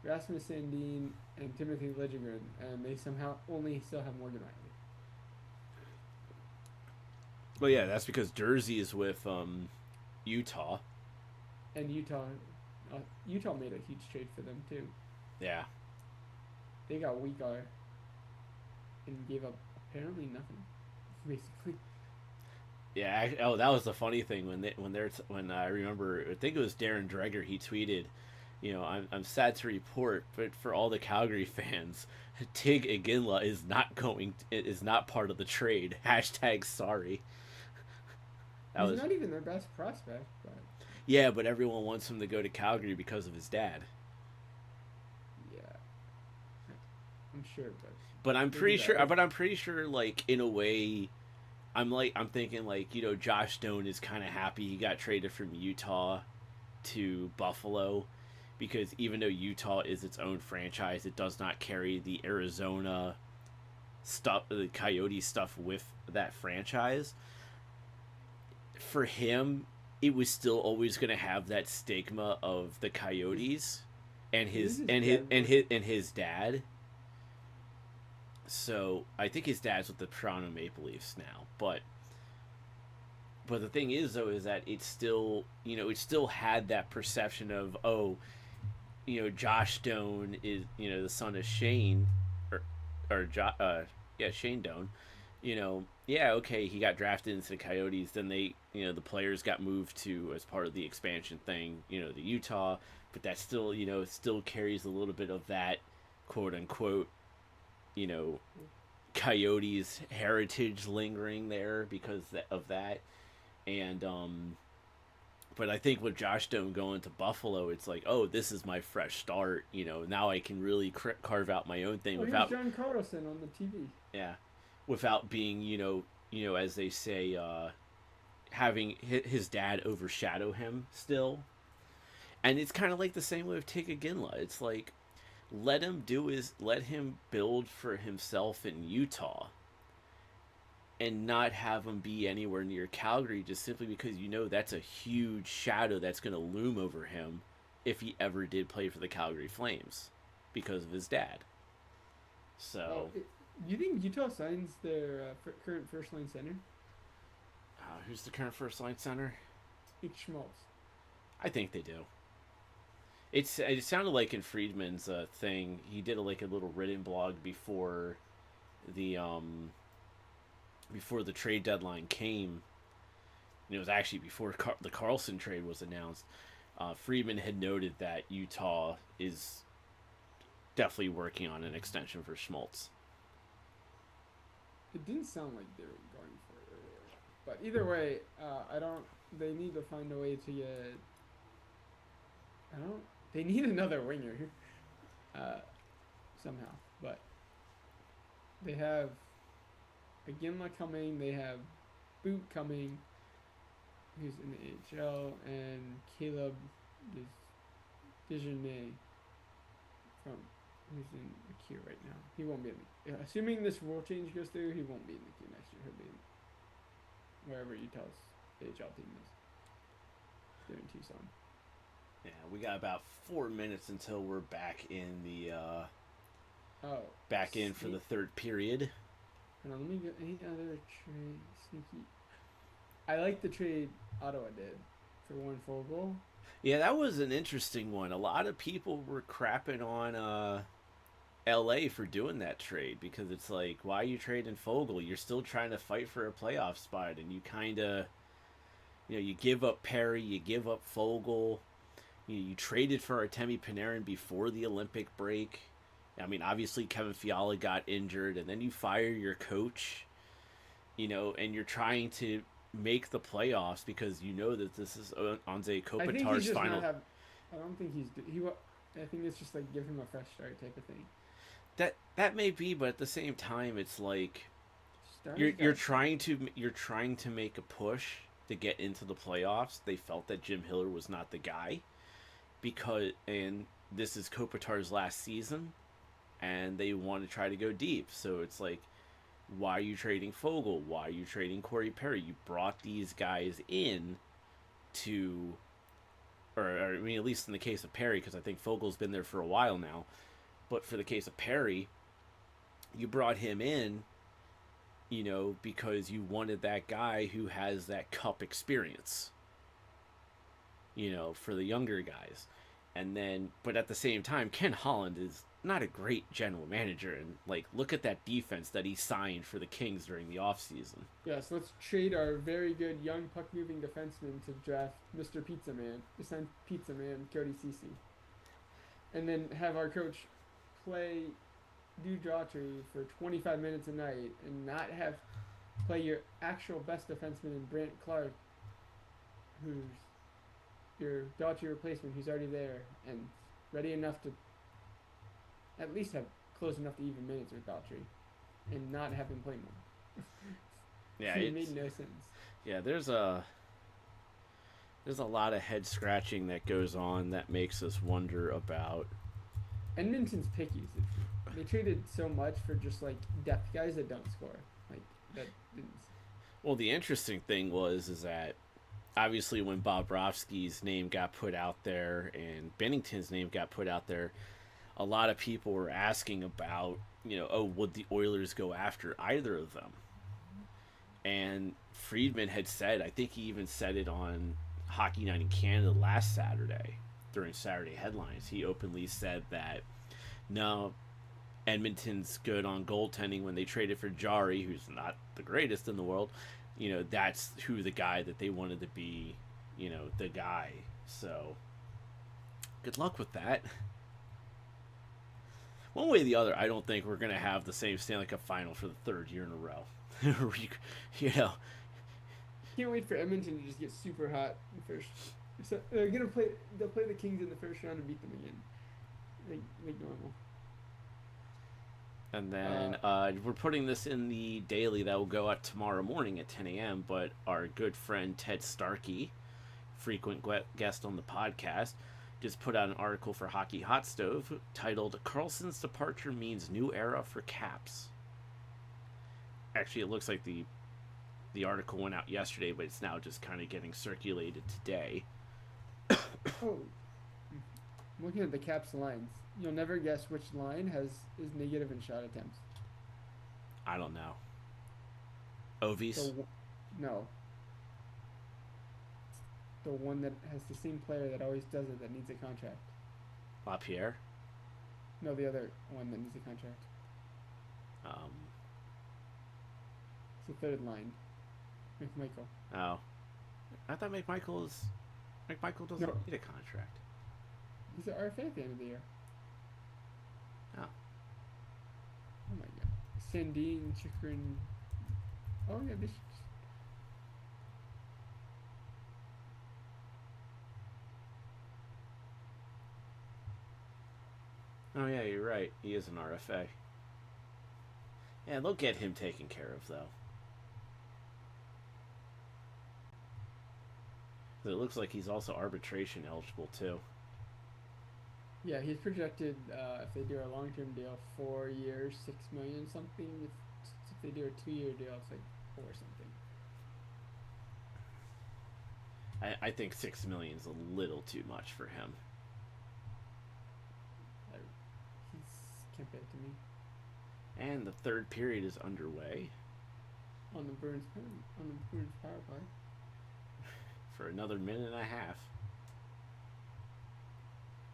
Rasmus Sandin, and Timothy Liljegren, and they somehow only still have Morgan Rielly. Well, yeah, that's because Jersey is with Utah. And Utah made a huge trade for them too. Yeah. They got Weegar and gave up apparently nothing, basically. Yeah. That was the funny thing when I remember. I think it was Darren Dreger. He tweeted, I'm sad to report, but for all the Calgary fans, Tig Iginla is not part of the trade. # sorry. He's not even their best prospect, but. Yeah, but everyone wants him to go to Calgary because of his dad. Yeah, I'm sure, but I'm pretty sure, like in a way, I'm thinking like Josh Stone is kind of happy he got traded from Utah to Buffalo, because even though Utah is its own franchise, it does not carry the Arizona stuff, the Coyote stuff with that franchise. For him, it was still always going to have that stigma of the Coyotes and his dad. So I think his dad's with the Toronto Maple Leafs now, but the thing is though is that it still had that perception of Josh Stone is the son of Shane Shane Doan. Okay, he got drafted into the Coyotes. Then they, the players got moved to, as part of the expansion thing, to Utah. But that still, still carries a little bit of that, quote unquote, Coyotes heritage lingering there because of that. And, but I think with Josh Stone going to Buffalo, it's like, oh, this is my fresh start. Now I can really carve out my own thing without. He was John Carlson on the TV. Yeah. Without being, as they say, having his dad overshadow him still. And it's kind of like the same way with Tig Iginla. It's like, let him build for himself in Utah and not have him be anywhere near Calgary, just simply because that's a huge shadow that's going to loom over him if he ever did play for the Calgary Flames because of his dad. So, You think Utah signs their current first line center? who's the current first line center? It's Schmaltz. I think they do. It sounded like in Friedman's thing, he did like a little written blog the before the trade deadline came. And it was actually before the Carlson trade was announced. Friedman had noted that Utah is definitely working on an extension for Schmaltz. It didn't sound like they were going for it earlier. But either way, I don't. They need to find a way to get. I don't. They need another winger, somehow. But they have Aginla coming. They have Boot coming, who's in the AHL, and Caleb Dejanay from who's in the queue right now. He won't be in the. Assuming this rule change goes through, he won't be in the queue next year. He'll be in wherever Utah's AHL team is. They're in Tucson. Yeah, we got about 4 minutes until we're back in the in for the third period. Hold on, let me get any other trade sneaky. I like the trade Ottawa did for Warren Fogle. Yeah, that was an interesting one. A lot of people were crapping on LA for doing that trade because it's like, why are you trading Fogle? You're still trying to fight for a playoff spot, and you kind of, you give up Perry, you give up Fogle. You traded for Artemi Panarin before the Olympic break. I mean, obviously Kevin Fiala got injured, and then you fire your coach, and you're trying to make the playoffs because you know that this is Anze Kopitar's final. I don't think I think it's just like give him a fresh start type of thing. That may be, but at the same time, it's like you're trying to make a push to get into the playoffs. They felt that Jim Hiller was not the guy and this is Kopitar's last season, and they want to try to go deep. So it's like, why are you trading Fogle? Why are you trading Corey Perry? You brought these guys in or I mean, at least in the case of Perry, because I think Fogle's been there for a while now. But for the case of Perry, you brought him in, because you wanted that guy who has that cup experience, for the younger guys. And then, but at the same time, Ken Holland is not a great general manager. And, look at that defense that he signed for the Kings during the offseason. Yeah, so let's trade our very good young puck-moving defenseman to draft Mr. Pizza Man, to sign Pizza Man, Cody Ceci. And then have our coach do Daughtry for 25 minutes a night and not play your actual best defenseman in Brant Clark, who's your Daughtry replacement, who's already there and ready enough to at least have close enough to even minutes with Daughtry, and not have him play more. Yeah, it made no sense. Yeah, there's a lot of head scratching that goes on that makes us wonder about. Edmonton's picky. They traded so much for just depth guys that don't score. That didn't. Well, the interesting thing is that obviously when Bobrovsky's name got put out there and Bennington's name got put out there, a lot of people were asking about, would the Oilers go after either of them? And Friedman had said, I think he even said it on Hockey Night in Canada last Saturday during Saturday headlines. He openly said that, no, Edmonton's good on goaltending. When they traded for Jari, who's not the greatest in the world, that's who the guy that they wanted to be, the guy. So good luck with that. One way or the other, I don't think we're going to have the same Stanley Cup final for the third year in a row. Can't wait for Edmonton to just get super hot first. So they'll play the Kings in the first round and beat them again, like normal. And then we're putting this in the daily that will go out tomorrow morning at 10 a.m. But our good friend Ted Starkey, frequent guest on the podcast, just put out an article for Hockey Hot Stove titled "Karlsson's Departure Means New Era for Caps." Actually, it looks like the article went out yesterday, but it's now just kind of getting circulated today. Oh, looking at the Caps lines, You'll never guess which line is negative in shot attempts. I don't know. Ovies? No, the one that has the same player that always does it that needs a contract. LaPierre? No, the other one that needs a contract. Um, It's the third line. McMichael. oh. I thought McMichael doesn't No. need a contract. He's an RFA at the end of the year. Oh. Oh my god. Sandine, Chikrin. Oh yeah, this. Oh, yeah, you're right. He is an RFA. Yeah, they'll get him taken care of, though. It looks like he's also arbitration eligible, too. Yeah, he's projected if they do a long-term deal, 4 years, 6 million something. If they do a 2-year deal, it's like 4 something. I think $6 million is a little too much for him. He's compared to me And the third period is underway on the Bruins power play. for another minute and a half.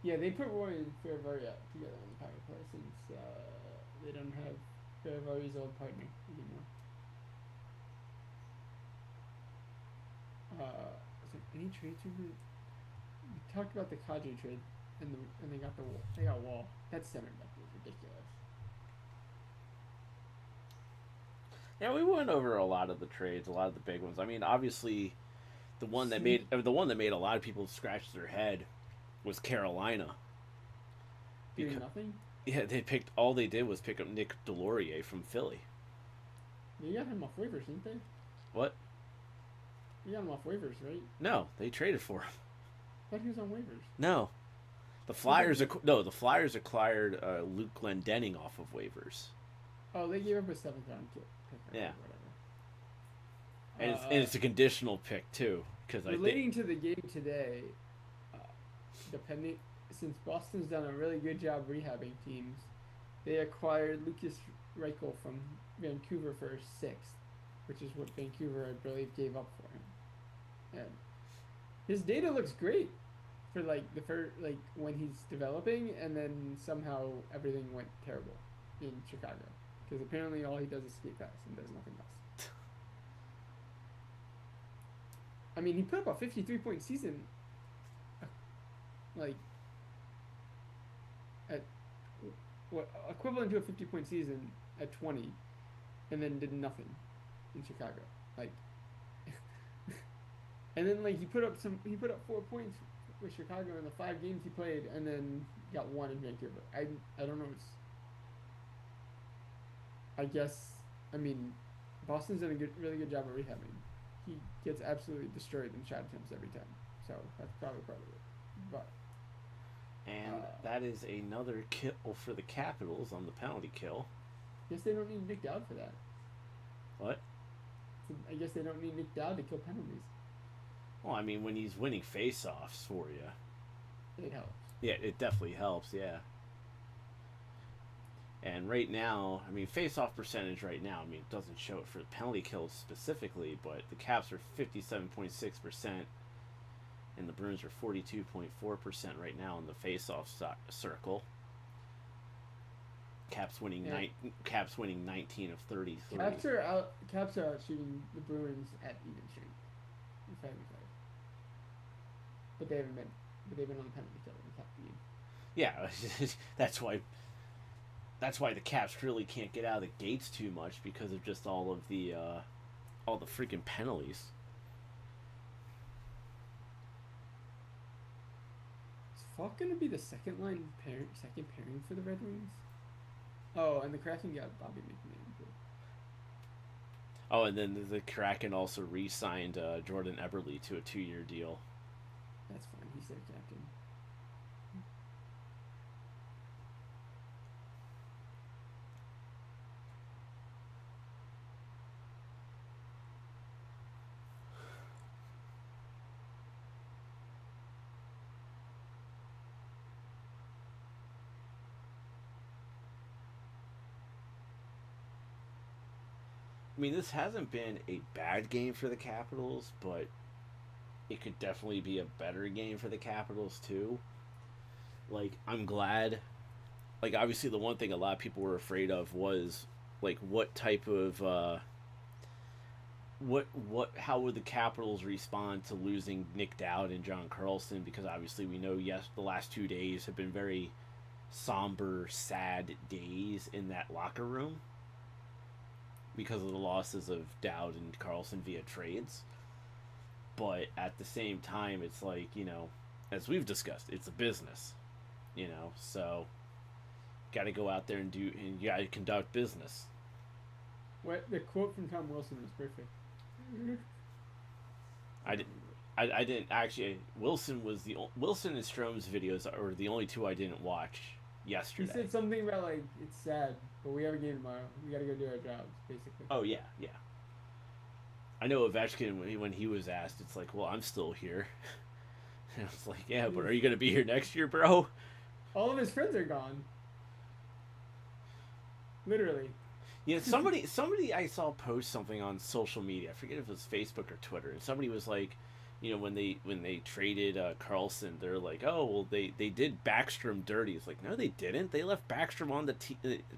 Yeah, they put Roy and Ferravari out together on the power play since they don't have Ferravari's old partner anymore. Is there any trades we talked about the Kadri trade and they got Wall. That center back was ridiculous. Yeah, we went over a lot of the trades, a lot of the big ones. I mean, obviously, the one that made a lot of people scratch their head was Carolina. Doing nothing? Yeah, all they did was pick up Nick Delorier from Philly. They got him off waivers, didn't they? What? You got him off waivers, right? No, they traded for him. I thought he was on waivers. No, the Flyers acquired Luke Glendening off of waivers. Oh, they gave up a 7th round pick. Yeah. Whatever. And it's a conditional pick too, because relating to the game today, since Boston's done a really good job rehabbing teams, they acquired Lucas Reichel from Vancouver for a 6th, which is what Vancouver, I believe, gave up for him. And his data looks great for when he's developing, and then somehow everything went terrible in Chicago because apparently all he does is skate fast and does nothing else. I mean, he put up a 53-point season, at what equivalent to a 50-point season at 20, and then did nothing in Chicago. And then he put up 4 points with Chicago in the 5 games he played, and then got 1 in Vancouver. I don't know. I mean, Boston's done a really good job of rehabbing. He gets absolutely destroyed in shot attempts every time, so that's probably part of it. But that is another kill for the Capitals on the penalty kill. I guess they don't need Nick Dowd for that. What? I guess they don't need Nick Dowd to kill penalties. Well, I mean, when he's winning face-offs for you, it helps. Yeah, it definitely helps. Yeah. And right now, I mean, face-off percentage right now, I mean, it doesn't show it for the penalty kills specifically, but the Caps are 57.6%, and the Bruins are 42.4% right now in the face-off circle. Caps winning 19 of 33. Caps are out shooting the Bruins at even strength. 5-5. But they've been on the penalty kill in the top game. Yeah, that's why the Caps really can't get out of the gates too much because of just all the freaking penalties. Is Falk gonna be the second pairing for the Red Wings? Oh, and the Kraken got Bobby McMahon. Oh, and then the Kraken also re-signed Jordan Eberle to a 2-year deal. That's fine. He's their captain. I mean, this hasn't been a bad game for the Capitals, but it could definitely be a better game for the Capitals too. Like, I'm glad. Like, obviously, the one thing a lot of people were afraid of was like what type of what how would the Capitals respond to losing Nick Dowd and John Carlson, because obviously we know, yes, the last 2 days have been very somber, sad days in that locker room because of the losses of Dowd and Carlson via trades. But at the same time, it's like, as we've discussed, it's a business, so got to go out there and you got to conduct business. What the quote from Tom Wilson was perfect. I didn't actually. Wilson and Strome's videos are the only two I didn't watch yesterday. He said something about like it's sad, but we have a game tomorrow. We got to go do our jobs, basically. Oh yeah. I know Ovechkin, when he was asked, it's like, well, I'm still here. And I was like, yeah, but are you gonna be here next year, bro? All of his friends are gone. Literally. Yeah, somebody I saw post something on social media. I forget if it was Facebook or Twitter, and somebody was like, when they traded Carlson, they're like, oh well, they did Backstrom dirty. It's like, no, they didn't. They left Backstrom on the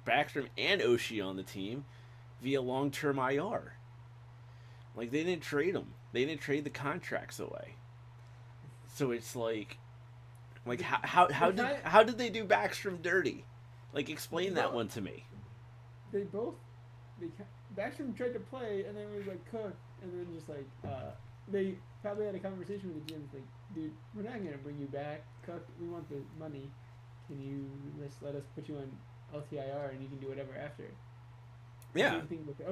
Backstrom and Oshie on the team via long-term IR. Like, they didn't trade them. They didn't trade the contracts away. So it's like how did they do Backstrom dirty? Like, explain that one to me. Backstrom tried to play, and then it was like Cook, and then just like they probably had a conversation with the GM, like, dude, we're not gonna bring you back, Cook. We want the money. Can you just let us put you on LTIR, and you can do whatever after? Yeah,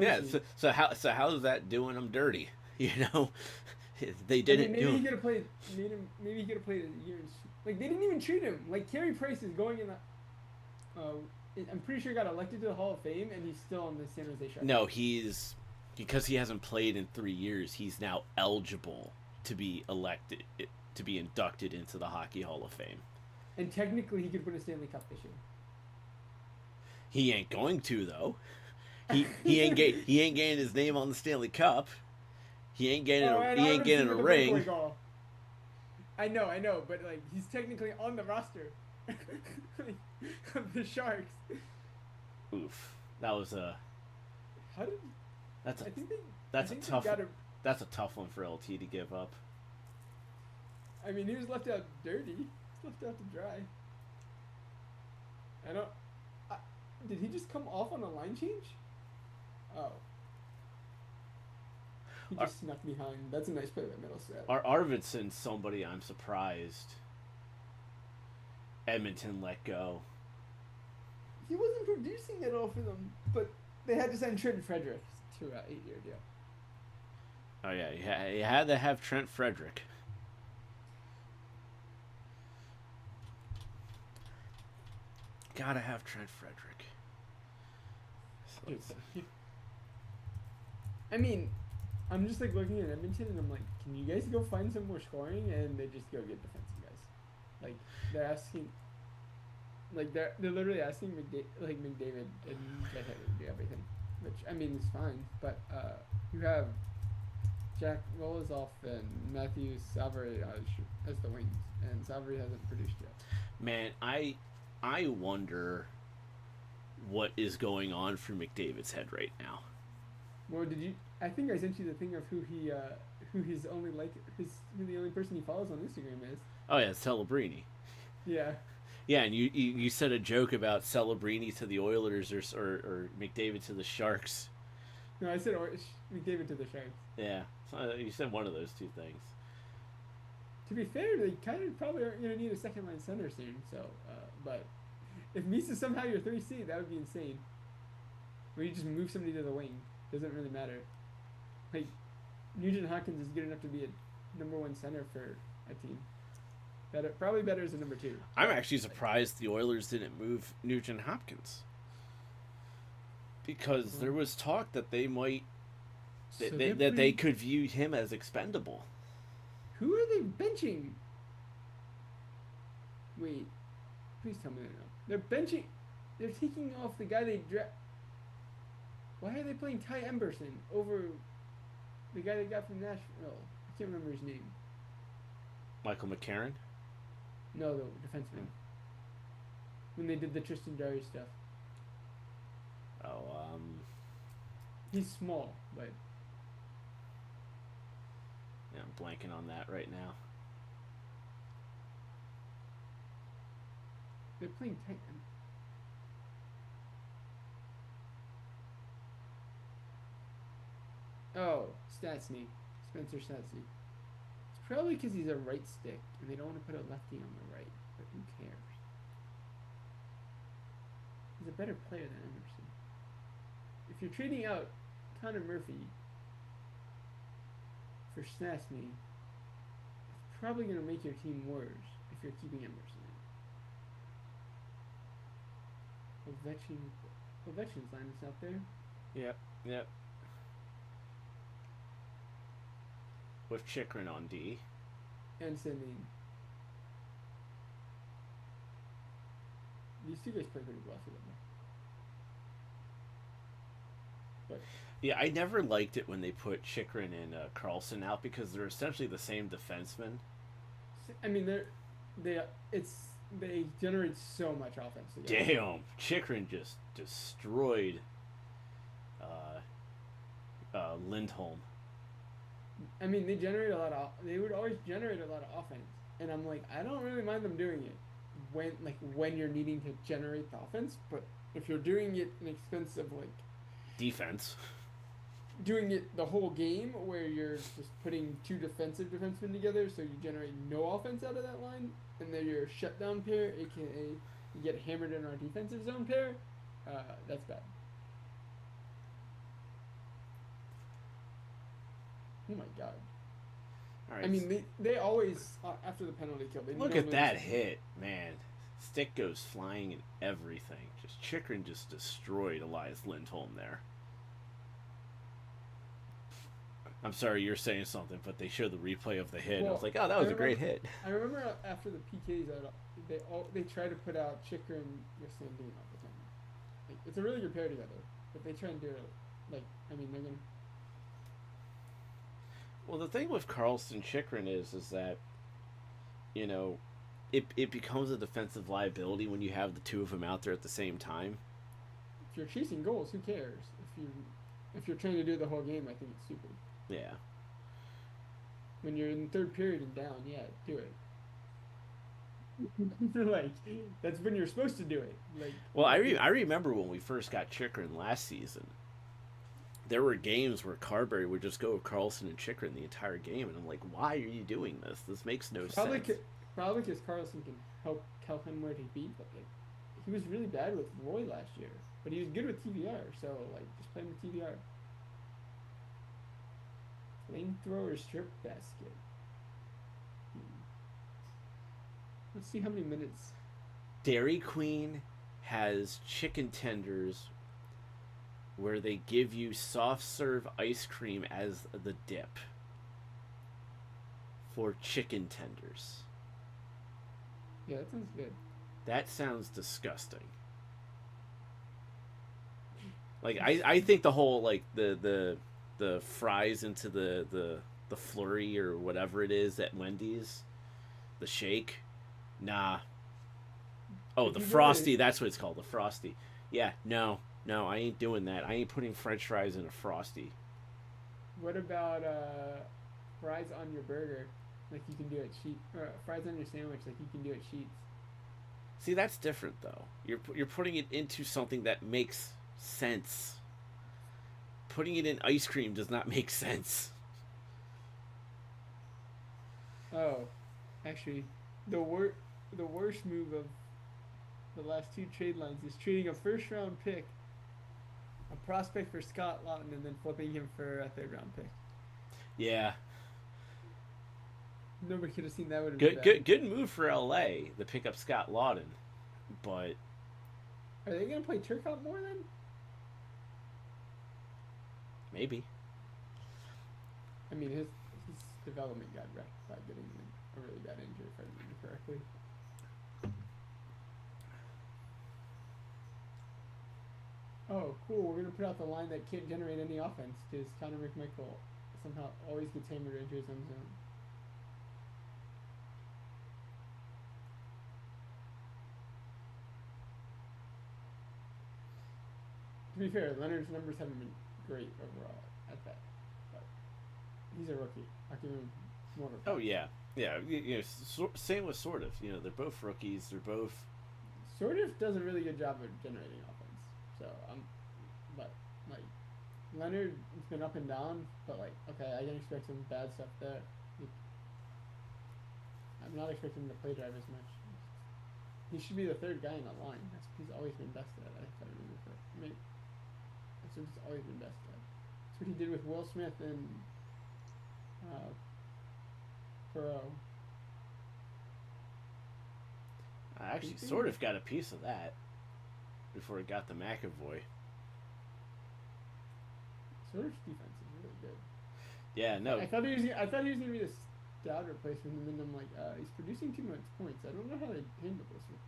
yeah. So how is that doing them dirty? They didn't. Maybe he could have played. Maybe he could have played a year. Like, they didn't even treat him. Like, Carey Price is going in the. I'm pretty sure he got elected to the Hall of Fame, and he's still on the San Jose Sharks. No, because he hasn't played in 3 years. He's now eligible to be elected, to be inducted into the Hockey Hall of Fame. And technically, he could win a Stanley Cup this year. He ain't going to, though. He ain't getting his name on the Stanley Cup. He ain't getting a ring. I know, but like, he's technically on the roster of the Sharks. Oof, that was a. How did? That's a tough one for LT to give up. I mean, he was left out dirty. He was left out to dry. Did he just come off on a line change? Oh. He just snuck behind. That's a nice play by Middlestat. Arvidsson's somebody I'm surprised Edmonton let go. He wasn't producing at all for them, but they had to sign Trent Frederick to an 8-year deal. Oh yeah, you had to have Trent Frederick. Gotta have Trent Frederick. I mean, I'm just like looking at Edmonton, and I'm like, can you guys go find some more scoring? And they just go get defensive guys. Like, they're asking, like they're literally asking McDavid and Jethead to do everything, which I mean is fine. But you have Jack Rolozoff and Matthew Savary as the wings, and Savary hasn't produced yet. Man, I wonder what is going on for McDavid's head right now. Well, I think I sent you the thing of who the only person he follows on Instagram is. Oh yeah, it's Celebrini. Yeah. Yeah, and you said a joke about Celebrini to the Oilers or McDavid to the Sharks. No, I said McDavid to the Sharks. Yeah, so you said one of those two things. To be fair, they kind of probably aren't going to need a second line center soon. So, but if Mies is somehow your 3C, that would be insane. Where you just move somebody to the wing, doesn't really matter. Like, Nugent Hopkins is good enough to be a number 1 center for a team. Probably better as a number 2. I'm actually surprised the Oilers didn't move Nugent Hopkins, because there was talk that they might they could view him as expendable. Who are they benching? Wait, please tell me they're not. They're benching. They're taking off the guy they draft. Why are they playing Ty Emberson over the guy they got from Nashville? I can't remember his name. Michael McCarron? No, the defenseman. When they did the Tristan Darius stuff. Oh, He's small, but yeah, I'm blanking on that right now. they're playing Ty. Oh, Stastny. Spencer Stastny. It's probably because he's a right stick, and they don't want to put a lefty on the right. But who cares? He's a better player than Emerson. If you're trading out Connor Murphy for Stastny, it's probably going to make your team worse if you're keeping Emerson in. Ovechkin's line is out there. Yep. With Chikrin on D. And Sedin. These two guys play pretty well together. But Yeah, I never liked it when they put Chikrin and Carlson out because they're essentially the same defenseman. I mean, they generate so much offense together. Damn, Chikrin just destroyed Lindholm. I mean, they would always generate a lot of offense, and I'm like, I don't really mind them doing it when you're needing to generate the offense, but if you're doing it in expense of like Defense. doing it the whole game where you're just putting two defensive defensemen together so you generate no offense out of that line, and then your shutdown pair, aka you get hammered in our defensive zone pair, that's bad. Oh my god. All right. I mean, they always, after the penalty kill, they look at that hit, man. Stick goes flying and everything. Just Chikrin just destroyed Elias Lindholm there. I'm sorry, you're saying something, but they showed the replay of the hit. And I was like, oh, that was a great hit. I remember after the PKs, they try to put out Chikrin with Sandin all the time. Like, it's a really good pair together, but they try and do it. Like, I mean, they're gonna. Well, the thing with Carlson Chikrin is that, you know, it becomes a defensive liability when you have the two of them out there at the same time. If you're chasing goals, who cares? If you're trying to do the whole game, I think it's stupid. Yeah. When you're in the third period and down, yeah, do it. Like, that's when you're supposed to do it. Like, well, I remember when we first got Chikrin last season. There were games where Carberry would just go with Carlson and Chikrin the entire game, and I'm like, why are you doing this? This makes no sense. Probably because Carlson can help tell him where to be. But like, he was really bad with Roy last year, but he was good with TVR. So like, just play him with TVR. Flamethrower strip basket. Let's see how many minutes. Dairy Queen has chicken tenders where they give you soft serve ice cream as the dip for chicken tenders. Yeah, that sounds good. That sounds disgusting. Like I think the whole like the fries into the flurry or whatever it is at Wendy's, the shake, nah. Oh, the Frosty, that's what it's called, the Frosty. Yeah, no, I ain't doing that. I ain't putting French fries in a Frosty. What about fries on your burger, like you can do at Sheetz, or fries on your sandwich, like you can do at Sheetz? See, that's different though. You're putting it into something that makes sense. Putting it in ice cream does not make sense. Oh, actually, the worst move of the last two trade lines is trading a first-round pick, a prospect for Scott Lawton, and then flipping him for a third-round pick. Yeah. Nobody could have seen that. Would have been bad. Good move for LA to pick up Scott Lawton, but are they gonna play Turcotte more then? Maybe. I mean, his development got wrecked by getting a really bad injury, if I remember correctly. Oh, cool. We're gonna put out the line that can't generate any offense because Connor McMichael somehow always gets hammered into his own zone. To be fair, Leonard's numbers haven't been great overall at that, but he's a rookie. I give him more of a pass. Oh yeah, yeah. Same with sort of. They're both rookies. They're both. Sort of does a really good job of generating offense. So but like Leonard, it's been up and down. But like, okay, I can expect some bad stuff there. I'm not expecting him to play drive as much. He should be the third guy in the line. He's always been best at. If I remember correctly. That's what he's always been best at. That's what he did with Will Smith and Perot. I actually sort of got a piece of that before it got to McAvoy. Sort of defense is really good. Yeah, no. I thought he was gonna be the stout replacement, and then I'm like, he's producing too much points. I don't know how they handle this one.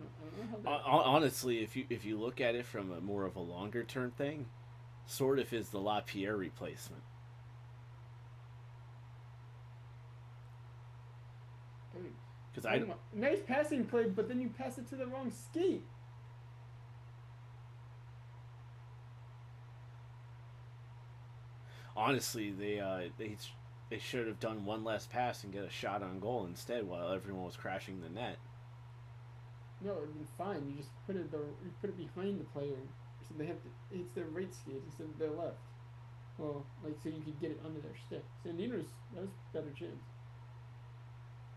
I don't know how Honestly, if you look at it from a more of a longer term thing, sort of is the LaPierre replacement. Because nice passing play, but then you pass it to the wrong skate. honestly they should have done one less pass and get a shot on goal instead while everyone was crashing the net. No, it would have been fine. You just put it behind the player, so they have to. It's their right skate instead of their left. Well, like so you could get it under their stick. Sandino's that was a better chance.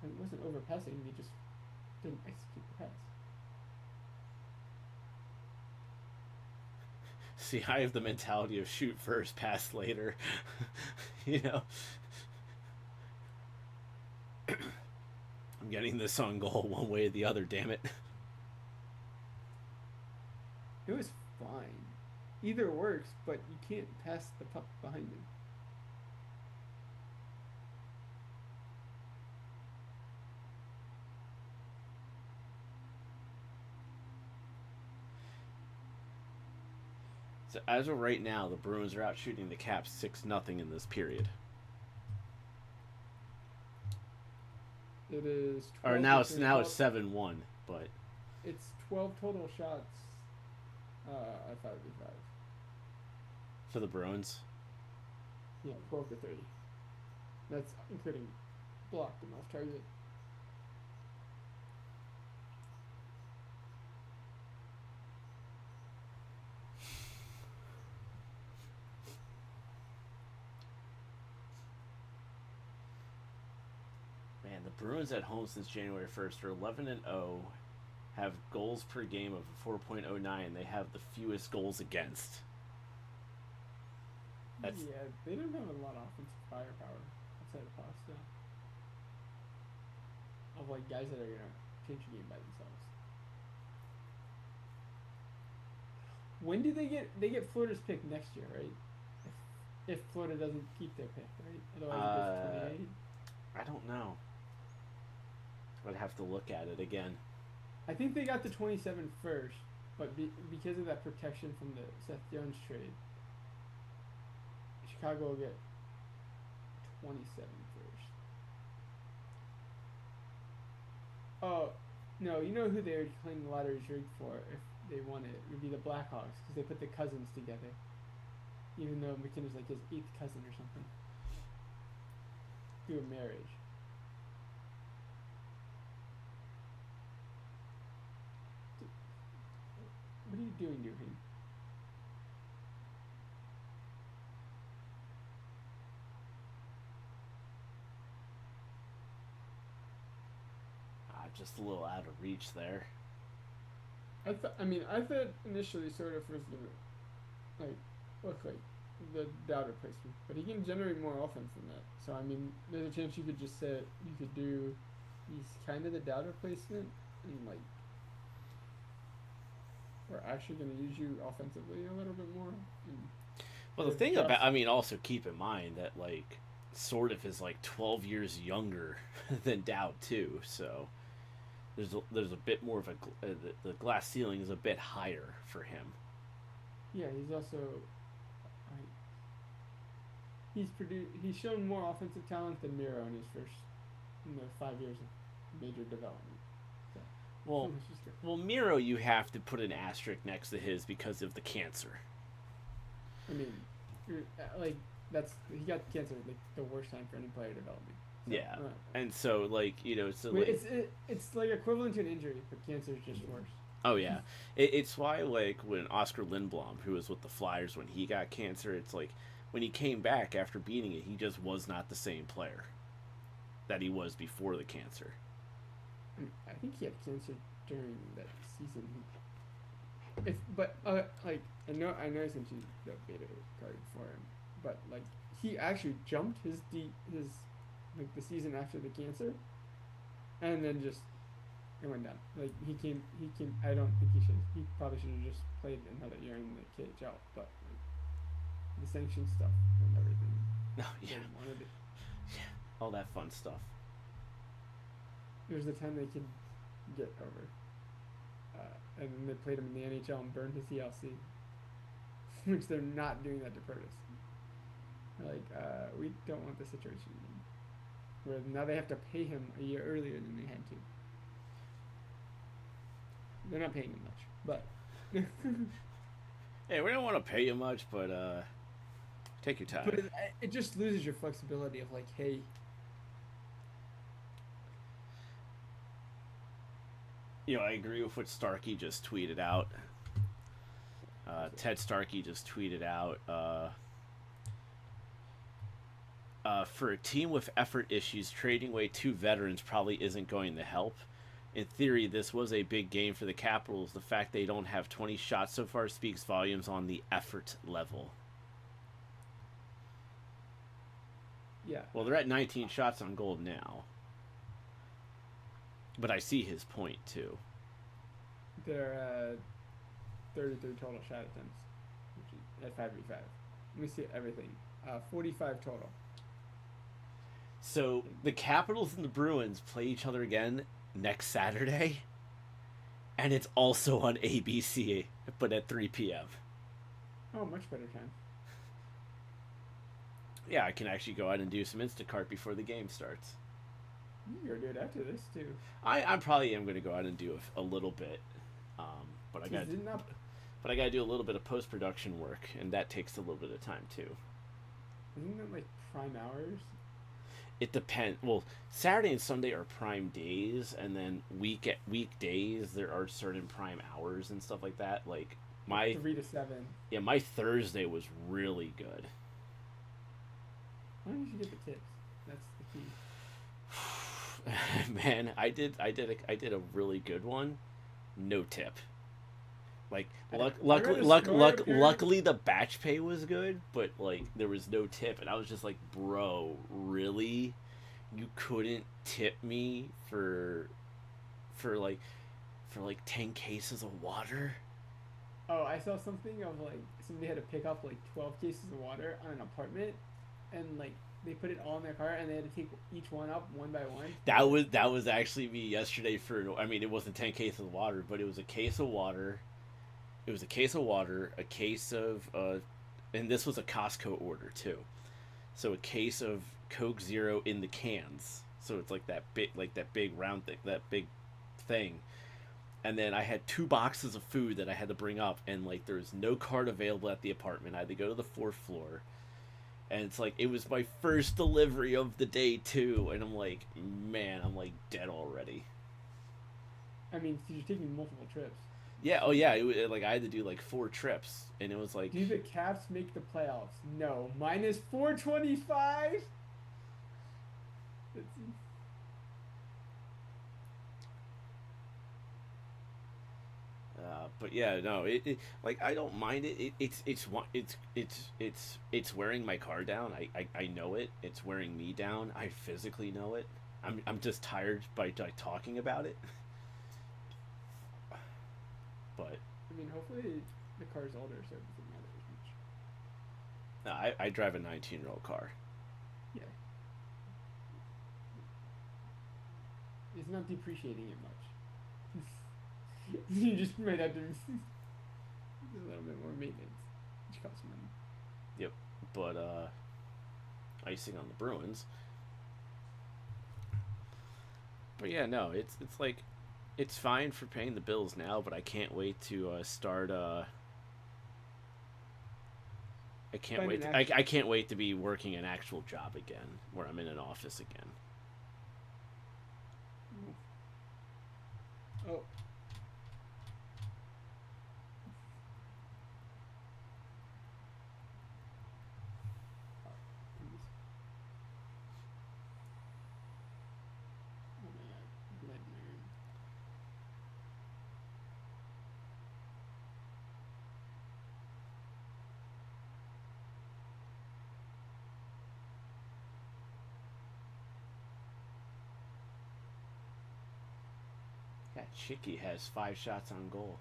And it wasn't overpassing. They just didn't execute the pass. See, I have the mentality of shoot first, pass later. I'm getting this on goal one way or the other, damn it. It was fine. Either works, but you can't pass the puck behind him. So as of right now, the Bruins are out shooting the Caps 6-0 in this period. It is 12 or now it's 7-1, but it's 12 total shots at 5v5. For the Bruins? Yeah, 12 to 30. That's including blocked and off target. Man, the Bruins at home since January 1st are 11-0, have goals per game of 4.09. They have the fewest goals against. Yeah, they don't have a lot of offensive firepower outside of Pasta. Of like guys that are gonna change the game by themselves. When do they get Florida's pick next year, right? If Florida doesn't keep their pick, right? Otherwise it goes to 28. I don't know. I'd have to look at it again. I think they got the 27 first, but because of that protection from the Seth Jones trade, Chicago will get 27 first. Oh, no, you know who they would claim the lottery's rigged for if they won it? It would be the Blackhawks, because they put the cousins together. Even though McKinnon is like his 8th cousin or something. Through a marriage. What are you doing, Duhane? Just a little out of reach there. I thought initially sort of was the look like the Dowd replacement, but he can generate more offense than that. So I mean, there's a chance you could just say you could do. He's kind of the Dowd replacement, and like we're actually going to use you offensively a little bit more. Well, the thing about, also keep in mind that like sort of is like 12 years younger than Dowd too, so. there's a bit more of the glass ceiling is a bit higher for him. Yeah, he's also he's shown more offensive talent than Miro in his first 5 years of major development. So, Well, it's just good. well, Miro, you have to put an asterisk next to his because of the cancer. I mean, like he got cancer like the worst time for any player developing. So, Yeah, and so like so but like it's like equivalent to an injury, but cancer is just worse. oh yeah, it's why like when Oscar Lindblom, who was with the Flyers when he got cancer, it's like when he came back after beating it, he just was not the same player that he was before the cancer. I think he had cancer during that season. Like I know I sent you the beta card for him, but like he actually jumped his like the season after the cancer, and then just it went down. Like he came. I don't think he probably should have just played another year in the KHL, but like, the sanction stuff and everything. Oh yeah, Didn't wanted it. yeah, all that fun stuff. It was the time they could get over. And then they played him in the NHL and burned his ELC, which they're not doing that to Curtis. They're like, we don't want this situation again. Where now they have to pay him a year earlier than they had to. They're not paying him much, but Hey, we don't want to pay you much, but take your time. but it just loses your flexibility of like, hey, I agree with what Starkey just tweeted out. Ted Starkey just tweeted out, for a team with effort issues, trading away 2 veterans probably isn't going to help. In theory, this was a big game for the Capitals. The fact they don't have 20 shots so far speaks volumes on the effort level. yeah. Well, they're at 19 shots on goal now. But I see his point, too. They're 33 total shot attempts, which is at 5v5. Let me see everything. 45 total. So, the Capitals and the Bruins play each other again next Saturday. And it's also on ABC, but at 3 p.m. Oh, much better time. Yeah, I can actually go out and do some Instacart before the game starts. You can go do it after this, too. I probably am going to go out and do a little bit. But I got to do a little bit of post-production work, and that takes a little bit of time, too. Isn't that like prime hours? It depends. Well, Saturday and Sunday are prime days, and then weekdays there are certain prime hours and stuff like that. Like my 3 to 7. Yeah, my Thursday was really good. Why don't you get the tips? That's the key. Man, I did a really good one. No tip. Like luckily the batch pay was good, but like there was no tip, and I was just like, bro, really? You couldn't tip me for 10 cases of water? Oh, I saw something of like somebody had to pick up like 12 cases of water on an apartment, and like they put it all in their car, and they had to take each one up one by one. That was actually me yesterday. It wasn't 10 cases of water, but it was a case of water. It was a case of water, a case of, and this was a Costco order too. So a case of Coke Zero in the cans. So it's like that big round thing, that big thing. And then I had 2 boxes of food that I had to bring up, and like there was no cart available at the apartment. I had to go to the 4th floor. And it's like, it was my first delivery of the day too. And I'm like, man, I'm like dead already. I mean, you're taking multiple trips. Yeah, oh yeah, like I had to do like 4 trips, and it was like... Do the Caps make the playoffs? No. Minus 425? But yeah, no, it like I don't mind it. It's wearing my car down. I know it. It's wearing me down. I physically know it. I'm just tired by talking about it. But I mean, hopefully the car's older, so it doesn't matter as much. I drive a 19-year-old car. Yeah. It's not depreciating it much. You just might have to do a little bit more maintenance, which costs money. Yep. But icing on the Bruins. But yeah, no, it's like it's fine for paying the bills now, but I can't wait to start. I can't Find wait. an I can't wait to be working an actual job again, where I'm in an office again. Oh. Oh my god, nightmare. Yeah, Chicky has 5 shots on goal.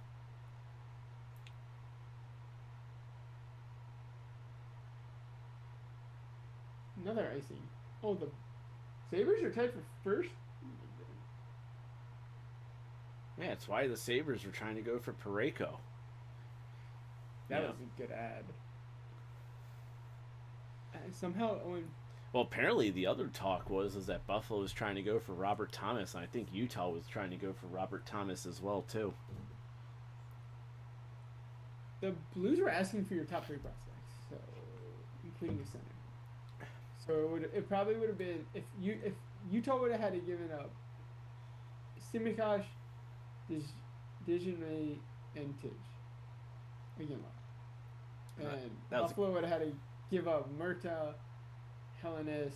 Another icing. Oh, the Sabres are tied for first? Yeah, that's why the Sabres were trying to go for Pareko. That Yeah. was a good ad. Somehow, when Well, apparently the other talk was that Buffalo was trying to go for Robert Thomas, and I think Utah was trying to go for Robert Thomas as well too. the Blues were asking for your top 3 prospects, so including the center. So it probably would have been if Utah would have had to given up Simikash, Dejanay, and Tidge. Again, and that was Buffalo would have had to give up Murta, Hellenis,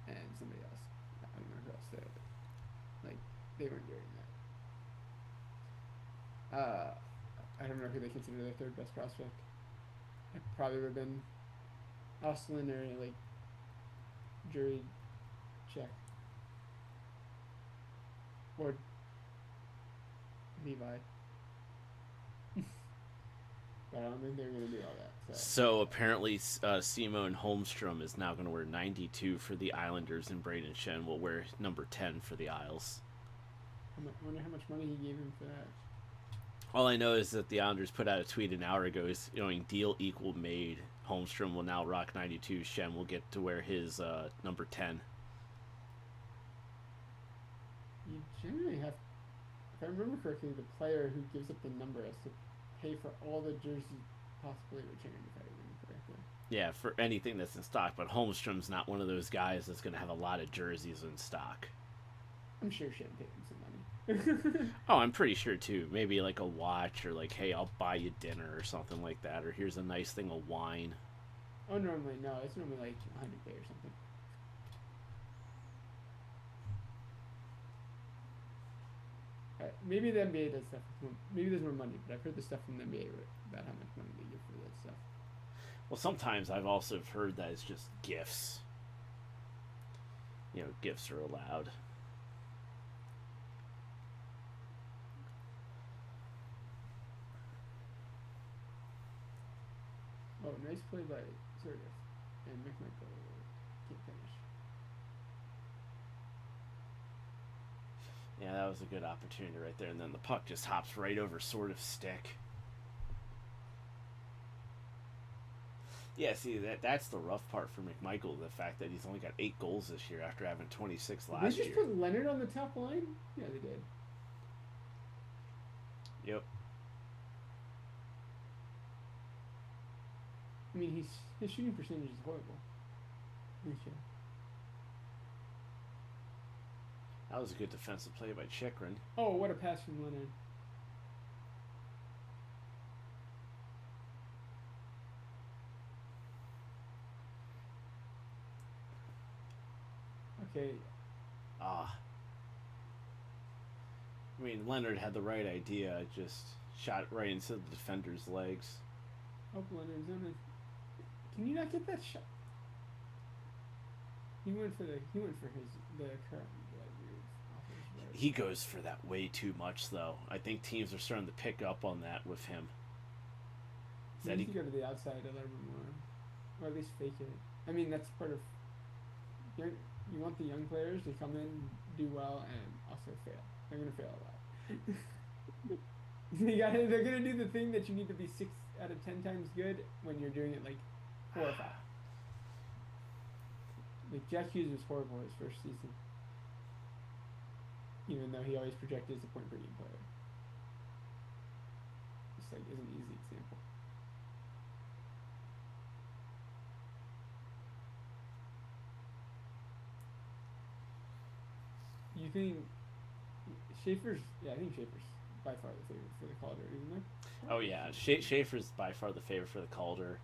and somebody else. I don't know who else they were. Like, they weren't doing that. I don't know who they consider their 3rd best prospect. It probably would have been Oslin or, like, Jury Check. Or Levi. But I don't think they're going to do all that. So apparently, Simone Holmstrom is now going to wear 92 for the Islanders, and Braden Shen will wear number 10 for the Isles. I wonder how much money he gave him for that. All I know is that the Islanders put out a tweet an hour ago showing deal equal made. Holmstrom will now rock 92. Shen will get to wear his number 10. You generally have, if I remember correctly, the player who gives up the number has to pay for all the jerseys possibly returned, if I remember correctly. Yeah, for anything that's in stock, but Holmstrom's not one of those guys that's going to have a lot of jerseys in stock. I'm sure Shen paid him some money. Oh, I'm pretty sure too. Maybe like a watch, or like, hey, I'll buy you dinner or something like that, or here's a nice thing of wine. Oh, normally, no. It's normally like $100K or something. Maybe the NBA does stuff. Maybe there's more money, but I've heard the stuff from the NBA about how much money they give for that stuff. Well, sometimes I've also heard that it's just gifts. You know, gifts are allowed. Oh, nice play by Sergis. And McMichael can't finish. Yeah, that was a good opportunity right there. And then the puck just hops right over sort of stick. Yeah, see, that's the rough part for McMichael, the fact that he's only got 8 goals this year after having 26 last year. Did they just put Leonard on the top line? Yeah, they did. Yep. I mean, his shooting percentage is horrible. That was a good defensive play by Chikrin. Oh, what a pass from Leonard. Okay. I mean, Leonard had the right idea, just shot it right into the defender's legs. Oh, Leonard's on it. Can you not get that shot? He went for the current. He goes for that way too much, though. I think teams are starting to pick up on that with him. You need to go to the outside a little bit more, or at least fake it. I mean, that's part of. You want the young players to come in, do well, and also fail. They're gonna fail a lot. They're gonna do the thing that you need to be 6 out of 10 times good when you're doing it like 4 or 5. Like Jack Hughes was horrible his first season, even though he always projected as a point per game player. Just like is an easy example. You think Schaefer's? Yeah, I think Schaefer's by far the favorite for the Calder, isn't there? Oh yeah, Schaefer's by far the favorite for the Calder.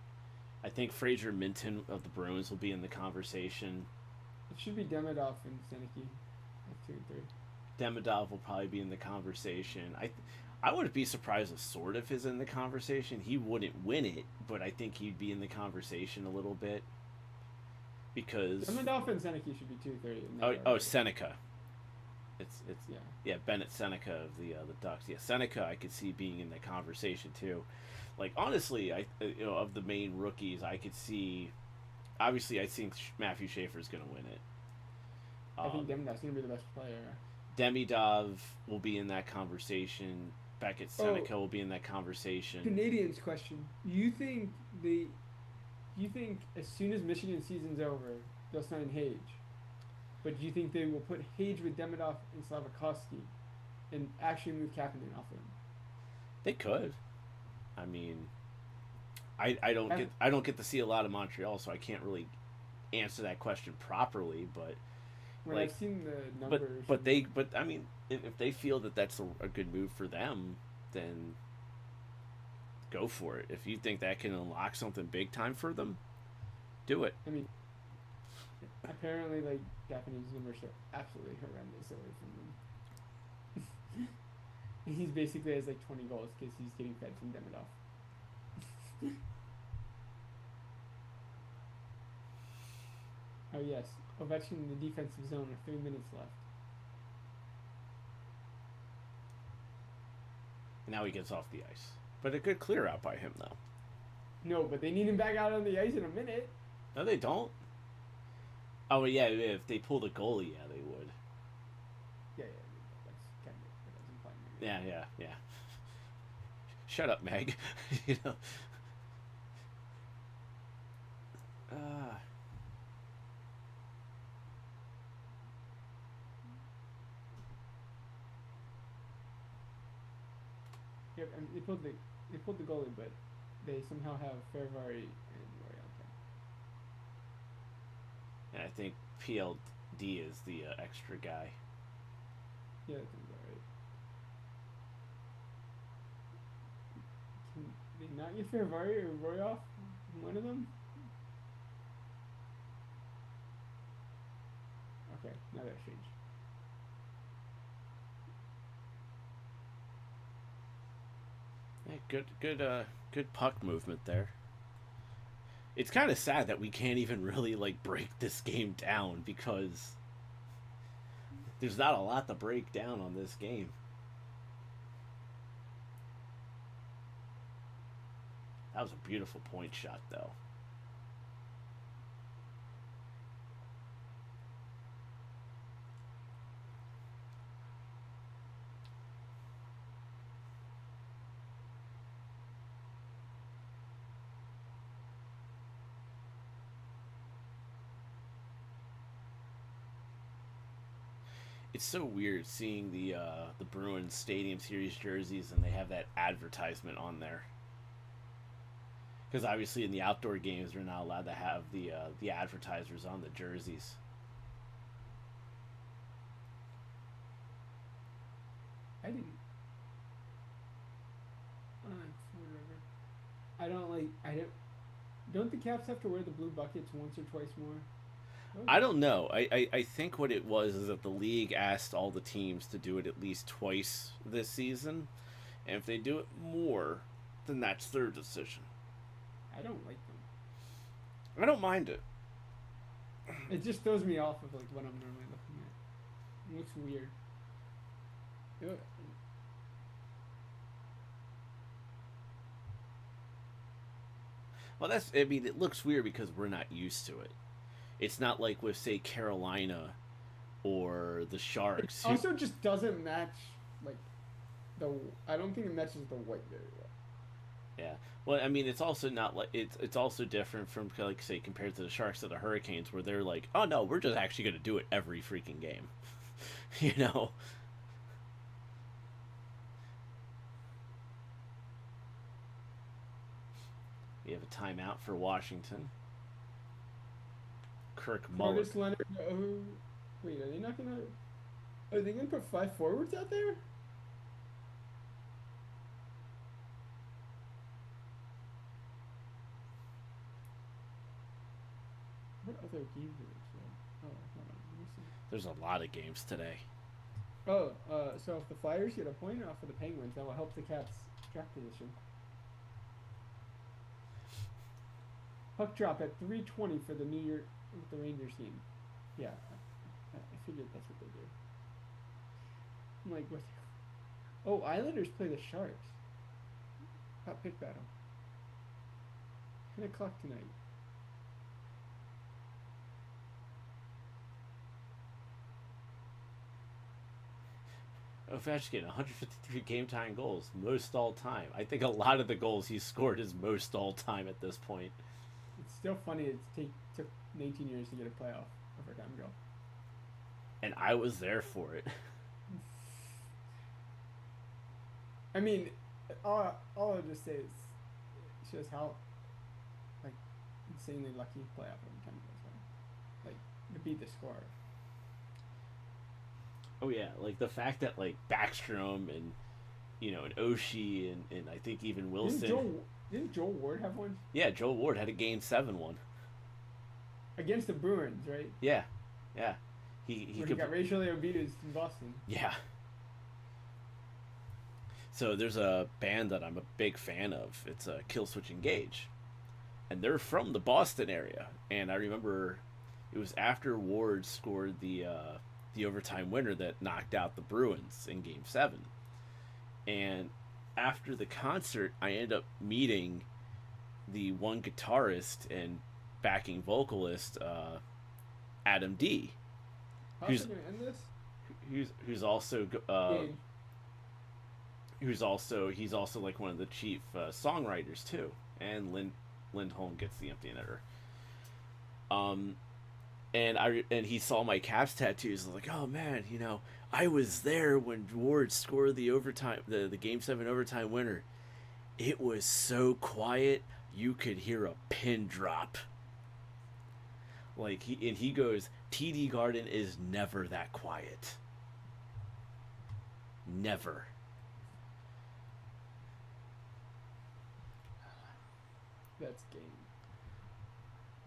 I think Fraser Minton of the Bruins will be in the conversation. It should be Demidov and Seneke at 2 and 3. Demidov will probably be in the conversation. I wouldn't be surprised if Sordiff is in the conversation. He wouldn't win it, but I think he'd be in the conversation a little bit because Demidov and Seneke should be 2 3. oh Seneca. It's yeah. Bennett Seneca of the Ducks. Yeah, Seneca I could see being in the conversation too. Like honestly, of the main rookies, I could see. Obviously, I think Matthew Schaefer's going to win it. I think Demidov's going to be the best player. Demidov will be in that conversation. Beckett Seneca will be in that conversation. Canadians question: You think as soon as Michigan season's over, they'll sign Hage? But do you think they will put Hage with Demidov and Slavakovsky and actually move Kapanen off of him? They could. I mean, I don't get to see a lot of Montreal, so I can't really answer that question properly. But when I've seen the numbers, but I mean, if they feel that that's a good move for them, then go for it. If you think that can unlock something big time for them, do it. I mean, apparently, like Japanese numbers are absolutely horrendous away from them. He's basically has like 20 goals because he's getting fed from Demidov. Oh yes, Ovechkin in the defensive zone with 3 minutes left. Now he gets off the ice, but a good clear out by him though. No, but they need him back out on the ice in a minute. No, they don't. Oh yeah, if they pull the goalie, yeah, they would. Yeah, that's kind of that doesn't apply. Yeah. Shut up, Meg. You know. Yep, and they pulled the goalie, but they somehow have Ferrari and Morialta. And I think PLD is the extra guy. Yeah, that sounds alright. Can they not get Ferrari or Royoff? One of them? Okay, now that's changed. Yeah, good puck movement there. It's kind of sad that we can't even really like break this game down because there's not a lot to break down on this game. That was a beautiful point shot, though. It's so weird seeing the Bruins Stadium Series jerseys and they have that advertisement on there. Because obviously in the outdoor games we're not allowed to have the advertisers on the jerseys. I didn't. Whatever. I don't. Don't the Caps have to wear the blue buckets once or twice more? I don't know. I think what it was is that the league asked all the teams to do it at least twice this season. And if they do it more, then that's their decision. I don't like them. I don't mind it. It just throws me off of like what I'm normally looking at. It looks weird. Ugh. Well, it looks weird because we're not used to it. It's not like with, say, Carolina or the Sharks. Also, just doesn't match like the. I don't think it matches the white very well. Yeah. Well, I mean, it's also not like it's also different from like say compared to the Sharks or the Hurricanes, where they're like, oh no, we're just actually going to do it every freaking game, you know. We have a timeout for Washington. Kirk Muller. Curtis Leonard. Oh, wait, are they not gonna? Are they gonna put 5 forwards out there? What other games are there? Oh, hold on. Let me see. There's a lot of games today. Oh, so if the Flyers get a point off of the Penguins, that will help the Caps' draft position. Puck drop at 3:20 for the the Rangers game. Yeah, I figured that's what they do. I'm like, what? Oh, Islanders play the Sharks. Hot pick battle. 10 o'clock tonight. Ovechkin, 153 game time goals, most all time. I think a lot of the goals he scored is most all time at this point. It's still funny. Took 19 years to get a playoff overtime goal. And I was there for it. I mean, all I'll just say is it shows how like insanely lucky playoff overtime goals are. Like to beat the score. Oh yeah, like the fact that like Backstrom and and Oshie and I think even Wilson. Didn't Joel Ward have one? Yeah, Joel Ward had a Game 7 one against the Bruins, right? Yeah, yeah. He got racially abused in Boston. Yeah. So there's a band that I'm a big fan of. It's a Killswitch Engage, and they're from the Boston area. And I remember it was after Ward scored the overtime winner that knocked out the Bruins in Game 7. And after the concert, I ended up meeting the one guitarist and backing vocalist, Adam D. How's it gonna end this? Who's also he's also like one of the chief songwriters too, and Lindholm gets the empty netter. And he saw my Caps tattoos. I was like, oh man, I was there when Ward scored the overtime, the Game 7 overtime winner. It was so quiet you could hear a pin drop. Like he goes, TD Garden is never that quiet. Never. That's game.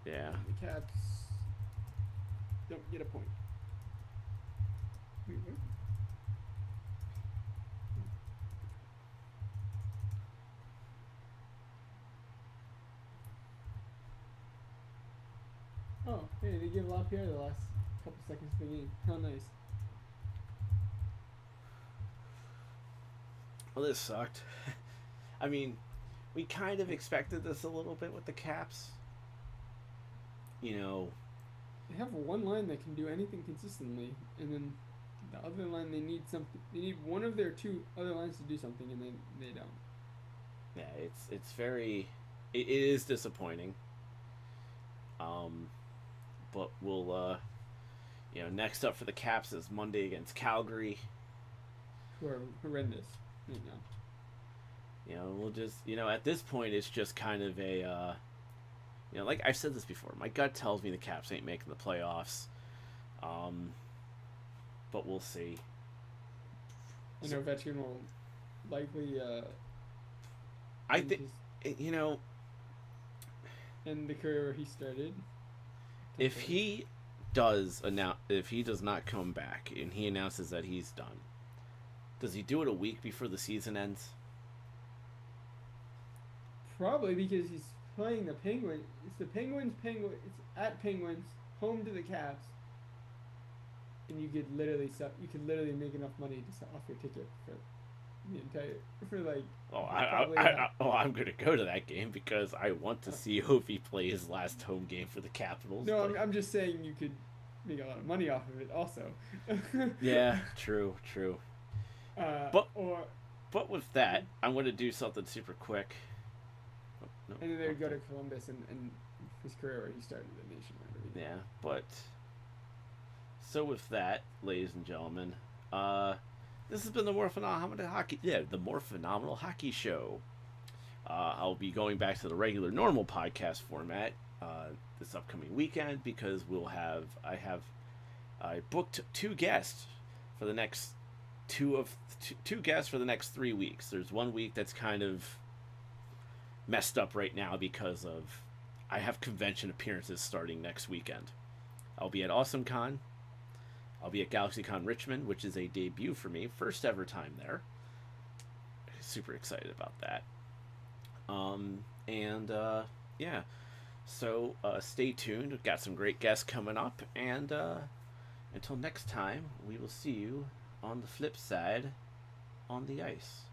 Yeah. The Caps don't get a point. Wait, what? Oh, hey, they give LaPierre the last couple seconds of the game. How nice. Well, this sucked. I mean, we kind of expected this a little bit with the Caps. They have one line that can do anything consistently, and then the other line they need something. They need one of their two other lines to do something, and then they don't. Yeah, it's very, it is disappointing. But we'll, next up for the Caps is Monday against Calgary. Who are horrendous right now. We'll just, at this point it's just kind of a, like I've said this before, my gut tells me the Caps ain't making the playoffs. But we'll see. And Ovechkin will likely, I think, end the career where he started. If he does not come back and he announces that he's done, does he do it a week before the season ends? Probably, because he's playing the Penguins. It's the Penguins. It's at Penguins, home to the Caps, and you could literally make enough money to sell off your ticket for the entire I'm gonna go to that game because I want to see Ovi play his last home game for the Capitals. No, I'm just saying you could make a lot of money off of it also. Yeah, true. uh, But or but with that, I'm going to do something super quick. Oh, no, and then they would go okay. to Columbus and his career where he started the Nationwide Arena. Yeah, but so with that, ladies and gentlemen, this has been the the Morphinominal Hockey Show. I'll be going back to the regular normal podcast format this upcoming weekend because I booked two guests for the next two guests for the next 3 weeks. There's 1 week that's kind of messed up right now because of I have convention appearances starting next weekend. I'll be at AwesomeCon. I'll be at GalaxyCon Richmond, which is a debut for me, first ever time there. Super excited about that. Yeah, so stay tuned. We've got some great guests coming up, and until next time, we will see you on the flip side on the ice.